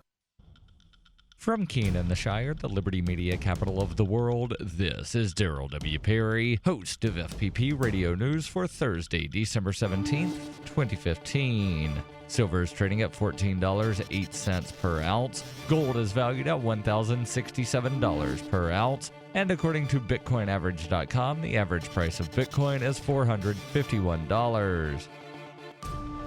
From Keene in the Shire, the Liberty Media capital of the world, this is Darryl W. Perry, host of FPP Radio News for Thursday, December 17th, 2015. Silver is trading at $14.08 per ounce. Gold is valued at $1,067 per ounce. And according to BitcoinAverage.com, the average price of Bitcoin is $451.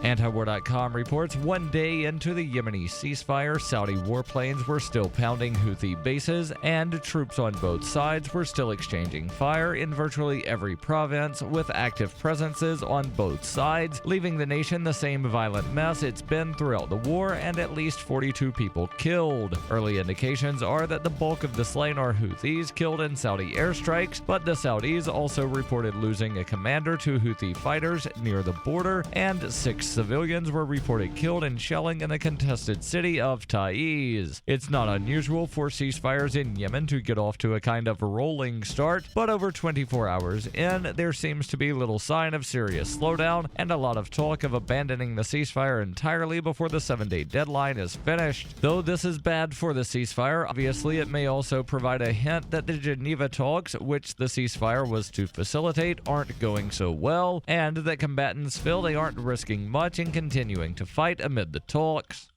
Antiwar.com reports 1 day into the Yemeni ceasefire, Saudi warplanes were still pounding Houthi bases, and troops on both sides were still exchanging fire in virtually every province, with active presences on both sides, leaving the nation the same violent mess it's been throughout the war, and at least 42 people killed. Early indications are that the bulk of the slain are Houthis killed in Saudi airstrikes, but the Saudis also reported losing a commander to Houthi fighters near the border, and 6 civilians were reported killed in shelling in the contested city of Taiz. It's not unusual for ceasefires in Yemen to get off to a kind of rolling start, but over 24 hours in, there seems to be little sign of serious slowdown and a lot of talk of abandoning the ceasefire entirely before the 7-day deadline is finished. Though this is bad for the ceasefire, obviously it may also provide a hint that the Geneva talks, which the ceasefire was to facilitate, aren't going so well, and that combatants feel they aren't risking much in continuing to fight amid the talks.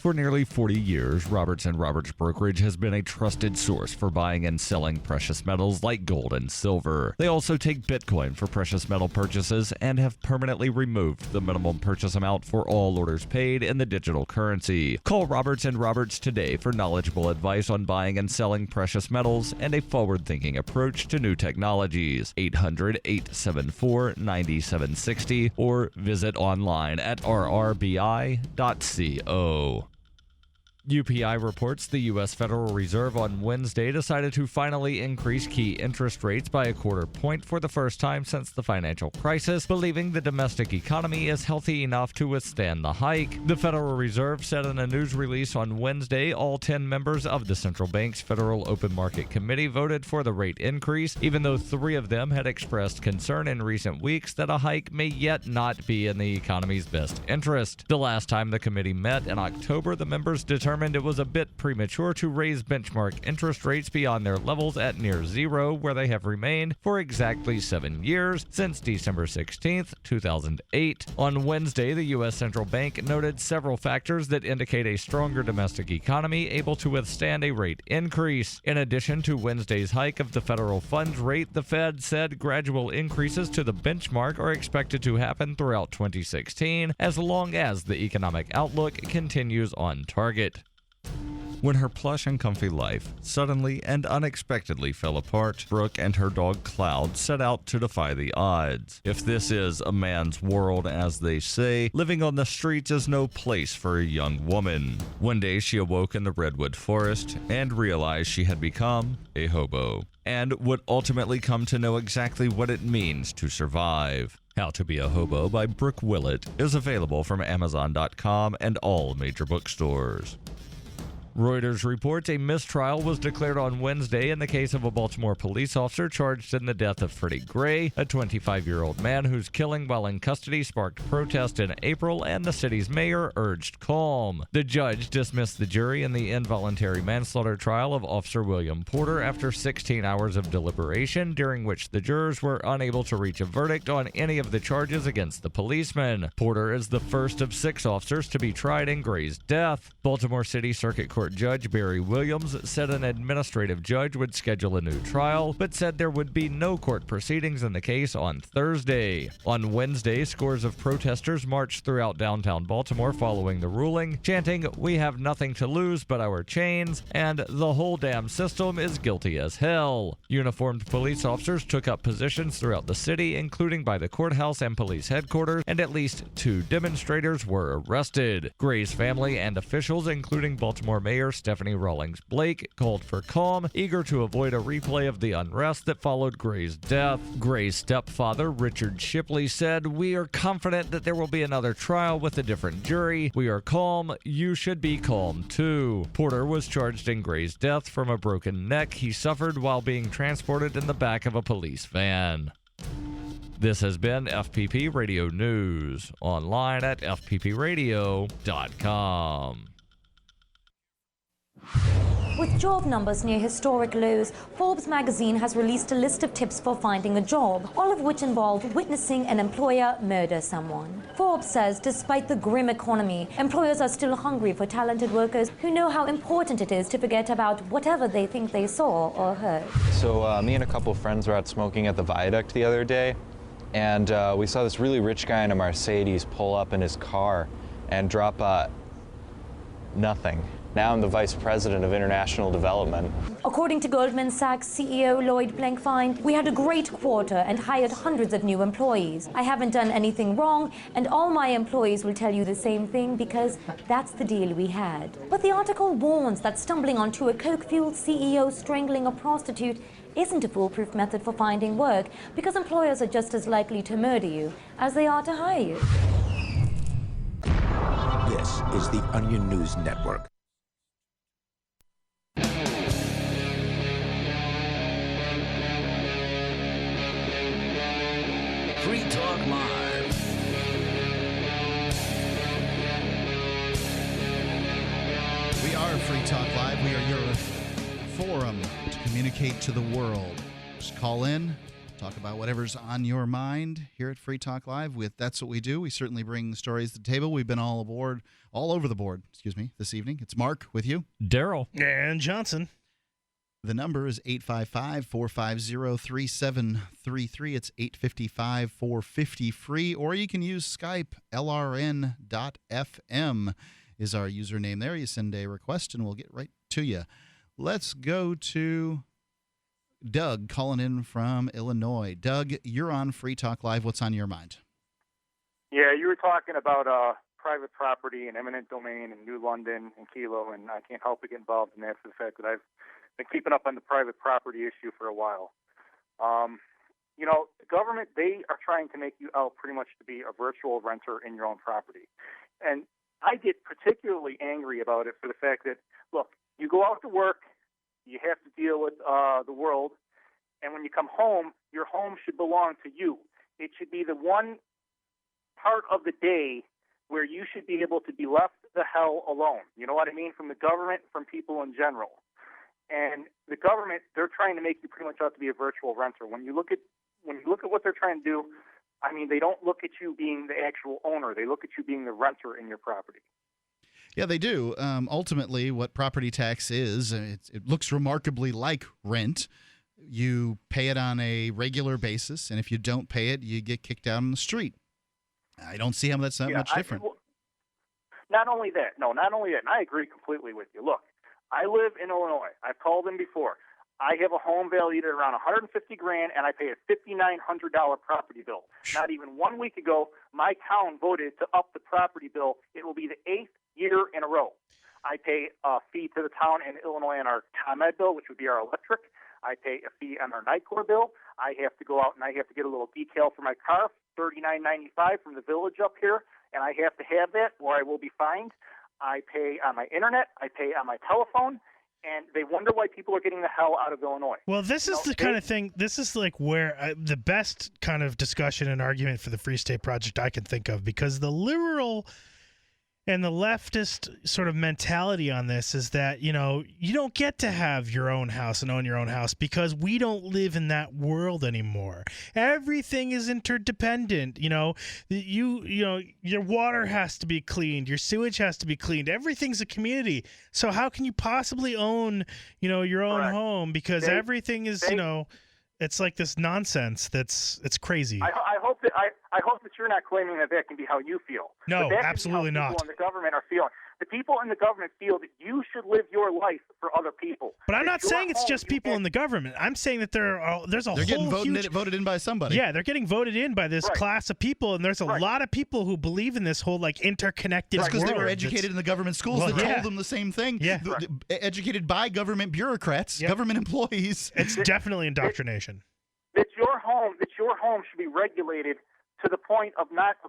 For nearly 40 years, Roberts & Roberts Brokerage has been a trusted source for buying and selling precious metals like gold and silver. They also take Bitcoin for precious metal purchases and have permanently removed the minimum purchase amount for all orders paid in the digital currency. Call Roberts & Roberts today for knowledgeable advice on buying and selling precious metals and a forward-thinking approach to new technologies. 800-874-9760 or visit online at rrbi.co. UPI reports the U.S. Federal Reserve on Wednesday decided to finally increase key interest rates by a quarter point for the first time since the financial crisis, believing the domestic economy is healthy enough to withstand the hike. The Federal Reserve said in a news release on Wednesday all 10 members of the central bank's Federal Open Market Committee voted for the rate increase, even though 3 of them had expressed concern in recent weeks that a hike may yet not be in the economy's best interest. The last time the committee met in October, the members determined it was a bit premature to raise benchmark interest rates beyond their levels at near zero, where they have remained for exactly 7 years, since December 16, 2008. On Wednesday, the U.S. Central Bank noted several factors that indicate a stronger domestic economy able to withstand a rate increase. In addition to Wednesday's hike of the federal funds rate, the Fed said gradual increases to the benchmark are expected to happen throughout 2016, as long as the economic outlook continues on target. When her plush and comfy life suddenly and unexpectedly fell apart, Brooke and her dog Cloud set out to defy the odds. If this is a man's world, as they say, living on the streets is no place for a young woman. One day she awoke in the redwood forest and realized she had become a hobo, and would ultimately come to know exactly what it means to survive. How to Be a Hobo by Brooke Willett is available from Amazon.com and all major bookstores. Reuters reports a mistrial was declared on Wednesday in the case of a Baltimore police officer charged in the death of Freddie Gray, a 25-year-old man whose killing while in custody sparked protest in April, and the city's mayor urged calm. The judge dismissed the jury in the involuntary manslaughter trial of Officer William Porter after 16 hours of deliberation, during which the jurors were unable to reach a verdict on any of the charges against the policeman. Porter is the first of 6 officers to be tried in Gray's death. Baltimore City Circuit Court Judge Barry Williams said an administrative judge would schedule a new trial, but said there would be no court proceedings in the case on Thursday. On Wednesday, scores of protesters marched throughout downtown Baltimore following the ruling, chanting, "We have nothing to lose but our chains," and "The whole damn system is guilty as hell." Uniformed police officers took up positions throughout the city, including by the courthouse and police headquarters, and at least 2 demonstrators were arrested. Gray's family and officials, including Baltimore Mayor Stephanie Rawlings Blake, called for calm, eager to avoid a replay of the unrest that followed Gray's death. Gray's stepfather, Richard Shipley, said, "We are confident that there will be another trial with a different jury. We are calm. You should be calm, too." Porter was charged in Gray's death from a broken neck he suffered while being transported in the back of a police van. This has been FPP Radio News, online at fppradio.com. With job numbers near historic lows, Forbes magazine has released a list of tips for finding a job, all of which involve witnessing an employer murder someone. Forbes says despite the grim economy, employers are still hungry for talented workers who know how important it is to forget about whatever they think they saw or heard. So me and a couple of friends were out smoking at the Viaduct the other day, and we saw this really rich guy in a Mercedes pull up in his car and drop nothing. Now I'm the Vice President of International Development. According to Goldman Sachs CEO Lloyd Blankfein, "We had a great quarter and hired hundreds of new employees. I haven't done anything wrong, and all my employees will tell you the same thing because that's the deal we had." But the article warns that stumbling onto a coke-fueled CEO strangling a prostitute isn't a foolproof method for finding work, because employers are just as likely to murder you as they are to hire you. This is the Onion News Network. Free Talk Live. We are Free Talk Live. We are your forum to communicate to the world. Just call in, Talk about whatever's on your mind here at Free Talk Live. That's what we do. We certainly bring stories to the table. We've been all over the board, this evening. It's Mark with you. Darryl. And Johnson. The number is 855-450-3733. It's 855-450-FREE, or you can use Skype. LRN.FM is our username there. You send a request, and we'll get right to you. Let's go to Doug calling in from Illinois. Doug, you're on Free Talk Live. What's on your mind? Yeah, you were talking about private property and eminent domain and New London and Kilo, and I can't help but get involved in that for the fact that I've been keeping up on the private property issue for a while. The government, they are trying to make you out pretty much to be a virtual renter in your own property. And I get particularly angry about it for the fact that, look, you go out to work, you have to deal with the world, and when you come home, your home should belong to you. It should be the one part of the day where you should be able to be left the hell alone. You know what I mean? From the government, from people in general. And the government, they're trying to make you pretty much out to be a virtual renter. When you look at what they're trying to do, I mean, they don't look at you being the actual owner. They look at you being the renter in your property. Yeah, they do. Ultimately, what property tax is, it looks remarkably like rent. You pay it on a regular basis, and if you don't pay it, you get kicked out on the street. I don't see how that's that much different. Not only that, and I agree completely with you. Look, I live in Illinois. I've called in before. I have a home valued at around $150,000, and I pay a $5,900 property bill. Not even 1 week ago, my town voted to up the property bill. It will be the 8th year in a row. I pay a fee to the town in Illinois on our ComEd bill, which would be our electric. I pay a fee on our Nightcore bill. I have to go out and I have to get a little decal for my car, $39.95 from the village up here, and I have to have that or I will be fined. I pay on my internet. I pay on my telephone. And they wonder why people are getting the hell out of Illinois. Well, this is the kind of thing, this is like where the best kind of discussion and argument for the Free State Project I can think of, because the liberal and the leftist sort of mentality on this is that, you don't get to have your own house and own your own house because we don't live in that world anymore. Everything is interdependent. Your water has to be cleaned. Your sewage has to be cleaned. Everything's a community. So how can you possibly own, your own home? Because everything is, it's like this nonsense it's crazy. I hope that you're not claiming that can be how you feel. No, but absolutely not. People in the government are feeling. The people in the government feel that you should live your life for other people. But I'm not saying it's just people in the government. I'm saying that there's a they're whole getting voted in by somebody. Yeah, they're getting voted in by this class of people, and there's a lot of people who believe in this whole interconnected world. That's because they were educated in the government schools that told them the same thing. Yeah. Educated by government bureaucrats, government employees. It's definitely indoctrination. That your home should be regulated to the point of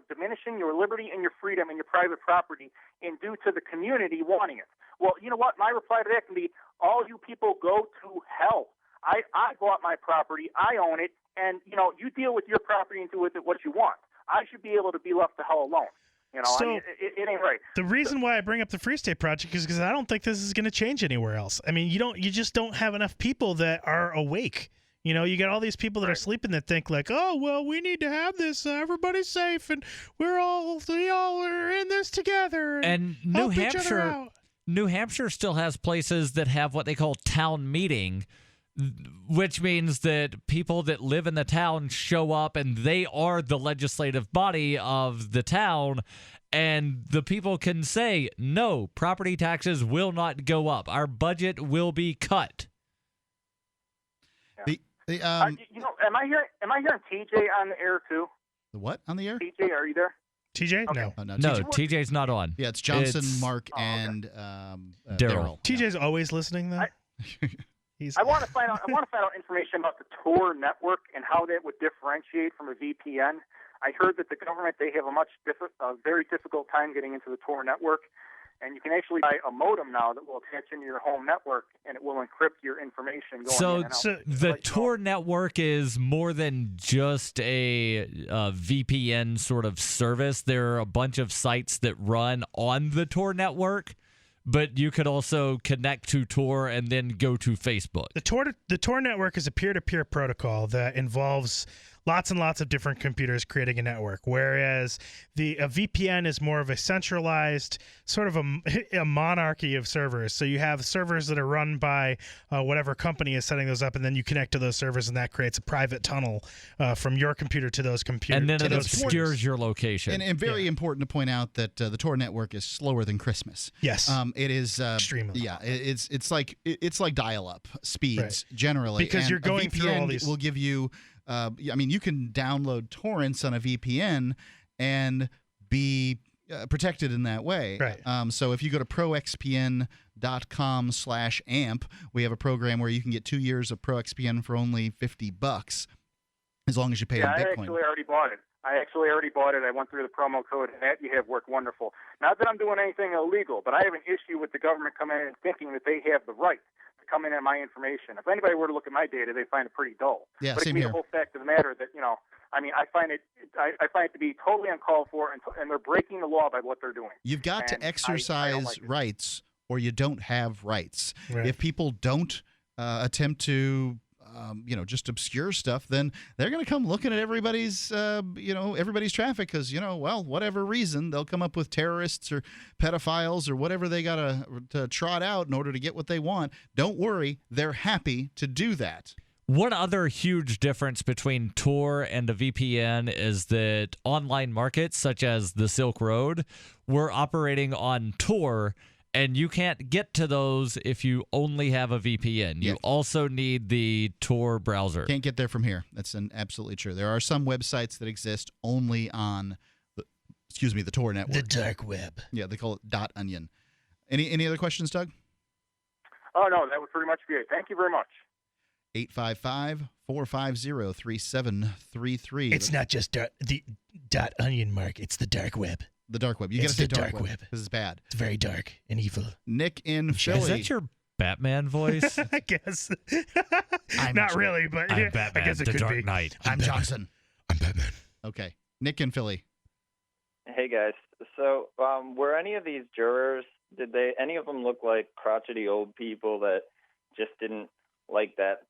diminishing your liberty and your freedom and your private property, and due to the community wanting it. Well, you know what? My reply to that can be, all you people go to hell. I bought my property, I own it, and you deal with your property and do with it what you want. I should be able to be left the hell alone. It ain't right. The reason why I bring up the Free State Project is because I don't think this is going to change anywhere else. I mean, you just don't have enough people that are awake. You got all these people that are sleeping that think like, oh, well, we need to have this. Everybody's we all are in this together. And New Hampshire still has places that have what they call town meeting, which means that people that live in the town show up and they are the legislative body of the town. And the people can say, no, property taxes will not go up. Our budget will be cut. Am I hearing TJ on the air too? The what on the air? TJ, are you there? TJ? Okay. No. No, TJ's not on. Yeah, it's Johnson, Mark, and Darryl. TJ's always listening though. I want to find out information about the Tor network and how that would differentiate from a VPN. I heard that the government, they have a very difficult time getting into the Tor network. And you can actually buy a modem now that will attach into your home network, and it will encrypt your information going in and out. So the Tor network is more than just a VPN sort of service. There are a bunch of sites that run on the Tor network, but you could also connect to Tor and then go to Facebook. The Tor network is a peer-to-peer protocol that involves lots and lots of different computers creating a network, whereas a VPN is more of a centralized sort of a monarchy of servers. So you have servers that are run by whatever company is setting those up, and then you connect to those servers, and that creates a private tunnel from your computer to those computers. And then it obscures your location. And very important to point out that the Tor network is slower than Christmas. Yes, it is extremely. Yeah, it's like dial-up speeds generally, because you're going through all these. Will give you. You can download torrents on a VPN and be protected in that way. Right. So if you go to proxpn.com/amp, we have a program where you can get 2 years of ProXPN for only $50, as long as you pay in Bitcoin. I actually already bought it. I went through the promo code, and that you have worked wonderful. Not that I'm doing anything illegal, but I have an issue with the government coming in and thinking that they have the right to come in on my information. If anybody were to look at my data, they find it pretty dull. Yeah, but same it's here. the whole fact of the matter that, I find it to be totally uncalled for, and they're breaking the law by what they're doing. You've got to exercise rights, or you don't have rights. Right. If people don't attempt to just obscure stuff, then they're going to come looking at everybody's traffic because, whatever reason, they'll come up with terrorists or pedophiles or whatever they got to trot out in order to get what they want. Don't worry. They're happy to do that. One other huge difference between Tor and a VPN is that online markets such as the Silk Road were operating on Tor, and you can't get to those if you only have a VPN. You also need the Tor browser. Can't get there from here. That's absolutely true. There are some websites that exist only on the Tor network. The dark web. Yeah, they call it .onion. Any other questions, Doug? Oh, no, that would pretty much be it. Thank you very much. 855-450-3733. It's not just the .onion, Mark. It's the dark web. The dark web. You got to say dark web because it's bad. It's very dark and evil. Nick in Philly. Is that your Batman voice? I guess. Not really, but I'm Batman, I guess it the could Dark be. Knight. I'm Johnson. I'm Batman. Okay. Nick in Philly. Hey, guys. So were any of these jurors, any of them look like crotchety old people that just didn't like that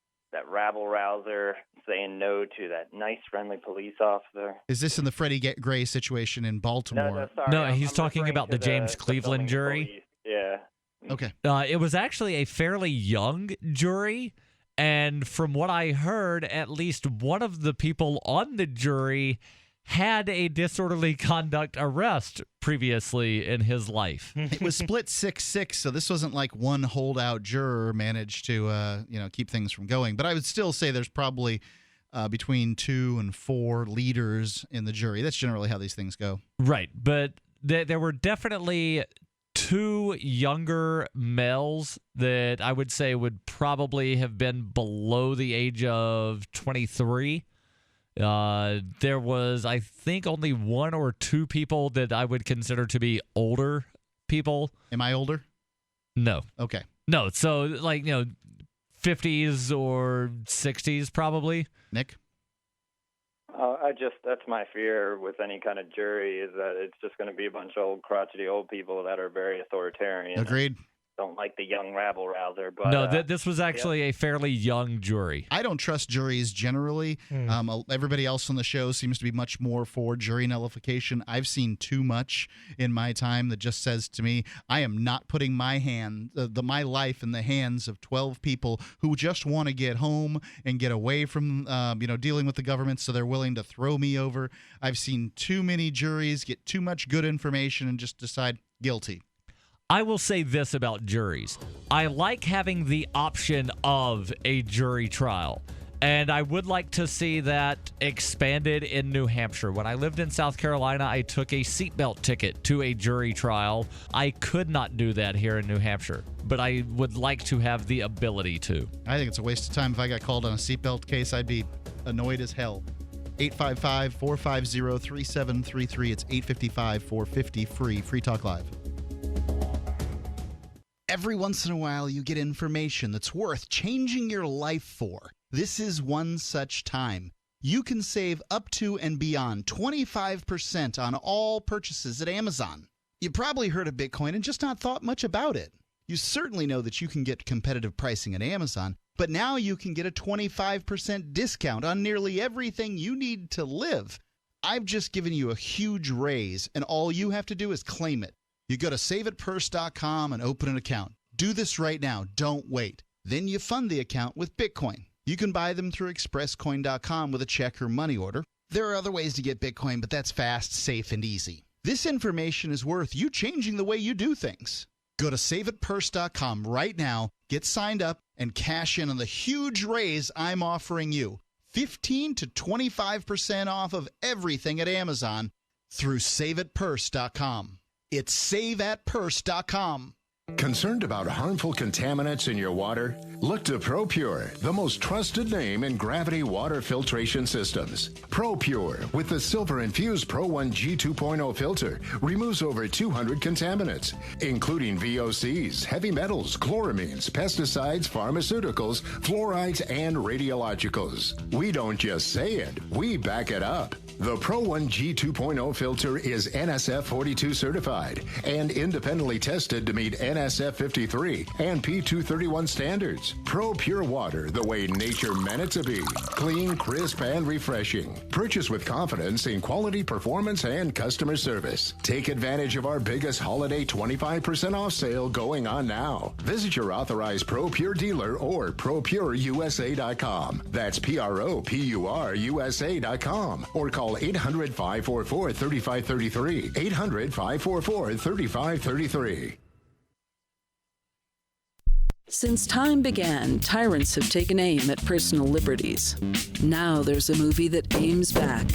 rabble-rouser saying no to that nice, friendly police officer? Is this in the Freddie Gray situation in Baltimore? No, he's talking about the James Cleveland jury. Yeah. Okay. It was actually a fairly young jury, and from what I heard, at least one of the people on the jury had a disorderly conduct arrest previously in his life. It was split 6-6, so this wasn't like one holdout juror managed to keep things from going. But I would still say there's probably between 2 and 4 leaders in the jury. That's generally how these things go. Right, but there were definitely 2 younger males that I would say would probably have been below the age of 23. There was, I think, only 1 or 2 people that I would consider to be older people. Am I older? No. Okay. No, so 50s or 60s probably. Nick? That's my fear with any kind of jury is that it's just going to be a bunch of old crotchety old people that are very authoritarian. Agreed. Don't like the young rabble-rouser. But, no, this was actually a fairly young jury. I don't trust juries generally. Everybody else on the show seems to be much more for jury nullification. I've seen too much in my time that just says to me, I am not putting my life in the hands of 12 people who just want to get home and get away from dealing with the government, so they're willing to throw me over. I've seen too many juries get too much good information and just decide guilty. I will say this about juries. I like having the option of a jury trial, and I would like to see that expanded in New Hampshire. When I lived in South Carolina, I took a seatbelt ticket to a jury trial. I could not do that here in New Hampshire, but I would like to have the ability to. I think it's a waste of time. If I got called on a seatbelt case, I'd be annoyed as hell. 855-450-3733. It's 855-450-FREE. Free Talk Live. Every once in a while, you get information that's worth changing your life for. This is one such time. You can save up to and beyond 25% on all purchases at Amazon. You probably heard of Bitcoin and just not thought much about it. You certainly know that you can get competitive pricing at Amazon, but now you can get a 25% discount on nearly everything you need to live. I've just given you a huge raise, and all you have to do is claim it. You go to saveitpurse.com and open an account. Do this right now. Don't wait. Then you fund the account with Bitcoin. You can buy them through expresscoin.com with a check or money order. There are other ways to get Bitcoin, but that's fast, safe, and easy. This information is worth you changing the way you do things. Go to saveitpurse.com right now, get signed up, and cash in on the huge raise I'm offering you. 15 to 25% off of everything at Amazon through saveitpurse.com. It's saveatpurse.com. Concerned about harmful contaminants in your water? Look to ProPure, the most trusted name in gravity water filtration systems. ProPure, with the silver-infused Pro 1 G 2.0 filter, removes over 200 contaminants, including VOCs, heavy metals, chloramines, pesticides, pharmaceuticals, fluorides, and radiologicals. We don't just say it, we back it up. The Pro 1 G 2.0 filter is NSF 42 certified and independently tested to meet NSF 53 and P231 standards. Pro Pure Water, the way nature meant it to be. Clean, crisp, and refreshing. Purchase with confidence in quality, performance, and customer service. Take advantage of our biggest holiday 25% off sale going on now. Visit your authorized Pro Pure dealer or ProPureUSA.com. That's ProPureUSA.com. Or call 800-544-3533. 800-544-3533. Since time began, tyrants have taken aim at personal liberties. Now there's a movie that aims back.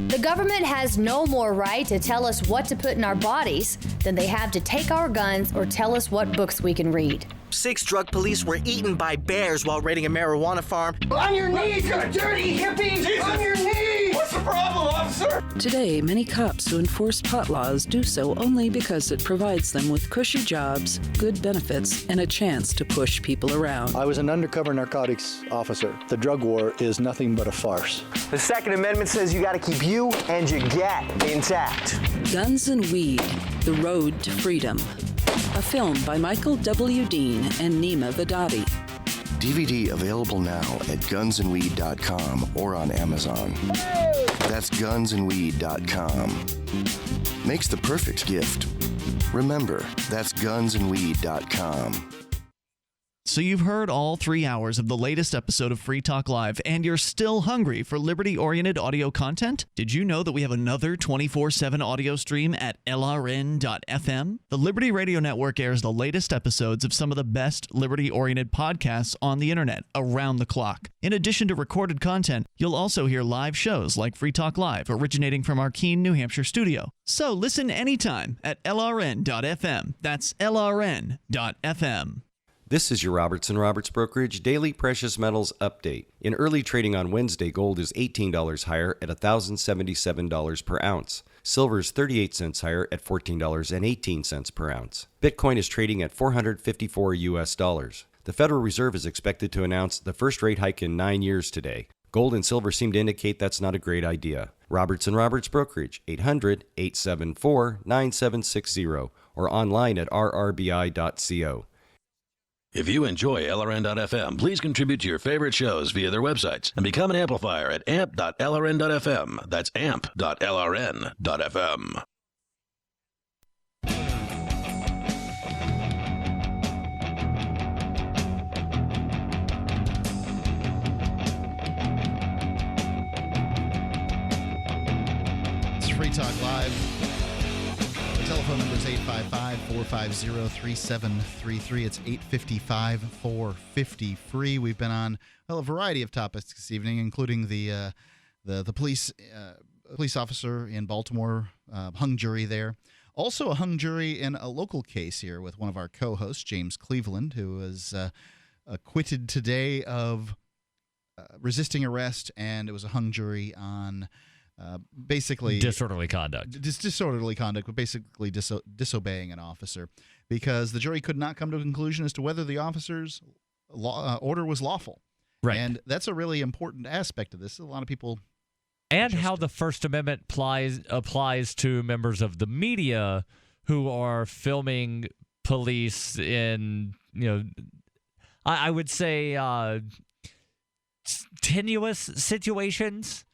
The government has no more right to tell us what to put in our bodies than they have to take our guns or tell us what books we can read. 6 drug police were eaten by bears while raiding a marijuana farm. On your knees, you dirty hippies! Jesus. On your knees! What's the problem, officer? Today, many cops who enforce pot laws do so only because it provides them with cushy jobs, good benefits, and a chance to push people around. I was an undercover narcotics officer. The drug war is nothing but a farce. The Second Amendment says you gotta keep you and your gat intact. Guns and Weed, The Road to Freedom. A film by Michael W. Dean and Nima Vadati. DVD available now at gunsandweed.com or on Amazon. That's gunsandweed.com. Makes the perfect gift. Remember, that's gunsandweed.com. So you've heard all 3 hours of the latest episode of Free Talk Live, and you're still hungry for liberty-oriented audio content? Did you know that we have another 24/7 audio stream at LRN.FM? The Liberty Radio Network airs the latest episodes of some of the best liberty-oriented podcasts on the internet around the clock. In addition to recorded content, you'll also hear live shows like Free Talk Live, originating from our Keene, New Hampshire studio. So listen anytime at LRN.FM. That's LRN.FM. This is your Robertson Roberts Brokerage Daily Precious Metals Update. In early trading on Wednesday, gold is $18 higher at $1,077 per ounce. Silver is 38 cents higher at $14.18 per ounce. Bitcoin is trading at $454 US. The Federal Reserve is expected to announce the first rate hike in 9 years today. Gold and silver seem to indicate that's not a great idea. Robertson Roberts Brokerage, 800-874-9760, or online at rrbi.co. If you enjoy LRN.FM, please contribute to your favorite shows via their websites and become an amplifier at amp.lrn.fm. That's amp.lrn.fm. It's Free Talk Live. The telephone number is 855-450-3733. It's 855-450-FREE. We've been on a variety of topics this evening, including the police officer in Baltimore, hung jury there. Also a hung jury in a local case here with one of our co-hosts, James Cleveland, who was acquitted today of resisting arrest, and it was a hung jury on basically disorderly conduct. Disorderly conduct, but basically disobeying an officer, because the jury could not come to a conclusion as to whether the officer's order was lawful. Right. And that's a really important aspect of this. A lot of people... And how the First Amendment applies to members of the media who are filming police in, I would say tenuous situations.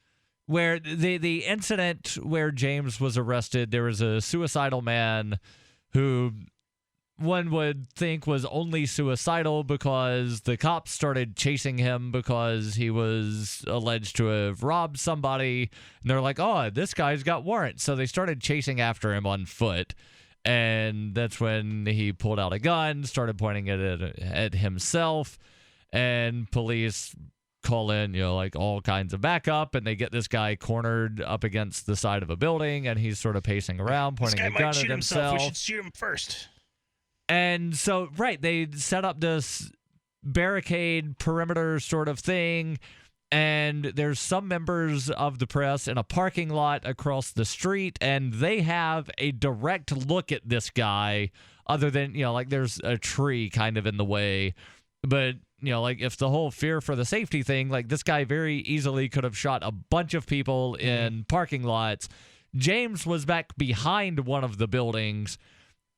Where the incident where James was arrested, there was a suicidal man who one would think was only suicidal because the cops started chasing him because he was alleged to have robbed somebody. And they're like, oh, this guy's got warrants. So they started chasing after him on foot. And that's when he pulled out a gun, started pointing it at himself, and police call in, like all kinds of backup, and they get this guy cornered up against the side of a building, and he's sort of pacing around, pointing a gun at himself. We should shoot him first. And so, they set up this barricade perimeter sort of thing, and there's some members of the press in a parking lot across the street, and they have a direct look at this guy, other than, there's a tree kind of in the way. But, if the whole fear for the safety thing, this guy very easily could have shot a bunch of people in parking lots. James was back behind one of the buildings,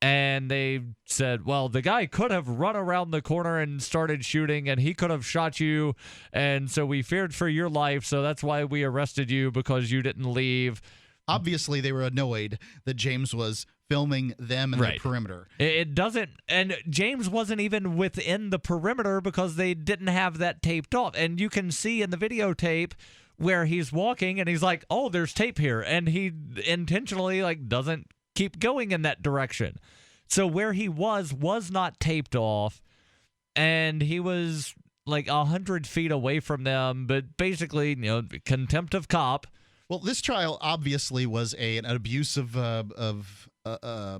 and they said, well, the guy could have run around the corner and started shooting, and he could have shot you, and so we feared for your life, so that's why we arrested you, because you didn't leave. Obviously, they were annoyed that James was filming them in the perimeter. It doesn't, and James wasn't even within the perimeter because they didn't have that taped off. And you can see in the videotape where he's walking and he's like, oh, there's tape here. And he intentionally doesn't keep going in that direction. So where he was not taped off, and he was 100 feet away from them, but basically, contempt of cop. Well, this trial obviously was an abuse of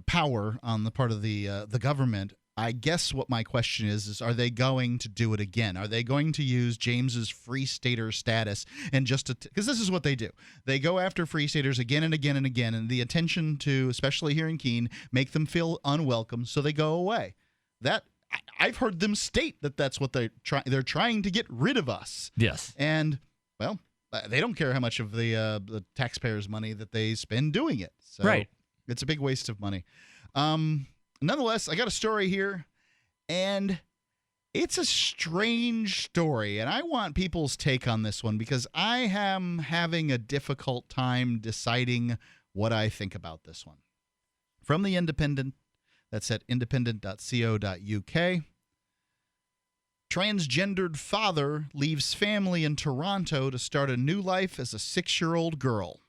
power on the part of the government. I guess what my question is are they going to do it again? Are they going to use James's free stater status and because this is what they do. They go after free staters again and again and again, and the attention to, especially here in Keene, make them feel unwelcome, so they go away. I've heard them state that that's what they're trying to get rid of us. Yes. And, well, they don't care how much of the taxpayers' money that they spend doing it. So right. It's a big waste of money. Nonetheless, I got a story here, and it's a strange story, and I want people's take on this one because I am having a difficult time deciding what I think about this one. From the Independent, that's at independent.co.uk. Transgendered father leaves family in Toronto to start a new life as a 6-year-old girl.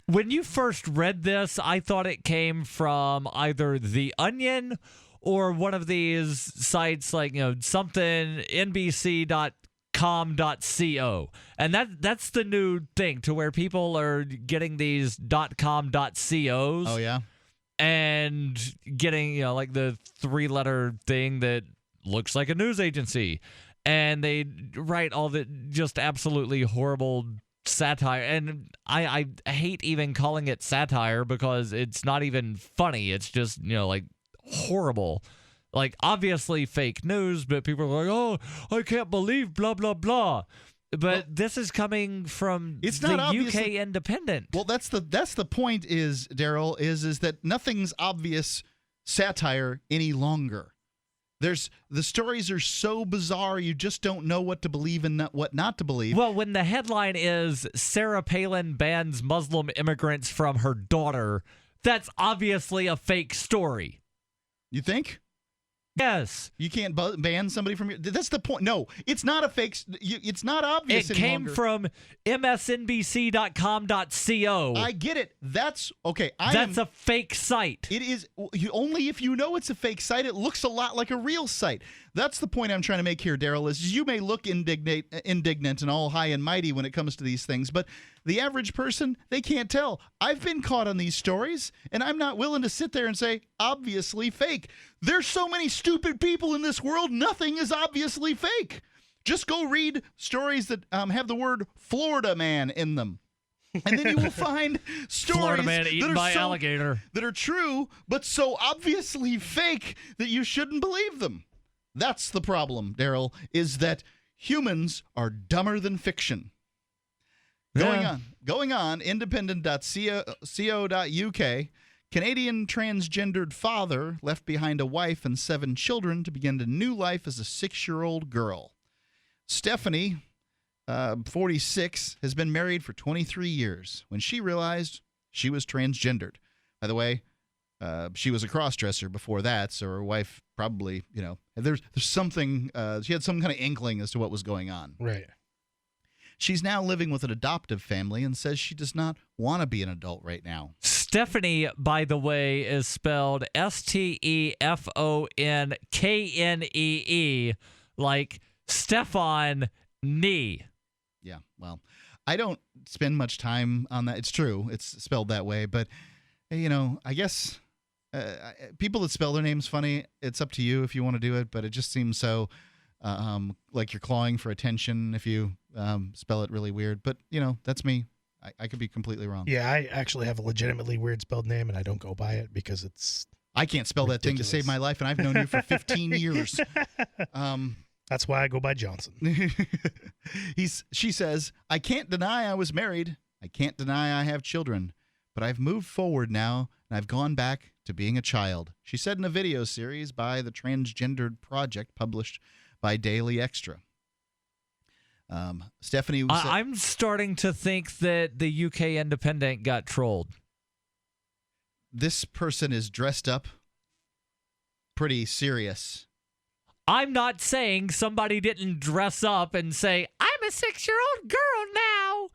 When you first read this, I thought it came from either The Onion or one of these sites like, something NBC.com.co. And that's the new thing, to where people are getting these .com.cos. Oh, yeah? And getting, the 3-letter thing that looks like a news agency. And they write all the just absolutely horrible satire, and I hate even calling it satire because it's not even funny. It's just horrible, obviously fake news, but people are like, oh, I can't believe blah blah blah. But this is coming from the UK Independent. Well, that's the point, is Darryl, is that nothing's obvious satire any longer. The stories are so bizarre, you just don't know what to believe and what not to believe. Well, when the headline is Sarah Palin bans Muslim immigrants from her daughter, that's obviously a fake story. You think? Yes. You can't ban somebody from your... That's the point. No, it's not a fake... It's not obvious any longer. It came from msnbc.com.co. I get it. That's... Okay. That's a fake site. It is... Only if you know it's a fake site, it looks a lot like a real site. That's the point I'm trying to make here, Darryl, is you may look indignant and all high and mighty when it comes to these things, but the average person, they can't tell. I've been caught on these stories, and I'm not willing to sit there and say, obviously fake. There's so many stupid people in this world, nothing is obviously fake. Just go read stories that have the word Florida man in them. And then you will find stories Florida man eaten by alligator that are true, but so obviously fake that you shouldn't believe them. That's the problem, Darryl, is that humans are dumber than fiction. Going on, independent.co.uk, Canadian transgendered father left behind a wife and 7 children to begin a new life as a 6-year-old girl. Stephanie, 46, has been married for 23 years when she realized she was transgendered. By the way, she was a cross-dresser before that, so her wife probably, there's something, she had some kind of inkling as to what was going on. Right. She's now living with an adoptive family and says she does not want to be an adult right now. Stephanie, by the way, is spelled Stephonee, like Stefan Nee. Yeah, well, I don't spend much time on that. It's true. It's spelled that way. But, I guess people that spell their names funny, it's up to you if you want to do it. But it just seems so like you're clawing for attention if you spell it really weird. But, that's me. I could be completely wrong. Yeah, I actually have a legitimately weird spelled name, and I don't go by it because it's I can't spell ridiculous. That thing to save my life, and I've known you for 15 years. That's why I go by Johnson. She says, I can't deny I was married. I can't deny I have children. But I've moved forward now, and I've gone back to being a child. She said in a video series by the Transgendered Project published by Daily Extra. Stephanie was I'm starting to think that the UK Independent got trolled. This person is dressed up pretty serious. I'm not saying somebody didn't dress up and say, I'm a 6-year-old girl now.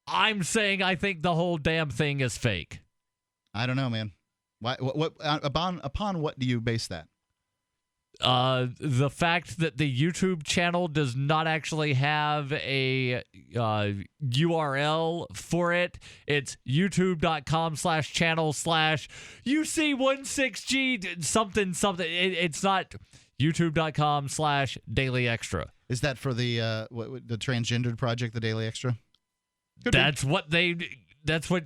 I'm saying I think the whole damn thing is fake. I don't know, man. What upon what do you base that? The fact that the YouTube channel does not actually have a URL for it. It's youtube.com/channel/UC16G something. It's not youtube.com/Daily Extra. Is that for the Transgendered Project, the Daily Extra? That's what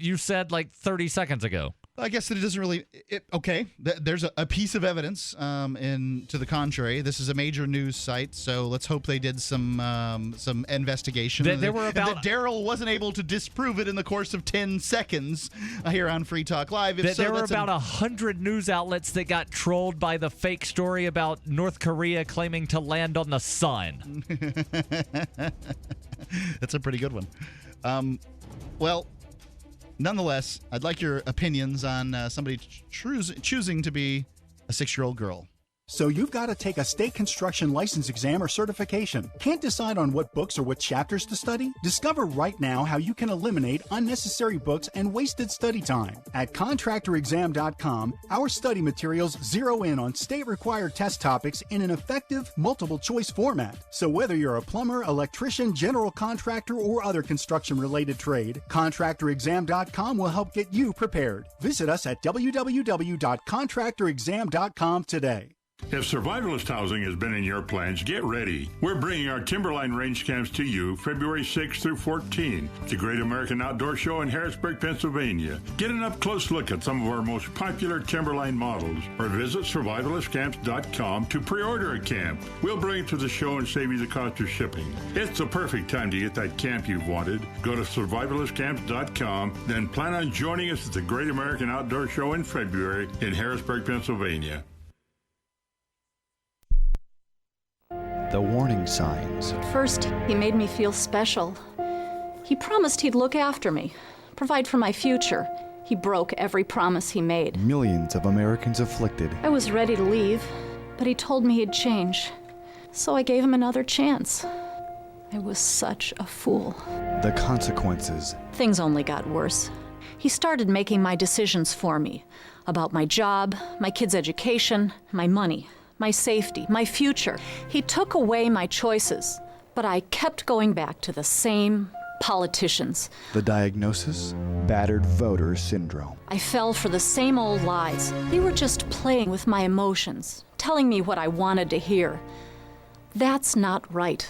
you said like 30 seconds ago. I guess that it doesn't really. Okay, there's a piece of evidence to the contrary. This is a major news site, so let's hope they did some investigation. There were about and that Darryl wasn't able to disprove it in the course of 10 seconds here on Free Talk Live. There were about 100 news outlets that got trolled by the fake story about North Korea claiming to land on the sun. That's a pretty good one. Well. Nonetheless, I'd like your opinions on somebody choosing to be a 6-year-old girl. So you've got to take a state construction license exam or certification. Can't decide on what books or what chapters to study? Discover right now how you can eliminate unnecessary books and wasted study time. At contractorexam.com, our study materials zero in on state-required test topics in an effective multiple-choice format. So whether you're a plumber, electrician, general contractor, or other construction-related trade, contractorexam.com will help get you prepared. Visit us at www.contractorexam.com today. If survivalist housing has been in your plans, get ready. We're bringing our Timberline Range Camps to you February 6th through 14th at the Great American Outdoor Show in Harrisburg, Pennsylvania. Get an up-close look at some of our most popular Timberline models or visit survivalistcamps.com to pre-order a camp. We'll bring it to the show and save you the cost of shipping. It's the perfect time to get that camp you've wanted. Go to survivalistcamps.com, then plan on joining us at the Great American Outdoor Show in February in Harrisburg, Pennsylvania. The warning signs. At first, he made me feel special. He promised he'd look after me, provide for my future. He broke every promise he made. Millions of Americans afflicted. I was ready to leave, but he told me he'd change. So I gave him another chance. I was such a fool. The consequences. Things only got worse. He started making my decisions for me about my job, my kids' education, my money, my safety, my future. He took away my choices, but I kept going back to the same politicians. The diagnosis? Battered voter syndrome. I fell for the same old lies. They were just playing with my emotions, telling me what I wanted to hear. That's not right.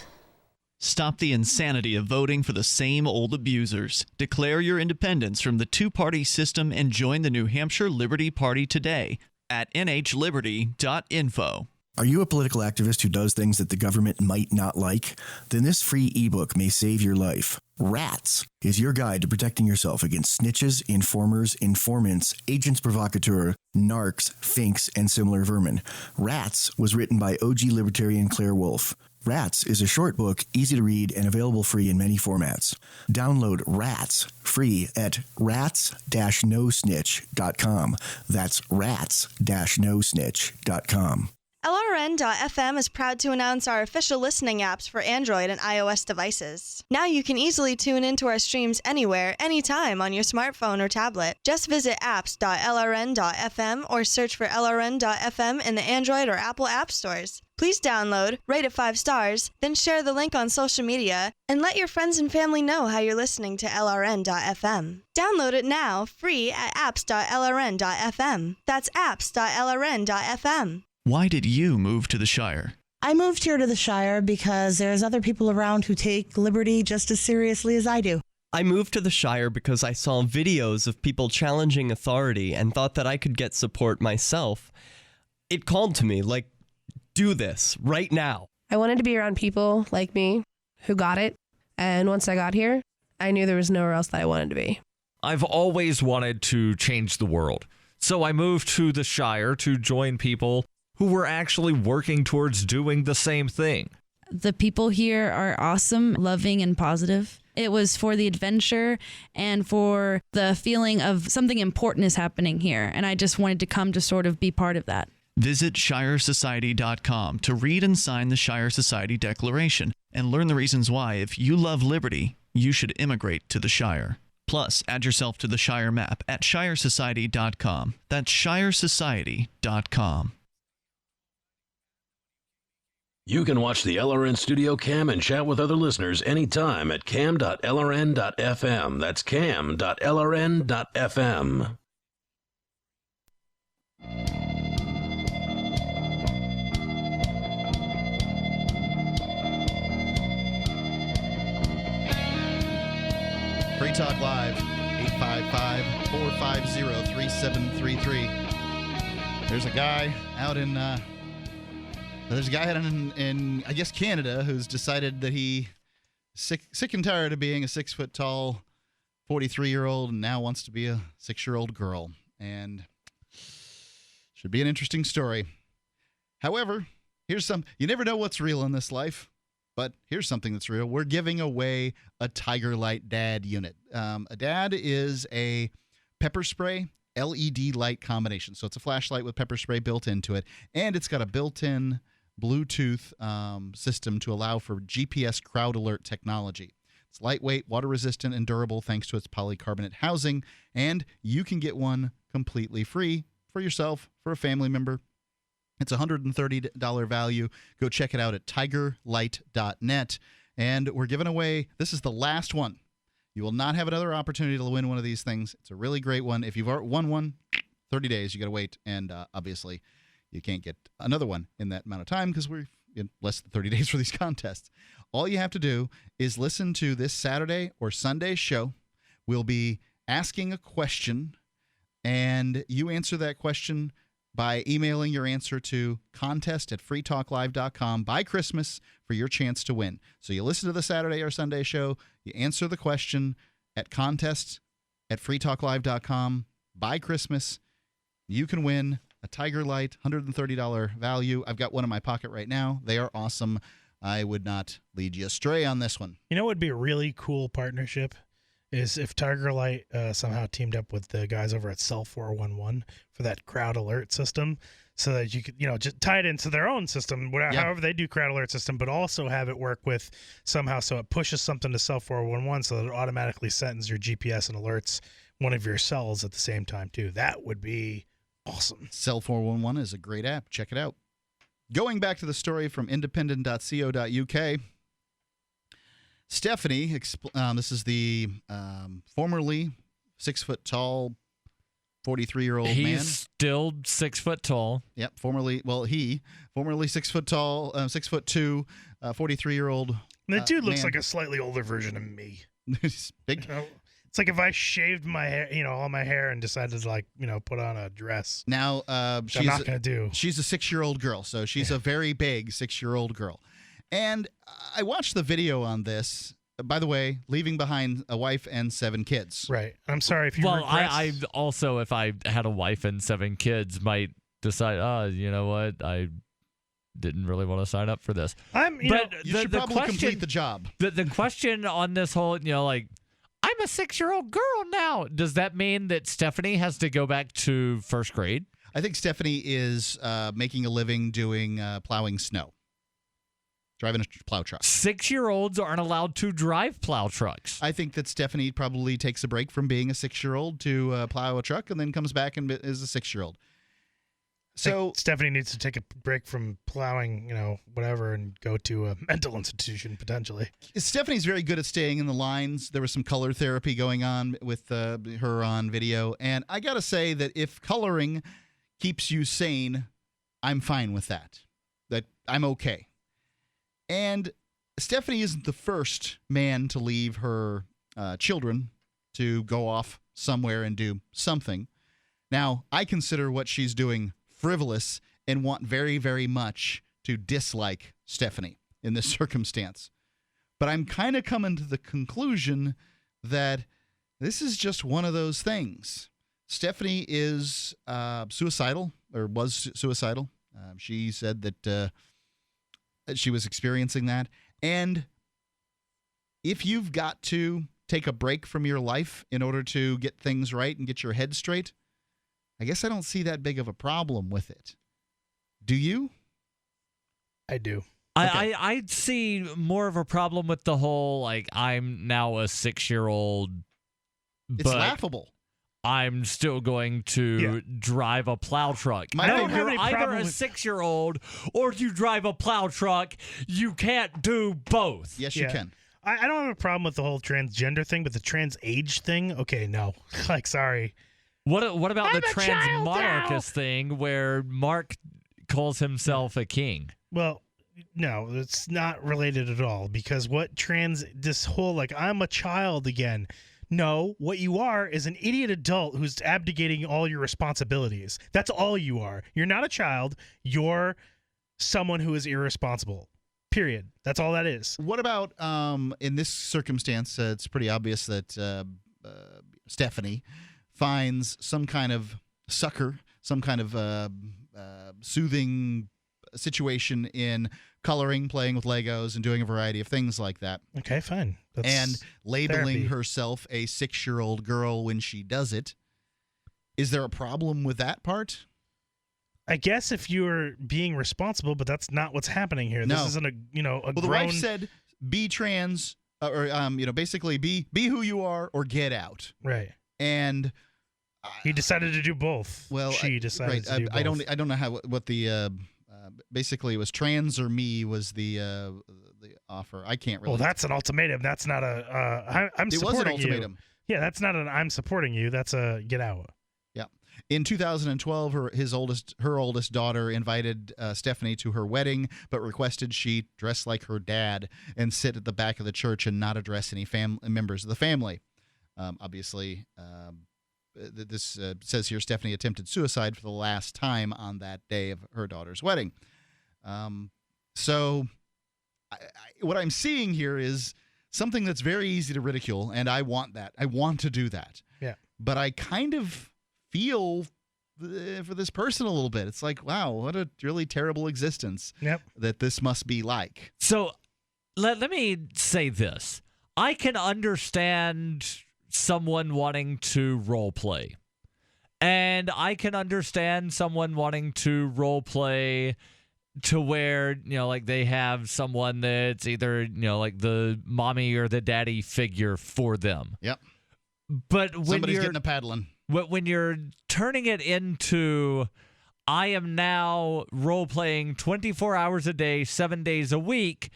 Stop the insanity of voting for the same old abusers. Declare your independence from the two-party system and join the New Hampshire Liberty Party today at nhliberty.info. Are you a political activist who does things that the government might not like? Then this free ebook may save your life. Rats is your guide to protecting yourself against snitches, informers, informants, agents provocateur, narcs, finks, and similar vermin. Rats was written by OG libertarian Claire Wolfe. Rats is a short book, easy to read, and available free in many formats. Download Rats free at rats-nosnitch.com. That's rats-nosnitch.com. LRN.FM is proud to announce our official listening apps for Android and iOS devices. Now you can easily tune into our streams anywhere, anytime on your smartphone or tablet. Just visit apps.lrn.fm or search for LRN.FM in the Android or Apple app stores. Please download, rate it 5 stars, then share the link on social media, and let your friends and family know how you're listening to LRN.FM. Download it now, free at apps.lrn.fm. That's apps.lrn.fm. Why did you move to the Shire? I moved here to the Shire because there's other people around who take liberty just as seriously as I do. I moved to the Shire because I saw videos of people challenging authority and thought that I could get support myself. It called to me, like, do this right now. I wanted to be around people like me who got it. And once I got here, I knew there was nowhere else that I wanted to be. I've always wanted to change the world. So I moved to the Shire to join people who were actually working towards doing the same thing. The people here are awesome, loving, and positive. It was for the adventure and for the feeling of something important is happening here. And I just wanted to come to sort of be part of that. Visit ShireSociety.com to read and sign the Shire Society Declaration and learn the reasons why, if you love liberty, you should immigrate to the Shire. Plus, add yourself to the Shire map at ShireSociety.com. That's ShireSociety.com. You can watch the LRN Studio Cam and chat with other listeners anytime at cam.lrn.fm. That's cam.lrn.fm. Free Talk Live, 855-450-3733. There's a guy out in I guess, Canada, who's decided that he's sick and tired of being a 6-foot-tall 43-year-old and now wants to be a 6-year-old girl. And should be an interesting story. However, you never know what's real in this life, but here's something that's real. We're giving away a Tiger Light Dad unit. A Dad is a pepper spray LED light combination. So it's a flashlight with pepper spray built into it, and it's got a built-in Bluetooth system to allow for GPS crowd alert technology. It's lightweight, water-resistant, and durable thanks to its polycarbonate housing, and you can get one completely free for yourself, for a family member. It's a $130 value. Go check it out at tigerlight.net, and we're giving away, this is the last one. You will not have another opportunity to win one of these things. It's a really great one. If you've won one, 30 days, you got to wait, and obviously you can't get another one in that amount of time because we're in less than 30 days for these contests. All you have to do is listen to this Saturday or Sunday show. We'll be asking a question, and you answer that question by emailing your answer to contest@freetalklive.com by Christmas for your chance to win. So you listen to the Saturday or Sunday show, you answer the question at contest@freetalklive.com by Christmas. You can win a Tiger Light, $130 value. I've got one in my pocket right now. They are awesome. I would not lead you astray on this one. You know what would be a really cool partnership is if Tiger Light somehow teamed up with the guys over at Cell 411 for that crowd alert system, so that you could, just tie it into their own system, however they do crowd alert system, but also have it work with somehow so it pushes something to Cell 411 so that it automatically sends your GPS and alerts one of your cells at the same time too. That would be awesome. Cell 411 is a great app. Check it out. Going back to the story from independent.co.uk, Stephanie, this is the formerly 6-foot-tall, 43-year-old man. He's still 6 foot tall. Yep, formerly 6 foot tall, 6'2", 43-year-old. The dude looks man. like a slightly older version of me. He's big. It's like if I shaved my hair, all my hair, and decided to put on a dress. Now, I'm not going to do. She's a 6-year-old girl, so she's a very big 6-year-old girl. And I watched the video on this. By the way, leaving behind a wife and 7 kids. Right. I'm sorry if you. Well, I also, if I had a wife and 7 kids, might decide, you know what, I didn't really want to sign up for this. You should probably complete the job. The question on this whole, I'm a 6-year-old girl now. Does that mean that Stephanie has to go back to first grade? I think Stephanie is making a living doing plowing snow. Driving a plow truck. 6-year-olds aren't allowed to drive plow trucks. I think that Stephanie probably takes a break from being a 6-year-old to plow a truck and then comes back and is a 6-year-old. So Stephanie needs to take a break from plowing, whatever, and go to a mental institution potentially. Stephanie's very good at staying in the lines. There was some color therapy going on with her on video. And I got to say that if coloring keeps you sane, I'm fine with that. That I'm okay. And Stephanie isn't the first man to leave her children to go off somewhere and do something. Now, I consider what she's doing frivolous and want very, very much to dislike Stephanie in this circumstance. But I'm kind of coming to the conclusion that this is just one of those things. Stephanie is suicidal, or was suicidal. She said that she was experiencing that. And if you've got to take a break from your life in order to get things right and get your head straight, I guess I don't see that big of a problem with it. Do you? I do. Okay. I see more of a problem with the whole, I'm now a 6-year-old. It's laughable. I'm still going to drive a plow truck. I don't have you're any either problem a with 6-year-old or you drive a plow truck. You can't do both. Yes, you can. I don't have a problem with the whole transgender thing, but the trans age thing, okay, no. Sorry. What about the trans monarchist thing where Mark calls himself a king? Well, no, it's not related at all because this whole I'm a child again. No, what you are is an idiot adult who's abdicating all your responsibilities. That's all you are. You're not a child. You're someone who is irresponsible. Period. That's all that is. What about in this circumstance, it's pretty obvious that Stephanie finds some kind of succor, some kind of soothing situation in coloring, playing with Legos, and doing a variety of things like that. Okay, fine. That's and labeling therapy. herself a 6-year-old girl when she does it. Is there a problem with that part? I guess if you're being responsible, but that's not what's happening here. No. This isn't a Well, the grown... wife said, "Be trans, or basically be who you are, or get out." Right. And he decided to do both. Well, she decided to do both. I don't know what the basically it was trans or me was the offer. I can't really. Well, that's an ultimatum. That's not a I'm it supporting was an ultimatum. You. Yeah, that's not an I'm supporting you. That's a get out. Yeah. In 2012, her oldest daughter invited Stephanie to her wedding, but requested she dress like her dad and sit at the back of the church and not address any members of the family. Obviously, this says here Stephanie attempted suicide for the last time on that day of her daughter's wedding. So what I'm seeing here is something that's very easy to ridicule, and I want that. I want to do that. Yeah. But I kind of feel for this person a little bit. It's like, wow, what a really terrible existence that this must be like. So let me say this. I can understand someone wanting to role play. And I can understand someone wanting to role play to where, they have someone that's either, like the mommy or the daddy figure for them. Yep. But when somebody's getting a paddling. When you're turning it into, I am now role playing 24 hours a day, 7 days a week,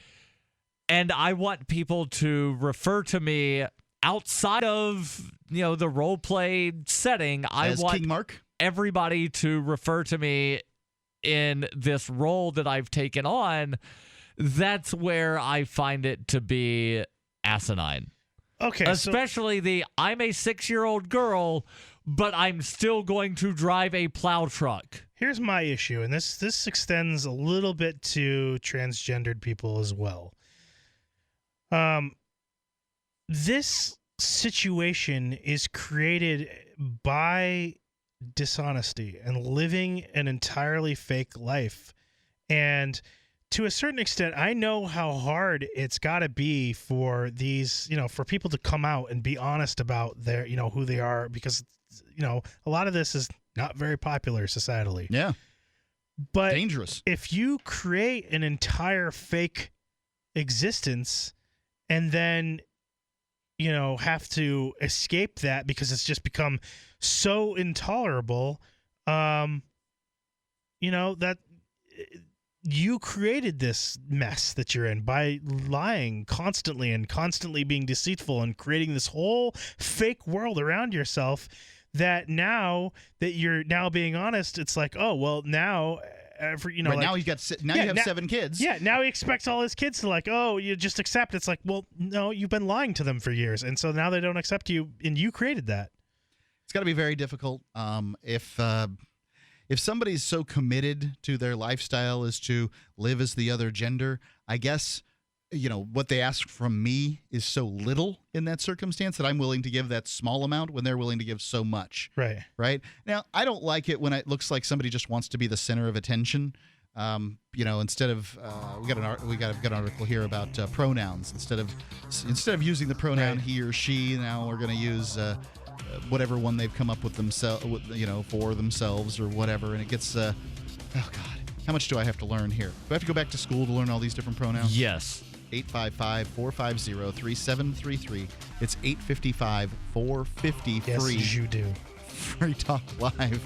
and I want people to refer to me outside of the role play setting. I want King Mark? Everybody to refer to me in this role that I've taken on. That's where I find it to be asinine. Okay. Especially I'm a 6-year-old girl, but I'm still going to drive a plow truck. Here's my issue, and this extends a little bit to transgendered people as well. This situation is created by dishonesty and living an entirely fake life. And to a certain extent, I know how hard it's got to be for these, for people to come out and be honest about their, who they are, because, a lot of this is not very popular societally. Yeah. But dangerous. If you create an entire fake existence and then, have to escape that because it's just become so intolerable, that you created this mess that you're in by lying constantly and constantly being deceitful and creating this whole fake world around yourself that now that you're now being honest, it's like, oh, well, now... now you have 7 kids. Yeah, now he expects all his kids to you just accept. It's like, well, no, you've been lying to them for years, and so now they don't accept you, and you created that. It's got to be very difficult if somebody's so committed to their lifestyle as to live as the other gender. I guess what they ask from me is so little in that circumstance that I'm willing to give that small amount when they're willing to give so much. Right. Now, I don't like it when it looks like somebody just wants to be the center of attention. Instead of we got an article here about pronouns. Instead of using the pronoun he or she, now we're going to use whatever one they've come up with themselves, for themselves or whatever, and it gets oh God, how much do I have to learn here? Do I have to go back to school to learn all these different pronouns? Yes. 855-450-3733. It's 855-450-FREE. Yes, you do. Free Talk Live.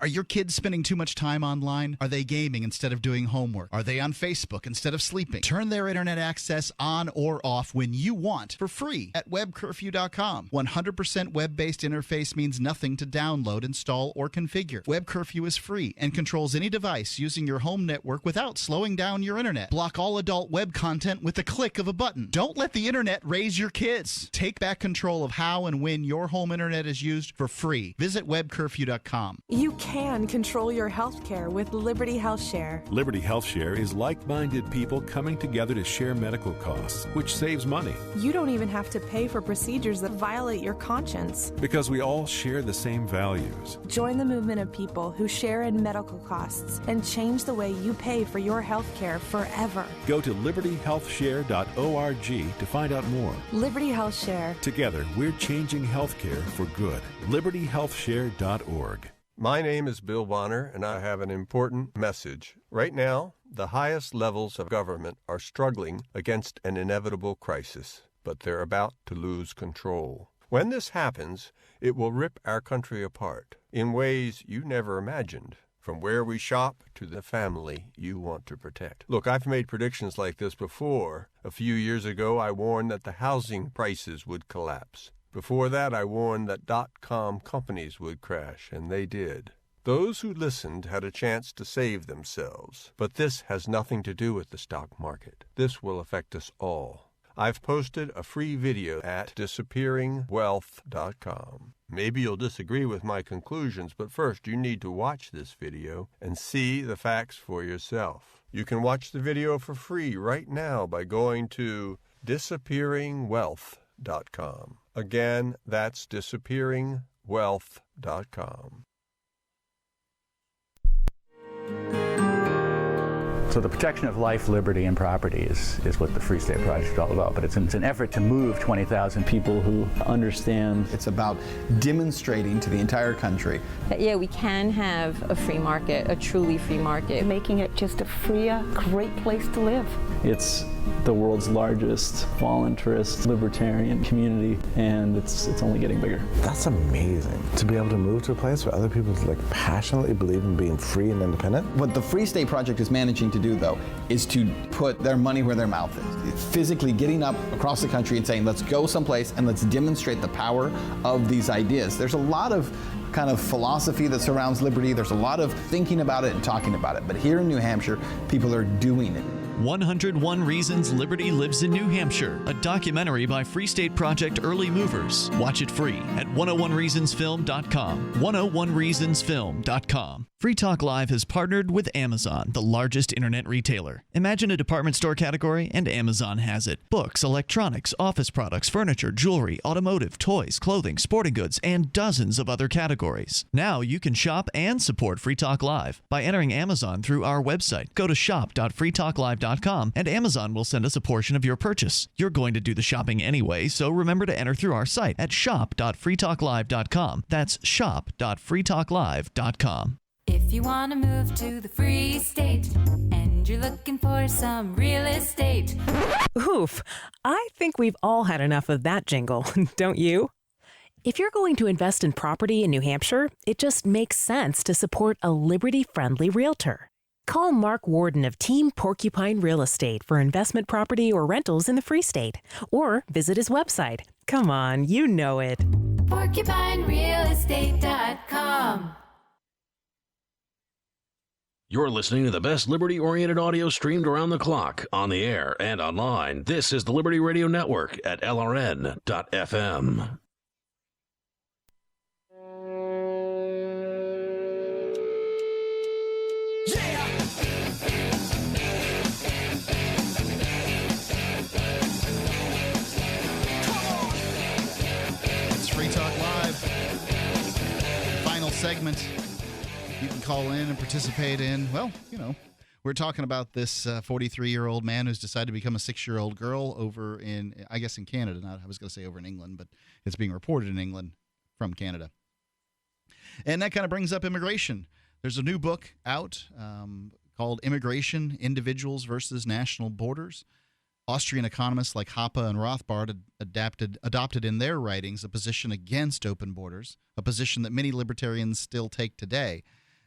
Are your kids spending too much time online? Are they gaming instead of doing homework? Are they on Facebook instead of sleeping? Turn their internet access on or off when you want for free at webcurfew.com. 100% web-based interface means nothing to download, install, or configure. Web Curfew is free and controls any device using your home network without slowing down your internet. Block all adult web content with the click of a button. Don't let the internet raise your kids. Take back control of how and when your home internet is used for free. Visit webcurfew.com. You can control your health care with Liberty Health Share. Liberty Health Share is like-minded people coming together to share medical costs, which saves money. You don't even have to pay for procedures that violate your conscience. Because we all share the same values. Join the movement of people who share in medical costs and change the way you pay for your health care forever. Go to libertyhealthshare.org to find out more. Liberty Health Share. Together, we're changing healthcare for good. libertyhealthshare.org. My name is Bill Bonner, and I have an important message. Right now, the highest levels of government are struggling against an inevitable crisis, but they're about to lose control. When this happens, it will rip our country apart in ways you never imagined, from where we shop to the family you want to protect. Look, I've made predictions like this before. A few years ago, I warned that the housing prices would collapse. Before that, I warned that .com companies would crash, and they did. Those who listened had a chance to save themselves. But this has nothing to do with the stock market. This will affect us all. I've posted a free video at disappearingwealth.com. Maybe you'll disagree with my conclusions, but first you need to watch this video and see the facts for yourself. You can watch the video for free right now by going to disappearingwealth.com. Again, that's disappearingwealth.com. So the protection of life, liberty, and property is what the Free State Project is all about. But it's an effort to move 20,000 people who understand. It's about demonstrating to the entire country that, yeah, we can have a free market, a truly free market. Making it just a freer, great place to live. It's the world's largest voluntarist libertarian community, and it's only getting bigger. That's amazing, to be able to move to a place where other people passionately believe in being free and independent. What the Free State Project is managing to do, though, is to put their money where their mouth is. It's physically getting up across the country and saying, let's go someplace and let's demonstrate the power of these ideas. There's a lot of kind of philosophy that surrounds liberty. There's a lot of thinking about it and talking about it. But here in New Hampshire, people are doing it. 101 Reasons Liberty Lives in New Hampshire, a documentary by Free State Project Early Movers. Watch it free at 101reasonsfilm.com. 101reasonsfilm.com. Free Talk Live has partnered with Amazon, the largest internet retailer. Imagine a department store category, and Amazon has it. Books, electronics, office products, furniture, jewelry, automotive, toys, clothing, sporting goods, and dozens of other categories. Now you can shop and support Free Talk Live by entering Amazon through our website. Go to shop.freetalklive.com and Amazon will send us a portion of your purchase. You're going to do the shopping anyway, so remember to enter through our site at shop.freetalklive.com. That's shop.freetalklive.com. If you want to move to the Free State and you're looking for some real estate. Oof, I think we've all had enough of that jingle, don't you? If you're going to invest in property in New Hampshire, it just makes sense to support a Liberty-friendly realtor. Call Mark Warden of Team Porcupine Real Estate for investment property or rentals in the Free State, or visit his website. Come on, you know it. PorcupineRealEstate.com. You're listening to the best liberty-oriented audio streamed around the clock, on the air, and online. This is the Liberty Radio Network at LRN.FM. It's Free Talk Live. Final segment. You can call in and participate in, well, you know, we're talking about this 43-year-old man who's decided to become a 6-year-old girl over in, I guess in Canada. Not, I was going to say over in England, but it's being reported in England from Canada. And that kind of brings up immigration. There's a new book out called Immigration, Individuals versus National Borders. Austrian economists like Hoppe and Rothbard adopted in their writings a position against open borders, a position that many libertarians still take today.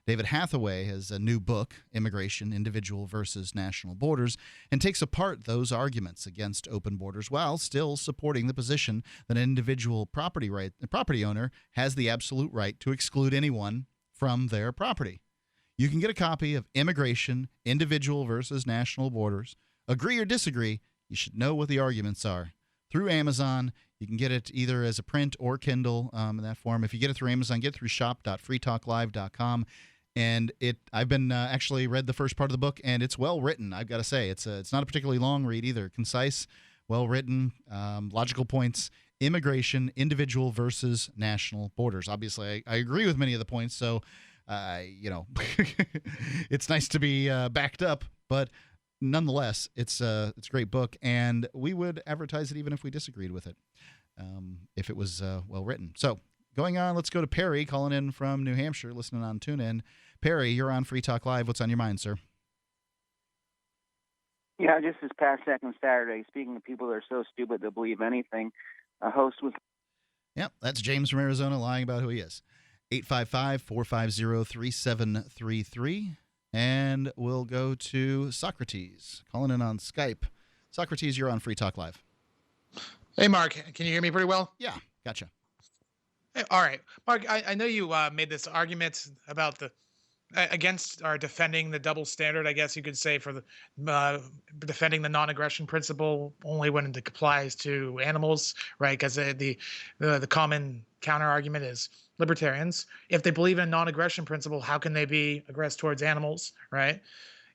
David Hathaway has a new book, Immigration, Individual versus National Borders, and takes apart those arguments against open borders while still supporting the position that an individual property owner has the absolute right to exclude anyone from their property. You can get a copy of Immigration, Individual versus National Borders. Agree or disagree, you should know what the arguments are. Through Amazon, you can get it either as a print or Kindle in that form. If you get it through Amazon, get it through shop.freetalklive.com. And I've been actually read the first part of the book, and it's well written. I've got to say, it's not a particularly long read either. Concise, well written, logical points. Immigration, individual versus national borders. Obviously, I agree with many of the points. So, it's nice to be backed up, but nonetheless, it's a great book, and we would advertise it even if we disagreed with it, if it was well written. So, going on, let's go to Perry calling in from New Hampshire, listening on TuneIn. Perry, you're on Free Talk Live. What's on your mind, sir? Yeah, just this past second Saturday, speaking of people that are so stupid they'll believe anything, a host was... Yep, that's James from Arizona lying about who he is. 855-450-3733. And we'll go to Socrates, calling in on Skype. Socrates, you're on Free Talk Live. Hey, Mark. Can you hear me pretty well? Yeah, gotcha. Hey, all right. Mark, I know you made this argument about against or defending the double standard, I guess you could say, for the defending the non-aggression principle only when it applies to animals, right? Because the common counter argument is libertarians, if they believe in a non-aggression principle, how can they be aggressive towards animals, right?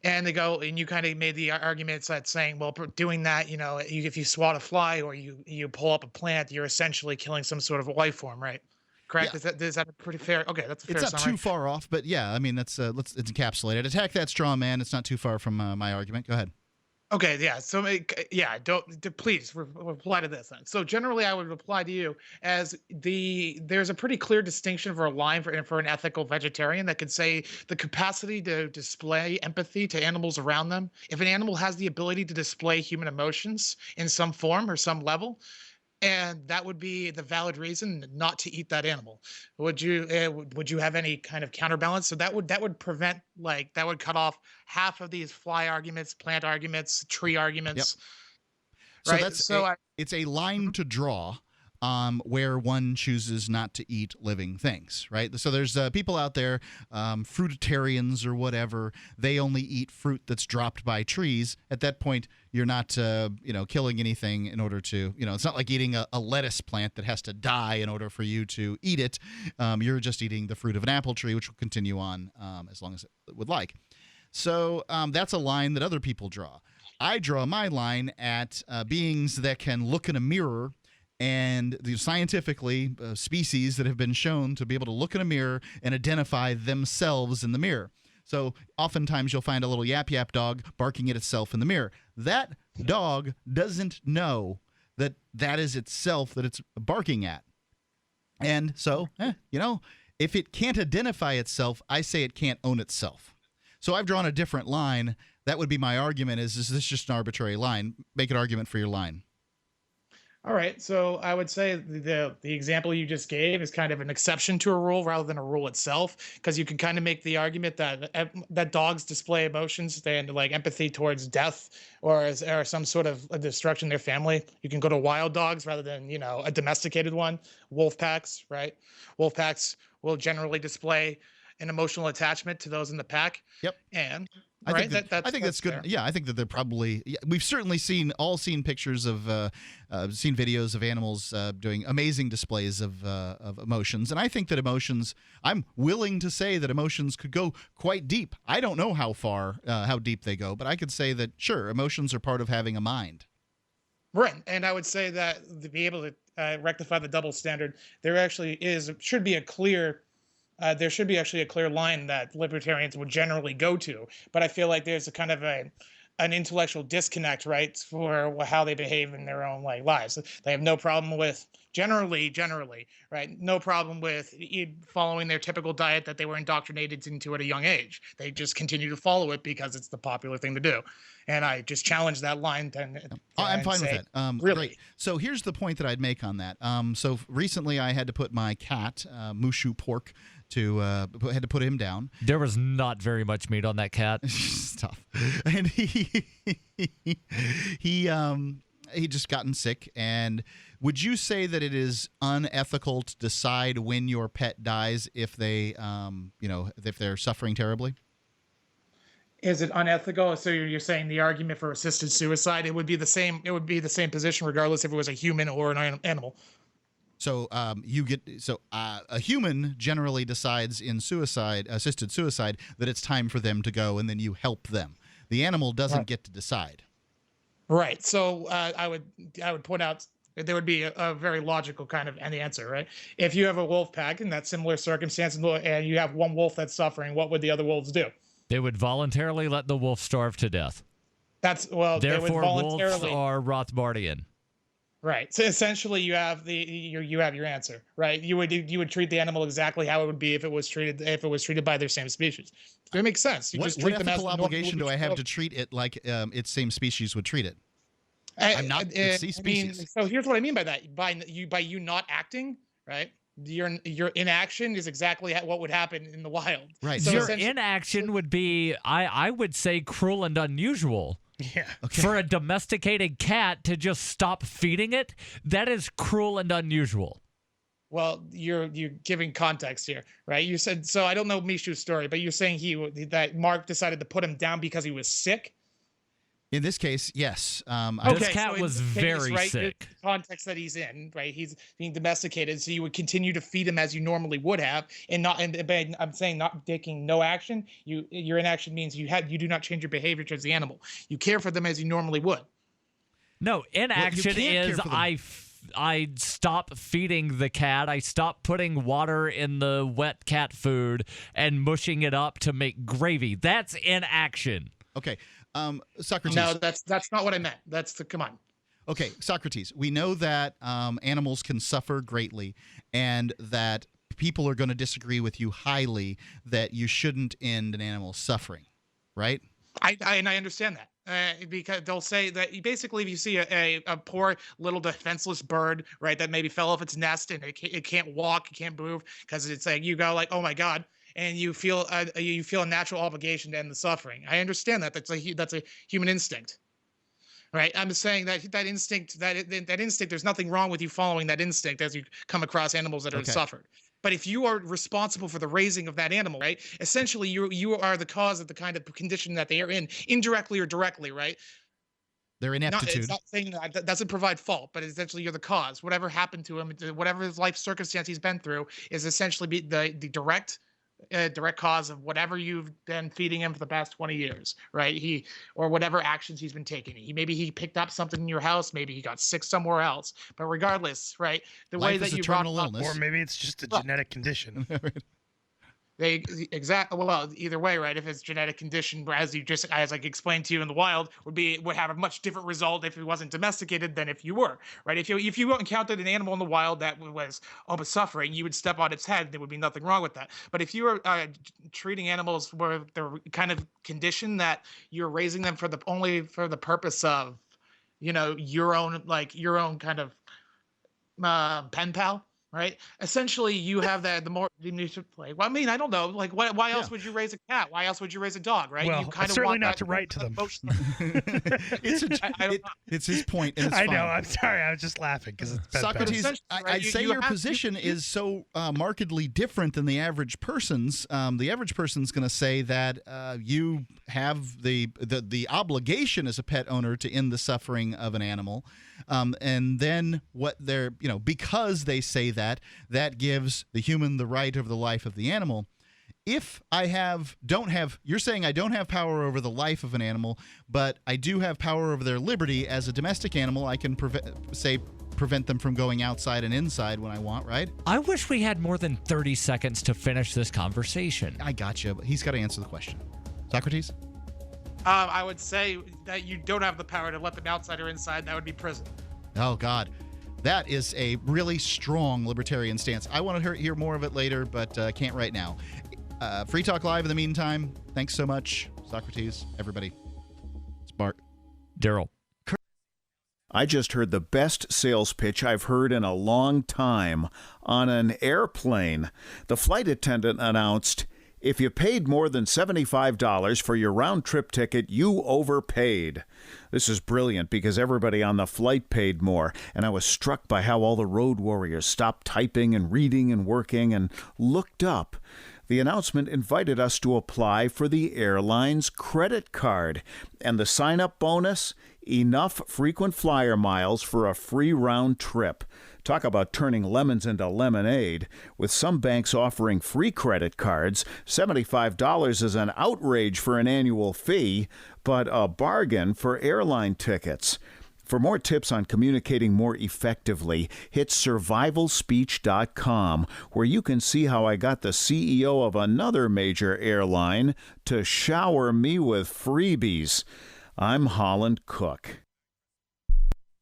And they go, and you kind of made the arguments that saying, well, doing that, if you swat a fly or you pull up a plant, you're essentially killing some sort of life form, right? Correct? Yeah. Is that pretty fair? Okay, that's a fair summary. It's not too far off, but yeah, I mean, let's encapsulate it. Attack that straw man. It's not too far from my argument. Go ahead. Okay, yeah. So, please reply to this then. So, generally, I would reply to you as there's a pretty clear distinction for a line for an ethical vegetarian that could say the capacity to display empathy to animals around them. If an animal has the ability to display human emotions in some form or some level, and that would be the valid reason not to eat that animal. Would you have any kind of counterbalance? So that would prevent, that would cut off half of these fly arguments, plant arguments, tree arguments. Yep. Right? So it's a line to draw, where one chooses not to eat living things, right? So there's people out there, fruitarians or whatever. They only eat fruit that's dropped by trees. At that point, you're not, killing anything in order to, it's not like eating a lettuce plant that has to die in order for you to eat it. You're just eating the fruit of an apple tree, which will continue on as long as it would like. So that's a line that other people draw. I draw my line at beings that can look in a mirror, and scientifically, species that have been shown to be able to look in a mirror and identify themselves in the mirror. So oftentimes you'll find a little yap dog barking at itself in the mirror. That dog doesn't know that that is itself that it's barking at. And so, if it can't identify itself, I say it can't own itself. So I've drawn a different line. That would be my argument is this just an arbitrary line? Make an argument for your line. All right, so I would say the example you just gave is kind of an exception to a rule rather than a rule itself, because you can kind of make the argument that dogs display emotions and like empathy towards death or some sort of a destruction in their family. You can go to wild dogs rather than a domesticated one. Wolf packs, right? Wolf packs will generally display an emotional attachment to those in the pack. Yep. And I right, think that's good. fair. Yeah, I think that they're probably. Yeah, we've certainly seen pictures of, seen videos of animals doing amazing displays of emotions, and I think that emotions. I'm willing to say that emotions could go quite deep. I don't know how far, how deep they go, but I could say that sure, emotions are part of having a mind. Right, and I would say that to be able to rectify the double standard, there should be a clear line that libertarians would generally go to, but I feel like there's a kind of an intellectual disconnect, right, for how they behave in their own lives. They have no problem with generally, right, no problem with following their typical diet that they were indoctrinated into at a young age. They just continue to follow it because it's the popular thing to do. And I just challenge that line. I'm fine with that. Really? Great. So here's the point that I'd make on that. So recently I had to put my cat, Mushu Pork, had to put him down. There was not very much meat on that cat. It's tough. And he just gotten sick. And would you say that it is unethical to decide when your pet dies if they, if they're suffering terribly? Is it unethical? So you're saying the argument for assisted suicide, it would be the same. It would be the same position regardless if it was a human or an animal. So a human generally decides in assisted suicide, that it's time for them to go, and then you help them. The animal doesn't get to decide. Right. So I would point out there would be a very logical kind of an answer, right? If you have a wolf pack in that similar circumstance and you have one wolf that's suffering, what would the other wolves do? They would voluntarily let the wolf starve to death. Therefore, they would voluntarily. Wolves are Rothbardian. Right. So essentially, you have your answer, right? You would treat the animal exactly how it would be if it was treated by their same species. It makes sense. What ethical obligation do I have to treat it like its same species would treat it? I'm not its species. So here's what I mean by that. By you not acting, right? Your inaction is exactly what would happen in the wild. Right. So your inaction would be, I would say, cruel and unusual. Yeah. Okay. For a domesticated cat to just stop feeding it, that is cruel and unusual. Well, you're giving context here, right? You said, so I don't know Mishu's story, but you're saying that Mark decided to put him down because he was sick? In this case, yes. This cat was very sick. The context that he's in, right? He's being domesticated, so you would continue to feed him as you normally would have, and I'm saying not taking no action. Your inaction means you do not change your behavior towards the animal. You care for them as you normally would. No, inaction is I stop feeding the cat. I stop putting water in the wet cat food and mushing it up to make gravy. That's inaction. Okay. Socrates. No, that's not what I meant. Come on. Okay, Socrates. We know that animals can suffer greatly, and that people are going to disagree with you highly that you shouldn't end an animal's suffering, right? I understand that because they'll say that basically if you see a poor little defenseless bird, right, that maybe fell off its nest and it can't walk, it can't move because it's like you go like, oh my God. And you feel a natural obligation to end the suffering. I understand that. That's a human instinct, right? I'm saying that instinct, that instinct, there's nothing wrong with you following that instinct as you come across animals that are suffered. But if you are responsible for the raising of that animal, right? Essentially, you are the cause of the kind of condition that they are in, indirectly or directly, right? Their ineptitude. It's not saying that doesn't provide fault, but essentially you're the cause. Whatever happened to him, whatever his life circumstance he's been through, is essentially the direct cause of whatever you've been feeding him for the past 20 years, right? Or whatever actions he's been taking. Maybe he picked up something in your house, maybe he got sick somewhere else. But regardless, right? The way that you brought up, or maybe it's just a genetic condition. Well, either way, right? If it's genetic condition, as I explained to you in the wild, would have a much different result if it wasn't domesticated than if you were, right? If you encountered an animal in the wild that was suffering, you would step on its head. There would be nothing wrong with that. But if you were treating animals where they're kind of conditioned that you're raising them only for the purpose of, your own kind of pen pal. Right. Essentially, you have that. The more you need to play. Well, I mean, I don't know. Like, why else would you raise a cat? Why else would you raise a dog? Right. Well, you kind of certainly want not to write to them. It's his point. And it's I fine. know. I'm sorry. I was just laughing because it's Socrates. I'd say your position is so markedly different than the average person's. The average person's going to say that you have the obligation as a pet owner to end the suffering of an animal, and then what they're because they say that gives the human the right over the life of the animal. If I you're saying I don't have power over the life of an animal, but I do have power over their liberty as a domestic animal. I can prevent them from going outside and inside when I want, right? I wish we had more than 30 seconds to finish this conversation. I gotcha, but he's got to answer the question. Socrates? I would say that you don't have the power to let them outside or inside. That would be prison. Oh, God. That is a really strong libertarian stance. I want to hear more of it later, but can't right now. Free Talk Live in the meantime. Thanks so much, Socrates, everybody. It's Bart. Darryl. I just heard the best sales pitch I've heard in a long time on an airplane. The flight attendant announced, "If you paid more than $75 for your round-trip ticket, you overpaid." This is brilliant because everybody on the flight paid more, and I was struck by how all the road warriors stopped typing and reading and working and looked up. The announcement invited us to apply for the airline's credit card, and the sign-up bonus, enough frequent flyer miles for a free round trip. Talk about turning lemons into lemonade. With some banks offering free credit cards, $75 is an outrage for an annual fee, but a bargain for airline tickets. For more tips on communicating more effectively, hit survivalspeech.com, where you can see how I got the CEO of another major airline to shower me with freebies. I'm Holland Cook.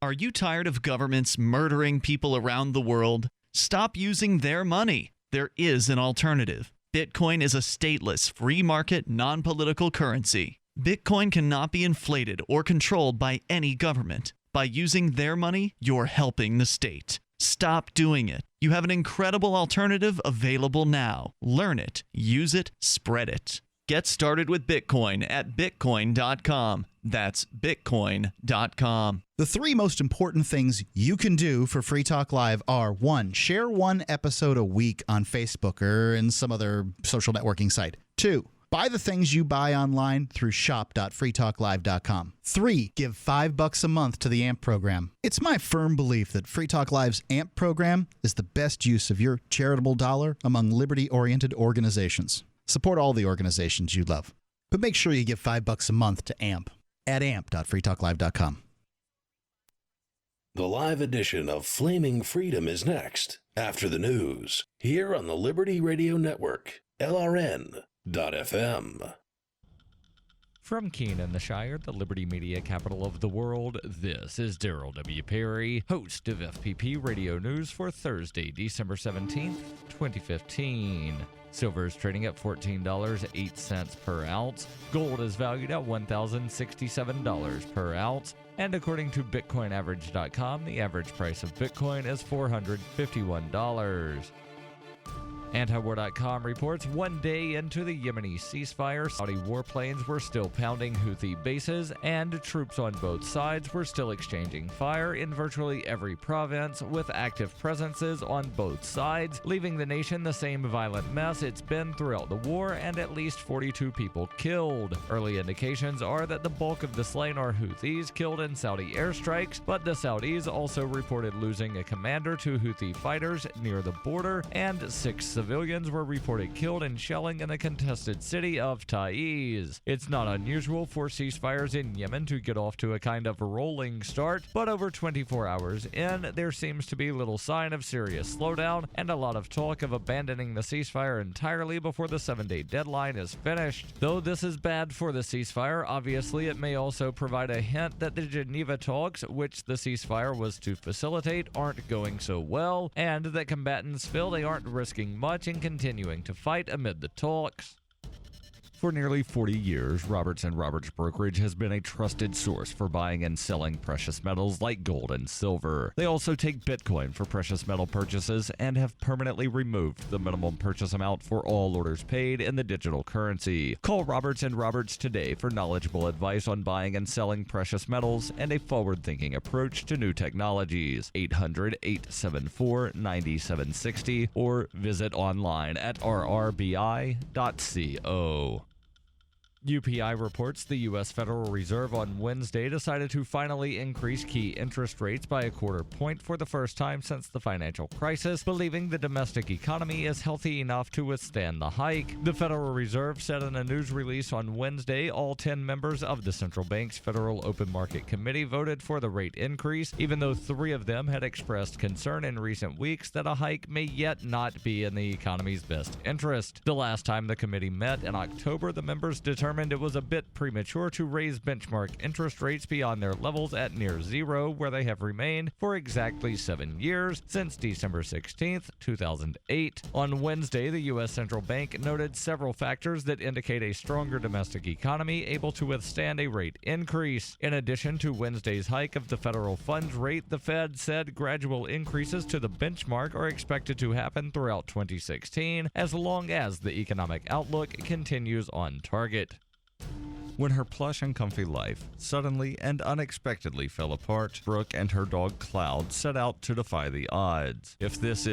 Are you tired of governments murdering people around the world? Stop using their money. There is an alternative. Bitcoin is a stateless, free market, non-political currency. Bitcoin cannot be inflated or controlled by any government. By using their money, you're helping the state. Stop doing it. You have an incredible alternative available now. Learn it, use it, spread it. Get started with Bitcoin at bitcoin.com. That's bitcoin.com. The three most important things you can do for Free Talk Live are: 1, share one episode a week on Facebook or in some other social networking site. 2, buy the things you buy online through shop.freetalklive.com. 3, give $5 a month to the AMP program. It's my firm belief that Free Talk Live's AMP program is the best use of your charitable dollar among liberty-oriented organizations. Support all the organizations you love, but make sure you give $5 a month to AMP at amp.freetalklive.com. The live edition of Flaming Freedom is next, after the news, here on the Liberty Radio Network, LRN.FM. From Keene in the Shire, the Liberty Media capital of the world, this is Darryl W. Perry, host of FPP Radio News for Thursday, December 17th, 2015. Silver is trading at $14.08 per ounce. Gold is valued at $1,067 per ounce. And according to BitcoinAverage.com, the average price of Bitcoin is $451. Antiwar.com reports 1 day into the Yemeni ceasefire, Saudi warplanes were still pounding Houthi bases, and troops on both sides were still exchanging fire in virtually every province, with active presences on both sides, leaving the nation the same violent mess it's been throughout the war, and at least 42 people killed. Early indications are that the bulk of the slain are Houthis killed in Saudi airstrikes, but the Saudis also reported losing a commander to Houthi fighters near the border, and 6 civilians were reported killed in shelling in the contested city of Taiz. It's not unusual for ceasefires in Yemen to get off to a kind of rolling start, but over 24 hours in, there seems to be little sign of serious slowdown and a lot of talk of abandoning the ceasefire entirely before the 7-day deadline is finished. Though this is bad for the ceasefire, obviously it may also provide a hint that the Geneva talks, which the ceasefire was to facilitate, aren't going so well, and that combatants feel they aren't risking much in continuing to fight amid the talks. For nearly 40 years, Roberts & Roberts Brokerage has been a trusted source for buying and selling precious metals like gold and silver. They also take Bitcoin for precious metal purchases and have permanently removed the minimum purchase amount for all orders paid in the digital currency. Call Roberts & Roberts today for knowledgeable advice on buying and selling precious metals and a forward-thinking approach to new technologies. 800-874-9760 or visit online at rrbi.co. UPI reports the U.S. Federal Reserve on Wednesday decided to finally increase key interest rates by a quarter point for the first time since the financial crisis, believing the domestic economy is healthy enough to withstand the hike. The Federal Reserve said in a news release on Wednesday all 10 members of the central bank's Federal Open Market Committee voted for the rate increase, even though 3 of them had expressed concern in recent weeks that a hike may yet not be in the economy's best interest. The last time the committee met in October, the members determined it was a bit premature to raise benchmark interest rates beyond their levels at near zero, where they have remained for exactly 7 years, since December 16, 2008. On Wednesday, the U.S. Central Bank noted several factors that indicate a stronger domestic economy able to withstand a rate increase. In addition to Wednesday's hike of the federal funds rate, the Fed said gradual increases to the benchmark are expected to happen throughout 2016, as long as the economic outlook continues on target. When her plush and comfy life suddenly and unexpectedly fell apart, Brooke and her dog Cloud set out to defy the odds. If this is